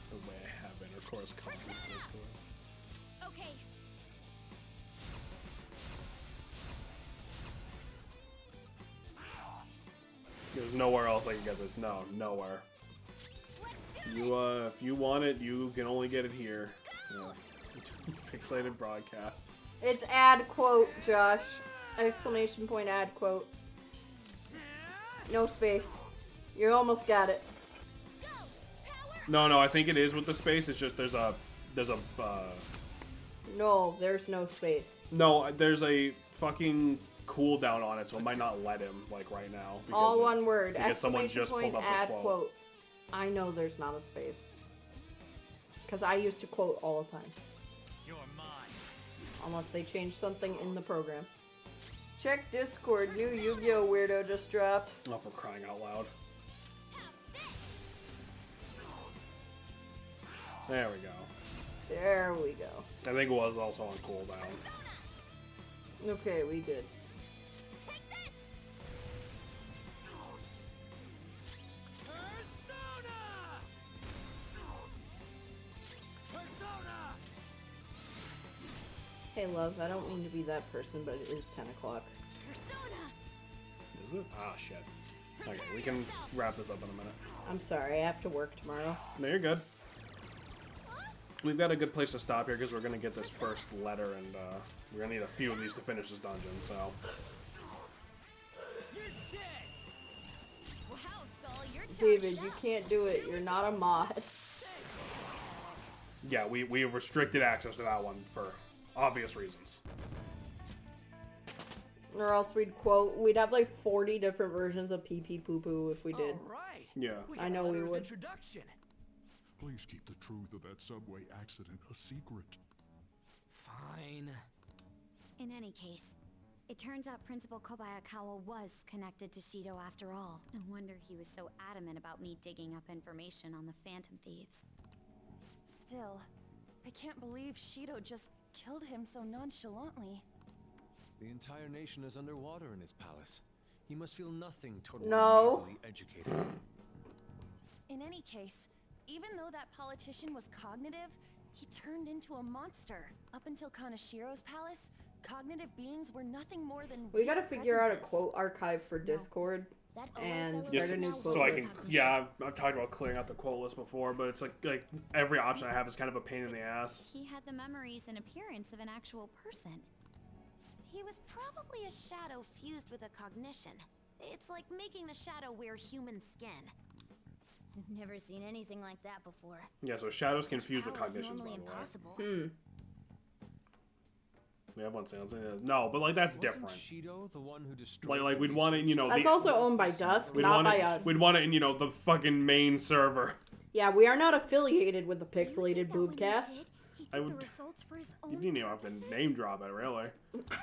The way I have intercourse comes with Discourse. Okay. There's nowhere else I can get this. No, nowhere. Let's do You if you want it, you can only get it here. Yeah. Pixelated broadcast. It's ad quote, Josh. Exclamation point ad quote. No space. You almost got it. Go! Power! No, I think it is with the space. It's just there's a No, there's no space. no, there's a fucking cooldown on it, so it might not let him like right now. All one word. because someone Exclamation just point pulled up the ad quote. quote. I know there's not a space. Because I used to quote all the time. You're mine. Unless they change something in the program. Check Discord. New Yu-Gi-Oh! Weirdo just dropped. Oh, for crying out loud. There we go. There we go. I think it was also on cooldown. Okay, we good. Persona! Persona! Hey, love, I don't mean to be that person, but it is 10 o'clock. Persona! Is it? Ah, shit. Okay, we can wrap this up in a minute. I'm sorry, I have to work tomorrow. No, you're good. We've got a good place to stop here because we're going to get this first letter, and we're going to need a few of these to finish this dungeon, so... You're dead! Wow, Skull, you're charged David, you up. can't do it. You're not a mod. Yeah, we have restricted access to that one for obvious reasons. Or else we'd have like 40 different versions of pee pee poo poo if we did. All right. Yeah. We I got know a we letter of would. Introduction. Please keep the truth of that subway accident a secret. Fine. In any case, it turns out Principal Kobayakawa was connected to Shido after all. No wonder he was so adamant about me digging up information on the Phantom Thieves. Still, I can't believe Shido just killed him so nonchalantly. The entire nation is underwater in his palace. He must feel nothing toward No. one easily educated. In any case, even though that politician was cognitive, he turned into a monster. Up until Kanashiro's palace, cognitive beings were nothing more than We gotta weak figure out a presences. quote archive for Discord. That And fellow start Yes, a new now quote so I list. can, yeah, I've talked about clearing out the quote list before, but it's like every option I have is kind of a pain in the ass. He had the memories and appearance of an actual person. He was probably a shadow fused with a cognition. It's like making the shadow wear human skin. I've never seen anything like that before. Yeah, so shadows confused with Power is cognitions, by normally the way. impossible. We have one sounds no, but like that's Wasn't different. Shido the one who destroyed Like the we'd want it, you know, That's the, also owned by Dusk, we'd not want by it, us. we'd want it in, you know, the fucking main server. Yeah, we are not affiliated with the Do you think Pixelated that when he Boobcast. did, he I took would- the results for his You own didn't even have to purposes? name drop it, really.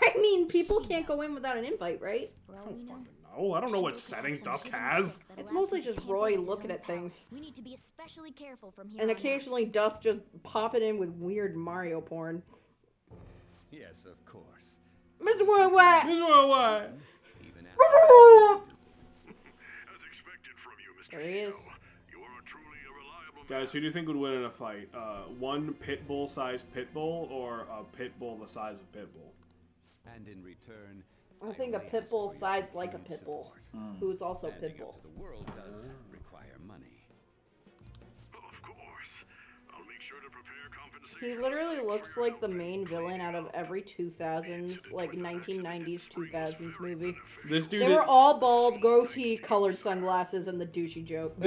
I mean, people can't go in without an invite, right? For all I don't we know, fucking know. I don't know what Shido could have settings some Dusk hidden has. trick that It's allows mostly him to just tamper Roy with his looking own at things. powers. We need to be especially careful from here And on out. occasionally Dusk just pop it in with weird Mario porn. Yes, of course. Mr. Worldwide! What? As Even expected from you, Mr. There he is. Shido. You are truly a reliable Guys, who do you think would win in a fight? One pit bull sized pit bull or a pit bull the size of pit bull? and in return, I think a only pit ask bull for your sized like a continued pit bull, support. who's also Standing pit bull. up to the world does require money. Of course. I'll make sure to prepare compensation. He literally looks like the main villain out of every 2000s, like 1990s, 2000s movie. This dude. They were all bald, goatee, colored sunglasses, and the douchey joke.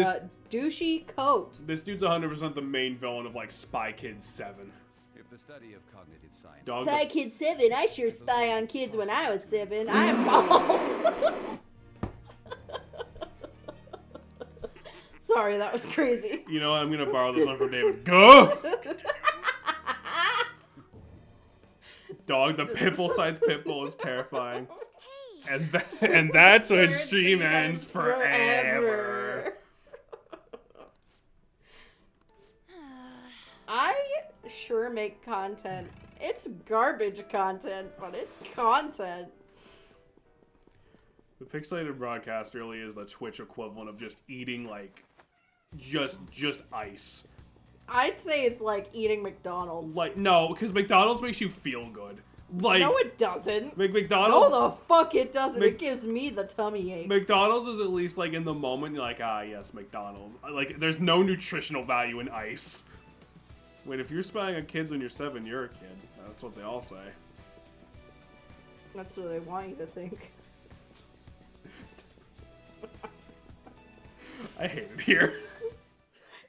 Douchey coat. This dude's 100% the main villain of like Spy Kids 7. If the study of cognitive science. Dog Spy the- Kid 7. I sure spy on kids when I was 7. I'm bald. Sorry, that was crazy. You know, I'm gonna borrow this one from David. Go! Dog, the pitbull-sized pitbull is terrifying. And that's when stream ends forever. I sure make content. It's garbage content, but it's content. The pixelated broadcast really is the Twitch equivalent of just eating, like, just ice. I'd say it's like eating McDonald's. Like, no, because McDonald's makes you feel good. Like, No, it doesn't. McDonald's... No, the fuck it doesn't. It gives me the tummy ache. McDonald's is at least, like, in the moment, you're like, ah, yes, McDonald's. Like, there's no nutritional value in ice. Wait, if you're spying on kids when you're 7, you're a kid. That's what they all say. That's what they want you to think. I hate it here.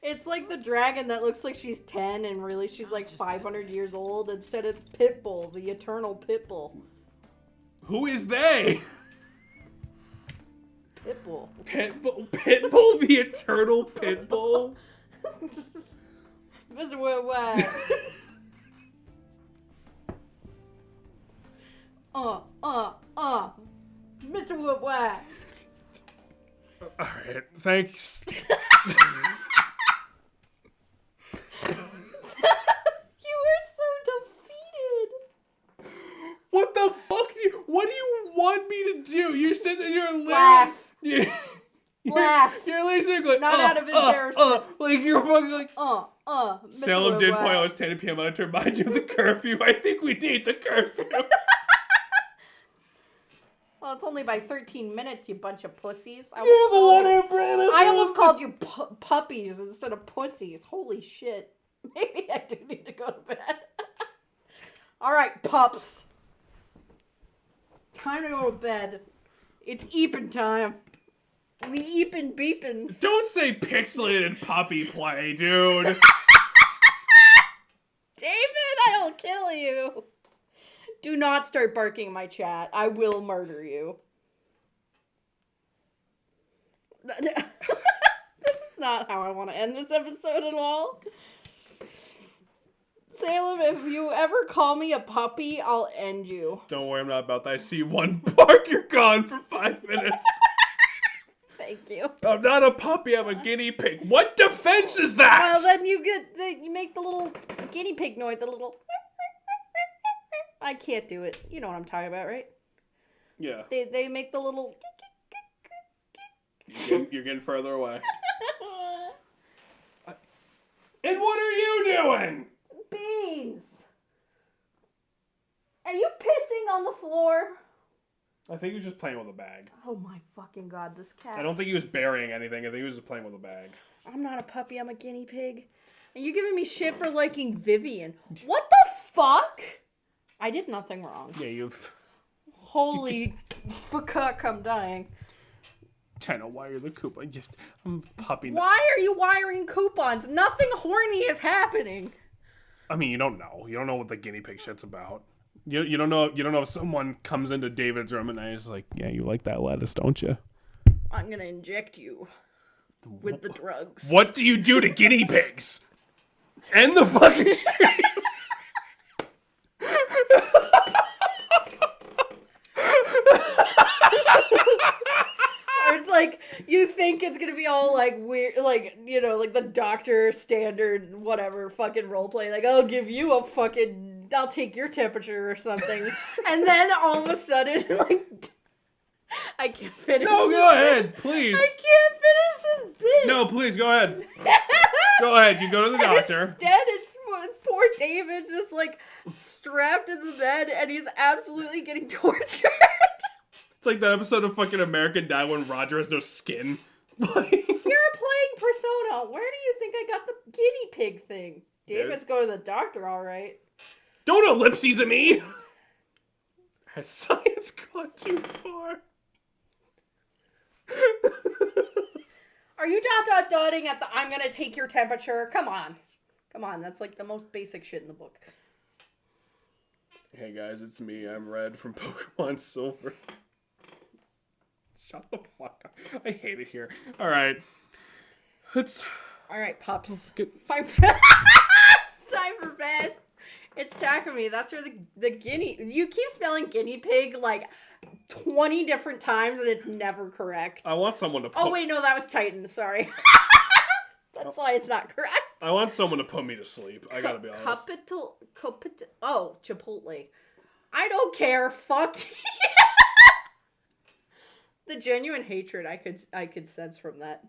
It's like the dragon that looks like she's 10 and really she's like 500 years old. Instead it's Pitbull, the eternal Pitbull. Who is they? Pitbull. Pitbull, the eternal Pitbull? Mr. Worldwide. Mr. Worldwide. Alright, thanks. You were so defeated. What the fuck what do you want me to do? You're sitting there, you're literally... Laugh. You're, Laugh. You're literally going, Not out of embarrassment. like, you're fucking like... Mr. Salem did point Worldwide. out it's 10 p.m. I have to remind you of the curfew. I think we need the curfew. Well, it's only by 13 minutes, you bunch of pussies. I You're the one almost who brought it I up. almost called you puppies instead of pussies. Holy shit. Maybe I do need to go to bed. Alright, pups. Time to go to bed. It's eepin' time. We eepin' beepins. Don't say pixelated puppy play, dude. David, I'll kill you. Do not start barking in my chat. I will murder you. This is not how I want to end this episode at all. Salem, if you ever call me a puppy, I'll end you. Don't worry, I'm not about that. I see one bark, you're gone for 5 minutes. Thank you. I'm not a puppy, I'm a guinea pig. What defense is that? Well, then you make the little guinea pig noise, the little... I can't do it. You know what I'm talking about, right? Yeah. They make the little... You're getting further away. And what are you doing? Bees! Are you pissing on the floor? I think he was just playing with a bag. Oh my fucking god, this cat. I don't think he was burying anything. I think he was just playing with a bag. I'm not a puppy, I'm a guinea pig. And you giving me shit for liking Vivian. What the fuck? I did nothing wrong. Yeah, you've... Holy fuck, I'm dying. Tenno, why are the coupon? I'm puppy. Why are you wiring coupons? Nothing horny is happening. I mean, you don't know. You don't know what the guinea pig shit's about. You don't know. You don't know if someone comes into David's room and is like, "Yeah, you like that lettuce, don't you?" I'm gonna inject you with the drugs. What do you do to guinea pigs? End the fucking stream. Or it's like, you think it's gonna be all like weird, like, you know, like the doctor standard, whatever, fucking roleplay. Like, I'll give you I'll take your temperature or something. And then all of a sudden, like, I can't finish. No, go ahead, please. I can't finish this bit. No, please, go ahead. Go ahead, you go to the doctor. Instead, it's poor David just like strapped in the bed and he's absolutely getting tortured. It's like that episode of fucking American Dad when Roger has no skin. You're playing Persona. Where do you think I got the guinea pig thing? David's going to the doctor, all right. Don't ellipses at me! Has science gone too far? Are you dotting at the I'm gonna take your temperature? Come on. Come on, that's like the most basic shit in the book. Hey guys, it's me. I'm Red from Pokemon Silver. Shut the fuck up. I hate it here. All right. Let's... All right, pups. Good. Time for bed. It's Takumi. That's where the guinea... You keep spelling guinea pig like 20 different times and it's never correct. I want someone to put... Oh, wait, no, that was Titan. Sorry. That's why it's not correct. I want someone to put me to sleep. I gotta be honest. Oh, Chipotle. I don't care. Fuck. The genuine hatred I could sense from that.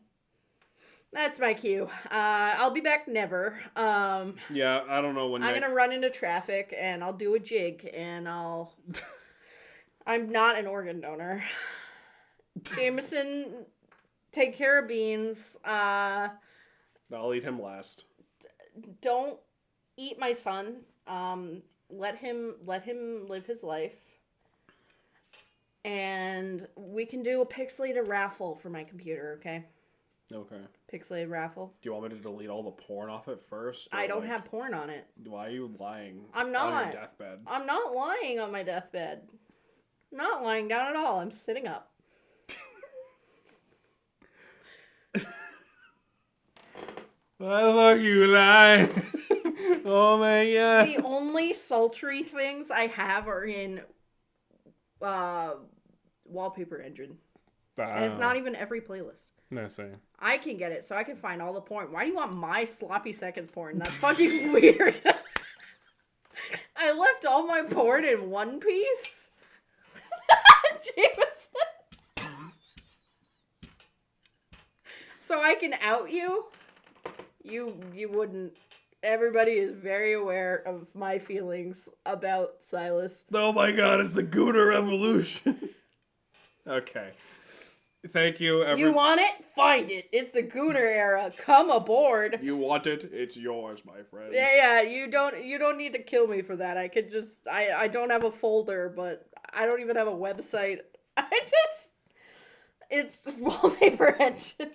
That's my cue. I'll be back never. Yeah, I don't know when. I'm gonna run into traffic and I'll do a jig and I'll. I'm not an organ donor. Jameson, take care of Beans. I'll eat him last. Don't eat my son. Let him live his life. And we can do a pixelated raffle for my computer, okay? Okay. Pixelated raffle. Do you want me to delete all the porn off it first? I don't have porn on it. Why are you lying? I'm not. On your deathbed. I'm not lying on my deathbed. Not lying down at all. I'm sitting up. Why the fuck you lying? Oh my god. The only sultry things I have are in Wallpaper Engine. And it's not even every playlist. No, say. I can get it, so I can find all the porn. Why do you want my sloppy seconds porn? That's fucking weird. I left all my porn in One Piece. Jameson. So I can out you. You wouldn't. Everybody is very aware of my feelings about Silas. Oh my god, it's the Gooner Revolution. Okay. Thank you, You want it? Find it. It's the Gooner era. Come aboard. You want it? It's yours, my friend. Yeah, you don't need to kill me for that. I could just I don't have a folder, but I don't even have a website. It's just Wallpaper Engine.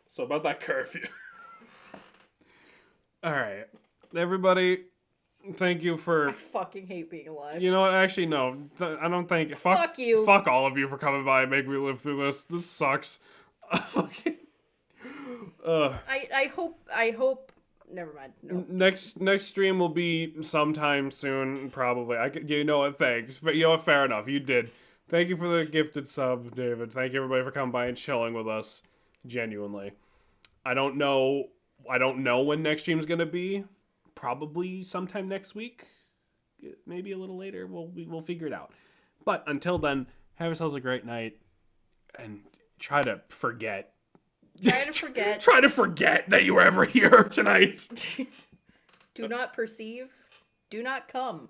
So about that curfew. Alright. Everybody, thank you for... I fucking hate being alive. You know what? Actually, no. I don't think... Fuck you. Fuck all of you for coming by and making me live through this. This sucks. I hope... Never mind. No. Next stream will be sometime soon, probably. You know what? Thanks. You know what? Fair enough. You did. Thank you for the gifted sub, David. Thank you, everybody, for coming by and chilling with us. Genuinely. I don't know when next stream's gonna be. Probably sometime next week. Maybe a little later. We'll figure it out. But until then, have yourselves a great night. And try to forget. Try to forget that you were ever here tonight. Do not perceive. Do not come.